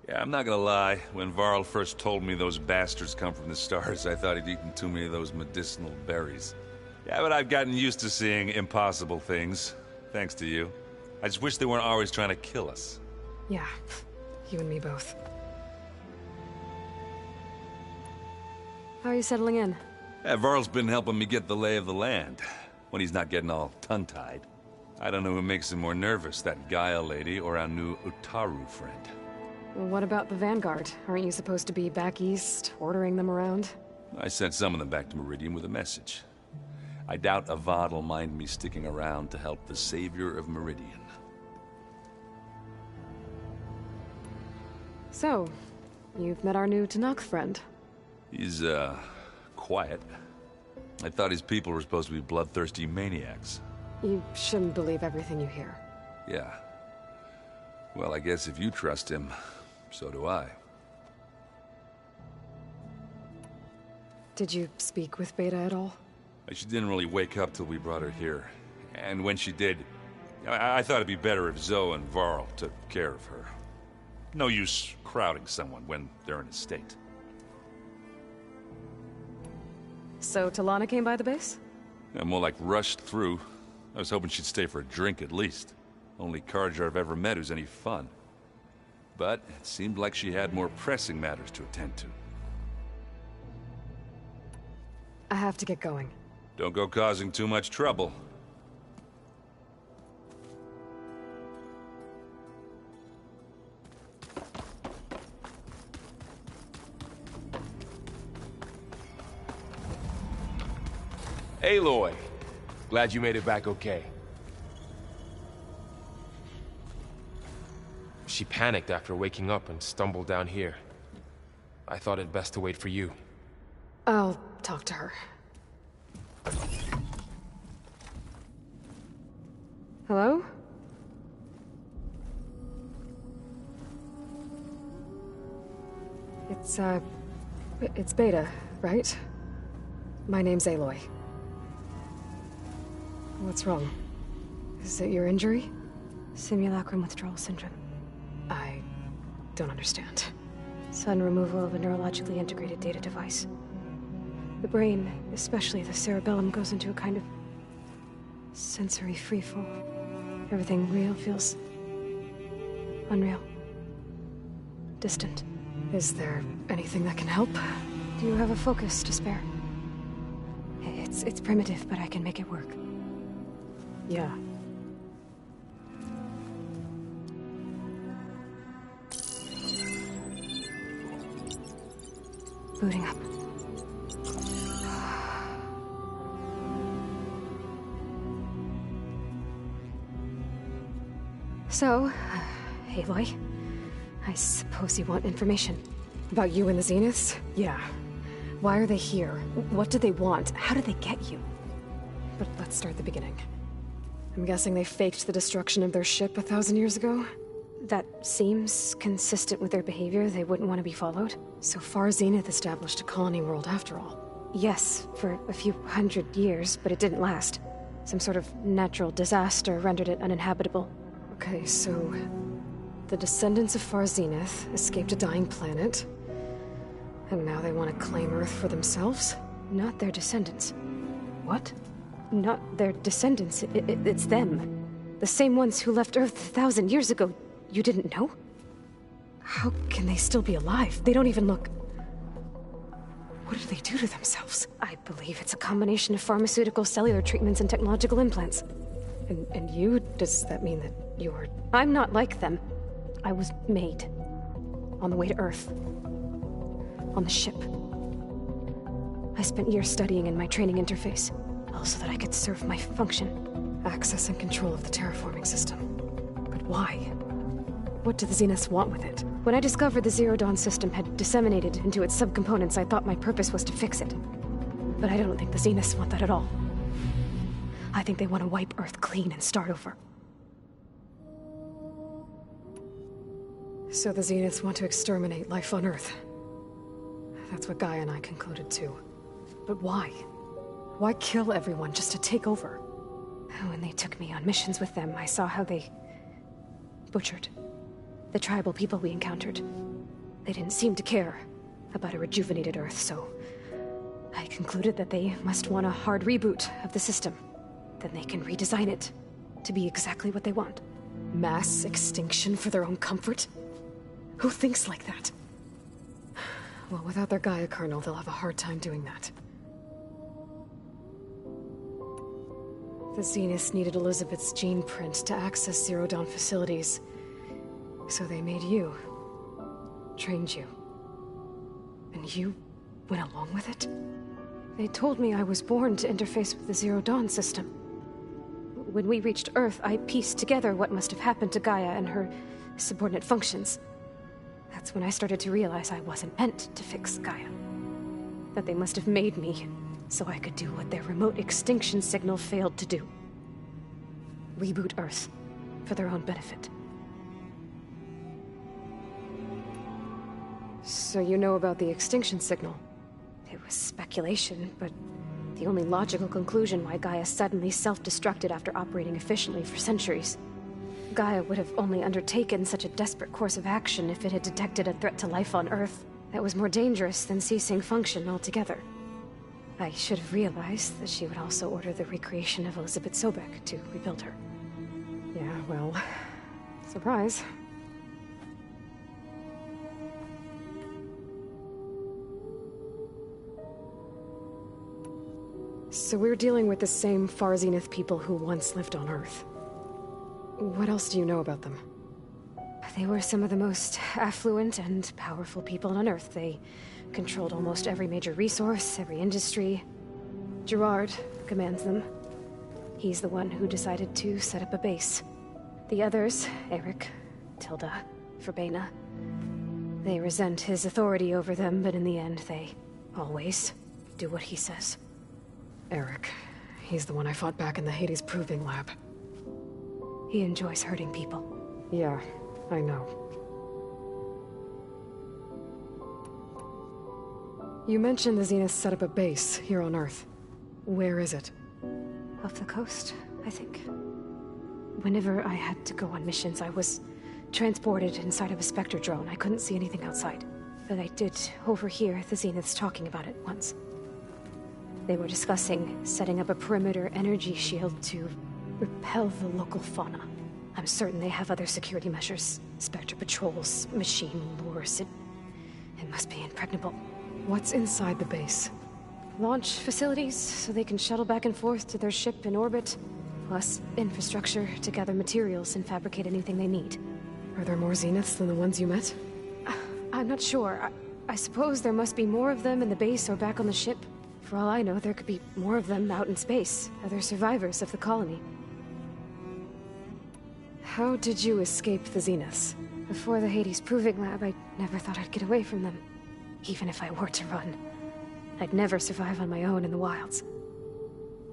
Speaker 12: Yeah, I'm not gonna lie. When Varl first told me those bastards come from the stars, I thought he'd eaten too many of those medicinal berries. Yeah, but I've gotten used to seeing impossible things, thanks to you. I just wish they weren't always trying to kill us.
Speaker 1: Yeah, you and me both. How are you settling in?
Speaker 12: Yeah, Varl's been helping me get the lay of the land, when he's not getting all tongue-tied. I don't know who makes him more nervous, that Gaia lady or our new Utaru friend.
Speaker 1: What about the Vanguard? Aren't you supposed to be back east, ordering them around?
Speaker 12: I sent some of them back to Meridian with a message. I doubt Avad will mind me sticking around to help the savior of Meridian.
Speaker 1: So, you've met our new Tanakh friend.
Speaker 12: He's, quiet. I thought his people were supposed to be bloodthirsty maniacs.
Speaker 1: You shouldn't believe everything you hear.
Speaker 12: Yeah. Well, I guess if you trust him, so do I.
Speaker 1: Did you speak with Beta at all?
Speaker 12: She didn't really wake up till we brought her here. And when she did, I thought it'd be better if Zoe and Varl took care of her. No use crowding someone when they're in a state.
Speaker 1: So Talana came by the base?
Speaker 12: Yeah, more like rushed through. I was hoping she'd stay for a drink at least. Only Carja I've ever met who's any fun. But it seemed like she had more pressing matters to attend to.
Speaker 1: I have to get going.
Speaker 12: Don't go causing too much trouble.
Speaker 13: Aloy, glad you made it back okay. She panicked after waking up and stumbled down here. I thought it best to wait for you.
Speaker 1: I'll talk to her. Hello? It's Beta, right? My name's Aloy. What's wrong? Is it your injury?
Speaker 18: Simulacrum withdrawal syndrome.
Speaker 1: I don't understand.
Speaker 18: Sudden removal of a neurologically integrated data device. The brain, especially the cerebellum, goes into a kind of sensory freefall. Everything real feels unreal. Distant.
Speaker 1: Is there anything that can help?
Speaker 18: Do you have a focus to spare? It's primitive, but I can make it work.
Speaker 1: Yeah.
Speaker 18: Booting up. So, Aloy, I suppose you want information.
Speaker 1: About you and the Zeniths? Yeah. Why are they here? What do they want? How did they get you? But let's start at the beginning. I'm guessing they faked the destruction of their ship 1,000 years ago? That seems consistent with their behavior. They wouldn't want to be followed. So far, Zenith established a colony world after all. Yes, for a few hundred years, but it didn't last. Some sort of natural disaster rendered it uninhabitable. Okay, so the descendants of Far Zenith escaped a dying planet, and now they want to claim Earth for themselves? Not their descendants. What? Not their descendants. It's them. The same ones who left Earth 1,000 years ago. You didn't know? How can they still be alive? They don't even look... What do they do to themselves? I believe it's a combination of pharmaceutical, cellular treatments, and technological implants. And you? Does that mean that you're... I'm not like them. I was made. On the way to Earth. On the ship. I spent years studying in my training interface, all so that I could serve my function. Access and control of the terraforming system. But why? What do the Zeniths want with it? When I discovered the Zero Dawn system had disseminated into its subcomponents, I thought my purpose was to fix it. But I don't think the Zeniths want that at all. I think they want to wipe Earth clean and start over. So the Zeniths want to exterminate life on Earth. That's what Gaia and I concluded too. But why? Why kill everyone just to take over? When they took me on missions with them, I saw how they... butchered the tribal people we encountered. They didn't seem to care about a rejuvenated Earth, so I concluded that they must want a hard reboot of the system. Then they can redesign it to be exactly what they want. Mass extinction for their own comfort? Who thinks like that? Well, without their Gaia kernel, they'll have a hard time doing that. The Zeniths needed Elizabeth's gene print to access Zero Dawn facilities. So they made you. Trained you. And you went along with it? They told me I was born to interface with the Zero Dawn system. When we reached Earth, I pieced together what must have happened to Gaia and her subordinate functions. That's when I started to realize I wasn't meant to fix Gaia. That they must have made me so I could do what their remote extinction signal failed to do. Reboot Earth for their own benefit. So you know about the extinction signal? It was speculation, but the only logical conclusion why Gaia suddenly self-destructed after operating efficiently for centuries. Gaia would have only undertaken such a desperate course of action if it had detected a threat to life on Earth that was more dangerous than ceasing function altogether. I should have realized that she would also order the recreation of Elizabeth Sobek to rebuild her. Yeah, well, surprise. So we're dealing with the same Far Zenith people who once lived on Earth. What else do you know about them? They were some of the most affluent and powerful people on Earth. They controlled almost every major resource, every industry. Gerard commands them. He's the one who decided to set up a base. The others, Eric, Tilda, Verbena, they resent his authority over them, but in the end, they always do what he says. Eric. He's the one I fought back in the Hades Proving Lab. He enjoys hurting people. Yeah, I know. You mentioned the Zeniths set up a base here on Earth. Where is it? Off the coast, I think. Whenever I had to go on missions, I was transported inside of a Spectre drone. I couldn't see anything outside. But I did overhear the Zeniths talking about it once. They were discussing setting up a perimeter energy shield to repel the local fauna. I'm certain they have other security measures. Spectre patrols, machine lures. It must be impregnable. What's inside the base? Launch facilities, so they can shuttle back and forth to their ship in orbit. Plus, infrastructure to gather materials and fabricate anything they need. Are there more Zeniths than the ones you met? I'm not sure. I suppose there must be more of them in the base or back on the ship. For all I know, there could be more of them out in space, other survivors of the colony. How did you escape the Zeniths? Before the Hades Proving Lab, I never thought I'd get away from them. Even if I were to run, I'd never survive on my own in the wilds.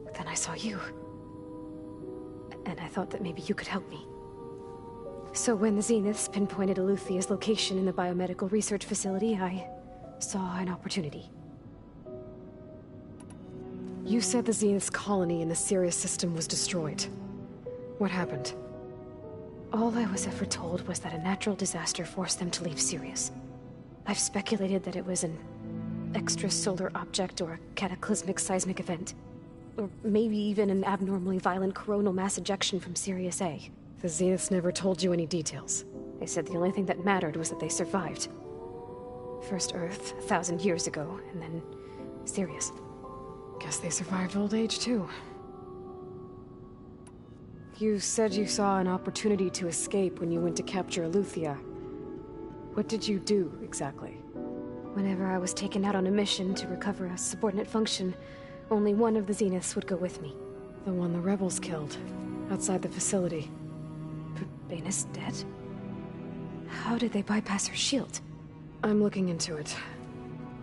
Speaker 1: But then I saw you. And I thought that maybe you could help me. So when the Zeniths pinpointed Eluthia's location in the biomedical research facility, I saw an opportunity. You said the Zenith's colony in the Sirius system was destroyed. What happened? All I was ever told was that a natural disaster forced them to leave Sirius. I've speculated that it was an extrasolar object or a cataclysmic seismic event. Or maybe even an abnormally violent coronal mass ejection from Sirius A. The Zeniths never told you any details. They said the only thing that mattered was that they survived. First Earth, 1,000 years ago, and then Sirius. Guess they survived old age, too. You said you saw an opportunity to escape when you went to capture Eluthia. What did you do, exactly? Whenever I was taken out on a mission to recover a subordinate function, only one of the Zeniths would go with me. The one the rebels killed, outside the facility. Baina's dead? How did they bypass her shield? I'm looking into it.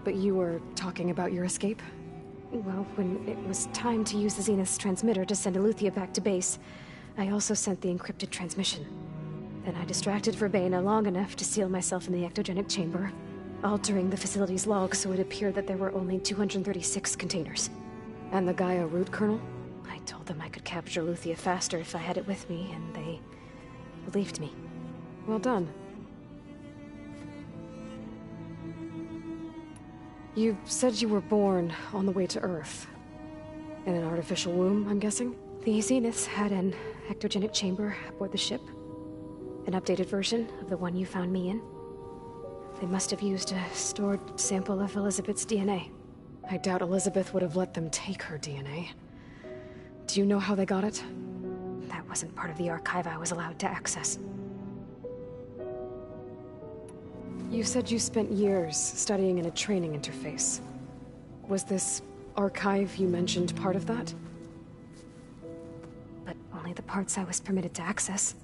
Speaker 1: But you were talking about your escape? Well, when it was time to use the Zenith's transmitter to send Eluthia back to base, I also sent the encrypted transmission. Then I distracted Verbaina long enough to seal myself in the ectogenic chamber, altering the facility's log so it appeared that there were only 236 containers. And the Gaia root kernel? I told them I could capture Eluthia faster if I had it with me, and they believed me. Well done. You said you were born on the way to Earth. In an artificial womb, I'm guessing? The Zeniths had an ectogenic chamber aboard the ship. An updated version of the one you found me in. They must have used a stored sample of Elizabeth's DNA. I doubt Elizabeth would have let them take her DNA. Do you know how they got it? That wasn't part of the archive I was allowed to access. You said you spent years studying in a training interface. Was this archive you mentioned part of that? But only the parts I was permitted to access.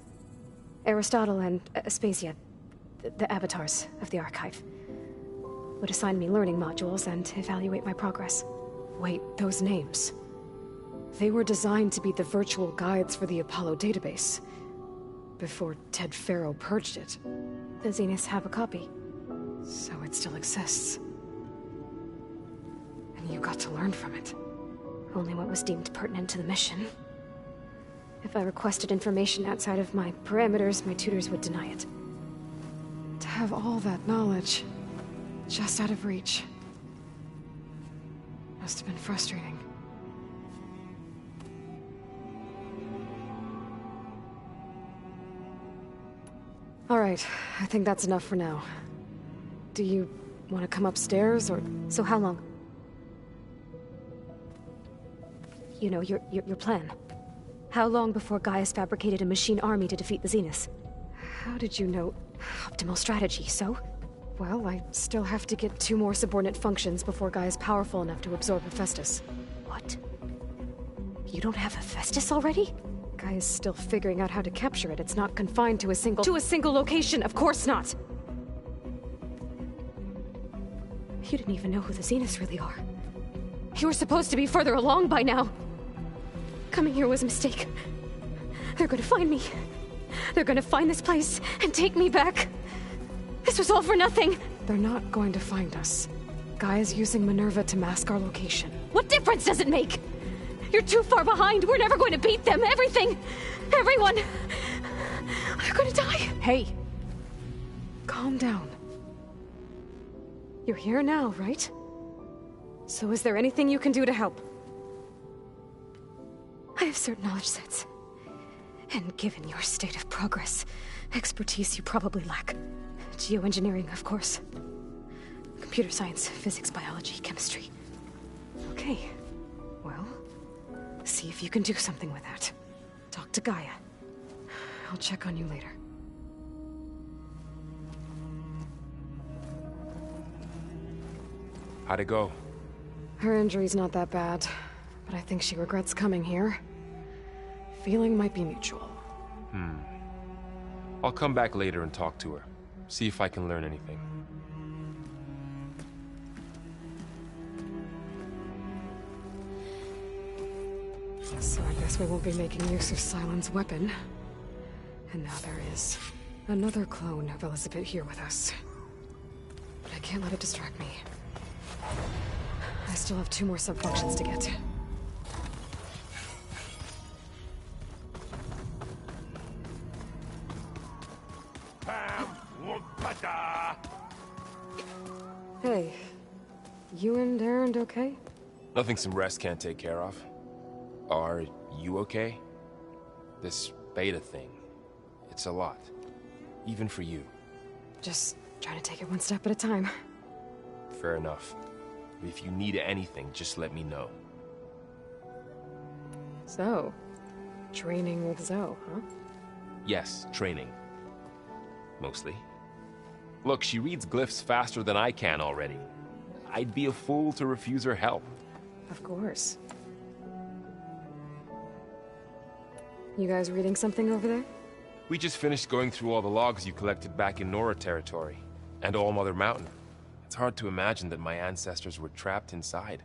Speaker 1: Aristotle and Aspasia, the avatars of the archive, would assign me learning modules and evaluate my progress. Wait, those names. They were designed to be the virtual guides for the Apollo database, before Ted Faro purged it. The Zeniths have a copy, so it still exists. And you got to learn from it. Only what was deemed pertinent to the mission. If I requested information outside of my parameters, my tutors would deny it. To have all that knowledge, just out of reach, must have been frustrating. All right, I think that's enough for now. Do you want to come upstairs, or...
Speaker 18: So how long? You know, your plan. How long before Gaia's fabricated a machine army to defeat the Zeniths?
Speaker 1: How did you know?
Speaker 18: Optimal strategy, so?
Speaker 1: Well, I still have to get 2 more subordinate functions before Gaia's powerful enough to absorb Hephaestus.
Speaker 18: What? You don't have Hephaestus already?
Speaker 1: Gaia's still figuring out how to capture it. It's not confined to a single location, of course not!
Speaker 18: You didn't even know who the Zeniths really are. You were supposed to be further along by now. Coming here was a mistake. They're gonna find me. They're gonna find this place and take me back. This was all for nothing.
Speaker 1: They're not going to find us. Gaia's using Minerva to mask our location.
Speaker 18: What difference does it make? You're too far behind. We're never going to beat them. Everything, everyone, they're gonna die.
Speaker 1: Hey, calm down. You're here now, right? So is there anything you can do to help?
Speaker 18: I have certain knowledge sets. And given your state of progress, expertise you probably lack. Geoengineering, of course. Computer science, physics, biology, chemistry.
Speaker 1: Okay. Well, see if you can do something with that. Talk to Gaia. I'll check on you later.
Speaker 13: How'd it go?
Speaker 1: Her injury's not that bad, but I think she regrets coming here. Feeling might be mutual.
Speaker 13: I'll come back later and talk to her. See if I can learn anything.
Speaker 1: So I guess we won't be making use of Sylens' weapon. And now there is another clone of Elizabeth here with us. But I can't let it distract me. I still have 2 more sub-functions to get. Hey, you and Aaron okay?
Speaker 13: Nothing some rest can't take care of. Are you okay? This beta thing, it's a lot. Even for you.
Speaker 1: Just trying to take it one step at a time.
Speaker 13: Fair enough. If you need anything, just let me know.
Speaker 1: So, training with Zoe, huh?
Speaker 13: Yes, training. Mostly. Look, she reads glyphs faster than I can already. I'd be a fool to refuse her help.
Speaker 1: Of course. You guys reading something over there?
Speaker 13: We just finished going through all the logs you collected back in Nora territory, and All Mother Mountain. It's hard to imagine that my ancestors were trapped inside,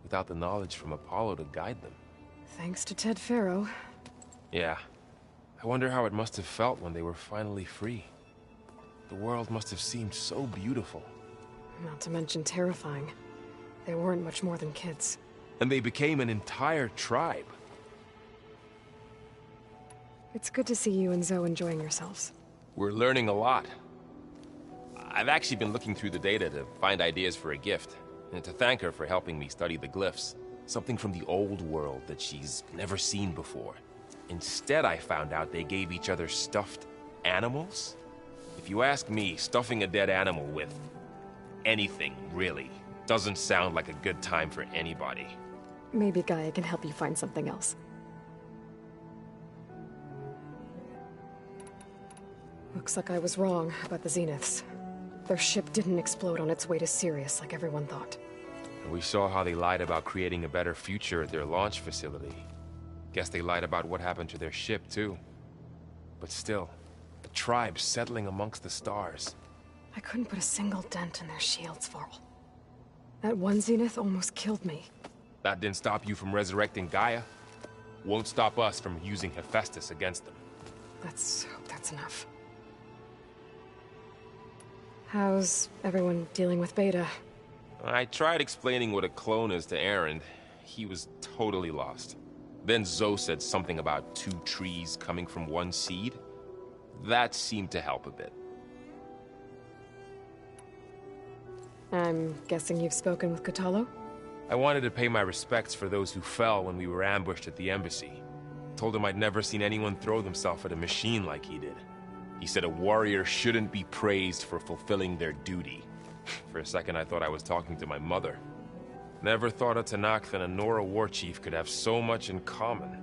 Speaker 13: without the knowledge from Apollo to guide them.
Speaker 1: Thanks to Ted Faro.
Speaker 13: Yeah. I wonder how it must have felt when they were finally free. The world must have seemed so beautiful.
Speaker 1: Not to mention terrifying. They weren't much more than kids.
Speaker 13: And they became an entire tribe.
Speaker 1: It's good to see you and Zoe enjoying yourselves.
Speaker 13: We're learning a lot. I've actually been looking through the data to find ideas for a gift, and to thank her for helping me study the glyphs. Something from the old world that she's never seen before. Instead, I found out they gave each other stuffed animals. If you ask me, stuffing a dead animal with anything, really, doesn't sound like a good time for anybody.
Speaker 1: Maybe Gaia can help you find something else. Looks like I was wrong about the Zeniths. Their ship didn't explode on its way to Sirius like everyone thought.
Speaker 13: And we saw how they lied about creating a better future at their launch facility. Guess they lied about what happened to their ship, too. But still, a tribe settling amongst the stars.
Speaker 1: I couldn't put a single dent in their shields, Varl. That one Zenith almost killed me.
Speaker 13: That didn't stop you from resurrecting Gaia. Won't stop us from using Hephaestus against them.
Speaker 1: Let's hope that's enough. How's everyone dealing with Beta?
Speaker 13: I tried explaining what a clone is to Aaron. He was totally lost. Then Zoe said something about 2 trees coming from 1 seed. That seemed to help a bit.
Speaker 1: I'm guessing you've spoken with Kotallo?
Speaker 13: I wanted to pay my respects for those who fell when we were ambushed at the embassy. Told him I'd never seen anyone throw themselves at a machine like he did. He said a warrior shouldn't be praised for fulfilling their duty. For a second, I thought I was talking to my mother. Never thought a Tanakh and a Nora war chief could have so much in common.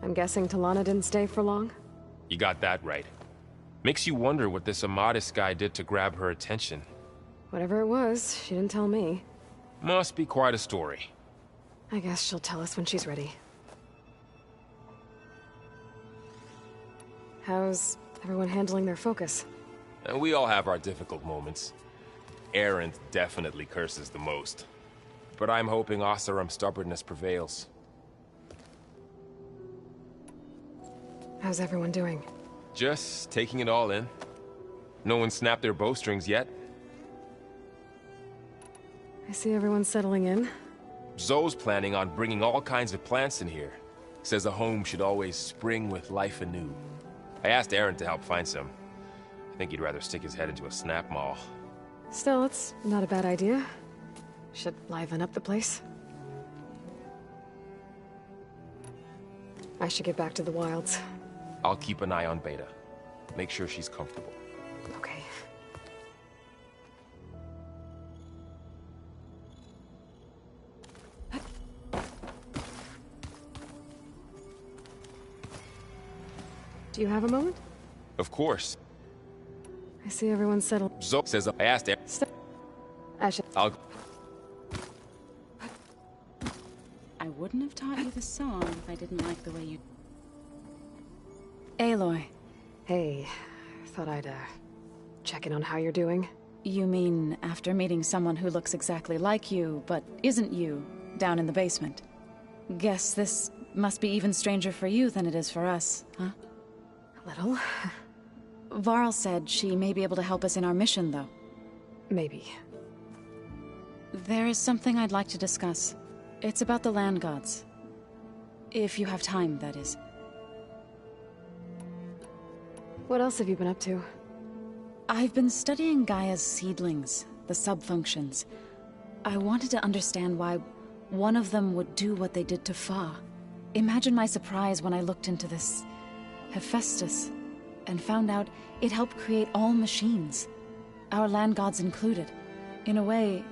Speaker 1: I'm guessing Talana didn't stay for long?
Speaker 13: You got that right. Makes you wonder what this Amadis guy did to grab her attention.
Speaker 1: Whatever it was, she didn't tell me.
Speaker 13: Must be quite a story.
Speaker 1: I guess she'll tell us when she's ready. How's everyone handling their focus?
Speaker 13: We all have our difficult moments. Aaron definitely curses the most. But I'm hoping Oseram's stubbornness prevails.
Speaker 1: How's everyone doing?
Speaker 13: Just taking it all in. No one snapped their bowstrings yet.
Speaker 1: I see everyone settling in.
Speaker 13: Zoe's planning on bringing all kinds of plants in here. Says a home should always spring with life anew. I asked Aaron to help find some. I think he'd rather stick his head into a snap mall.
Speaker 1: Still, it's not a bad idea. Should liven up the place. I should get back to the wilds.
Speaker 13: I'll keep an eye on Beta. Make sure she's comfortable.
Speaker 1: Okay. Do you have a moment?
Speaker 13: Of course.
Speaker 1: I see everyone settled.
Speaker 13: Zoe says I asked Aaron.
Speaker 1: I should...
Speaker 13: I'll...
Speaker 24: I wouldn't have taught you the song if I didn't like the way you... Aloy.
Speaker 1: Hey, thought I'd, check in on how you're doing.
Speaker 24: You mean after meeting someone who looks exactly like you, but isn't you, down in the basement. Guess this must be even stranger for you than it is for us, huh?
Speaker 1: A little.
Speaker 24: Varl said she may be able to help us in our mission, though.
Speaker 1: Maybe.
Speaker 24: There is something I'd like to discuss. It's about the land gods. If you have time, that is.
Speaker 1: What else have you been up to?
Speaker 24: I've been studying Gaia's seedlings, the subfunctions. I wanted to understand why one of them would do what they did to Fa. Imagine my surprise when I looked into this Hephaestus and found out it helped create all machines, our land gods included. In a way,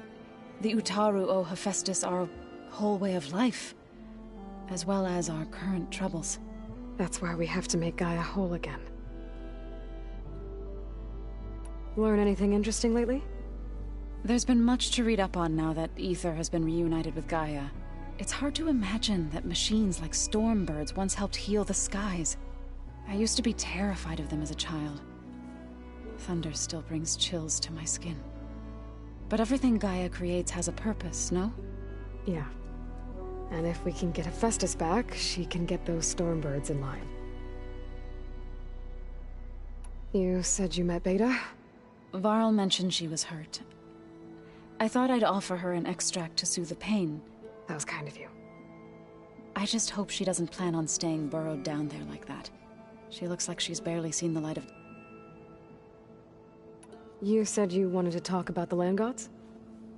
Speaker 24: the Utaru owe Hephaestus our whole way of life, as well as our current troubles.
Speaker 1: That's why we have to make Gaia whole again. Learn anything interesting lately?
Speaker 24: There's been much to read up on now that Ether has been reunited with Gaia. It's hard to imagine that machines like Stormbirds once helped heal the skies. I used to be terrified of them as a child. Thunder still brings chills to my skin. But everything Gaia creates has a purpose, no?
Speaker 1: Yeah. And if we can get Hephaestus back, she can get those Stormbirds in line. You said you met Beta?
Speaker 24: Varl mentioned she was hurt. I thought I'd offer her an extract to soothe the pain.
Speaker 1: That was kind of you.
Speaker 24: I just hope she doesn't plan on staying burrowed down there like that. She looks like she's barely seen the light of...
Speaker 1: You said you wanted to talk about the land gods?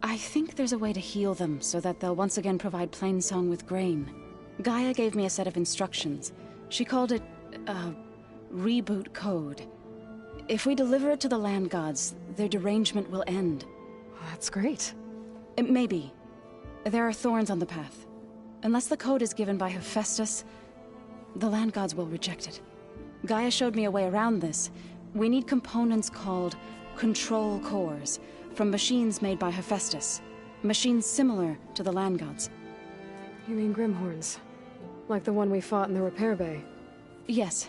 Speaker 24: I think there's a way to heal them so that they'll once again provide Plainsong with grain. Gaia gave me a set of instructions. She called it, reboot code. If we deliver it to the land gods, their derangement will end.
Speaker 1: That's great.
Speaker 24: Maybe. There are thorns on the path. Unless the code is given by Hephaestus, the land gods will reject it. Gaia showed me a way around this. We need components called control cores, from machines made by Hephaestus. Machines similar to the land gods.
Speaker 1: You mean Grimhorns? Like the one we fought in the repair bay?
Speaker 24: Yes.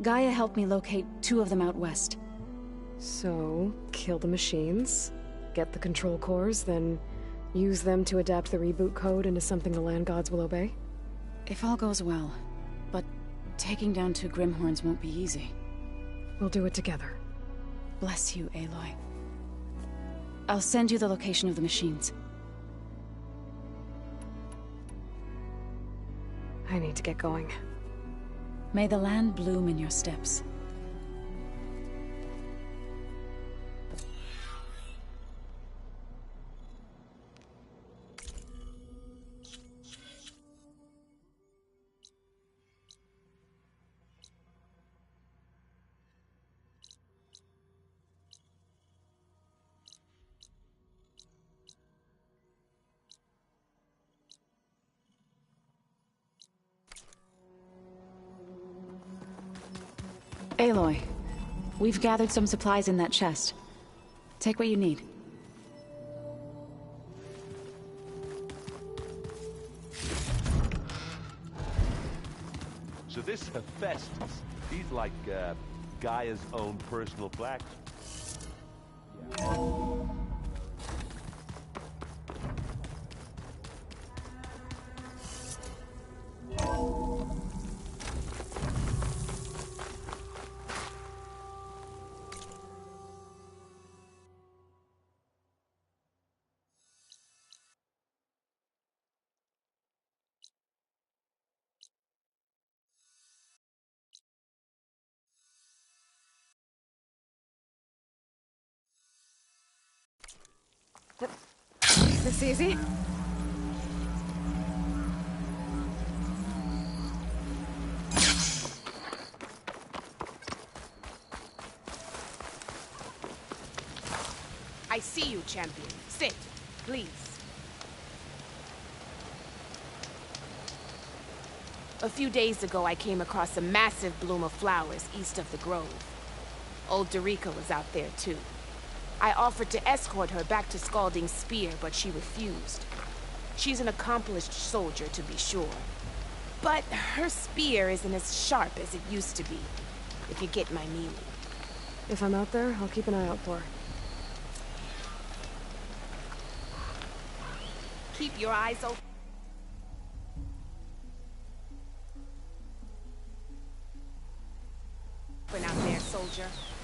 Speaker 24: Gaia helped me locate 2 of them out west.
Speaker 1: So, kill the machines, get the control cores, then use them to adapt the reboot code into something the land gods will obey?
Speaker 24: If all goes well. But taking down 2 Grimhorns won't be easy.
Speaker 1: We'll do it together.
Speaker 24: Bless you, Aloy. I'll send you the location of the machines.
Speaker 1: I need to get going.
Speaker 24: May the land bloom in your steps. Aloy, we've gathered some supplies in that chest. Take what you need.
Speaker 6: So this Hephaestus, he's like Gaia's own personal blacksmith.
Speaker 1: This easy?
Speaker 10: I see you, champion. Sit, please. A few days ago, I came across a massive bloom of flowers east of the grove. Old Dorica was out there, too. I offered to escort her back to Scalding's Spear, but she refused. She's an accomplished soldier, to be sure. But her spear isn't as sharp as it used to be, if you get my meaning.
Speaker 1: If I'm out there, I'll keep an eye out for her.
Speaker 10: Keep your eyes open. soldier.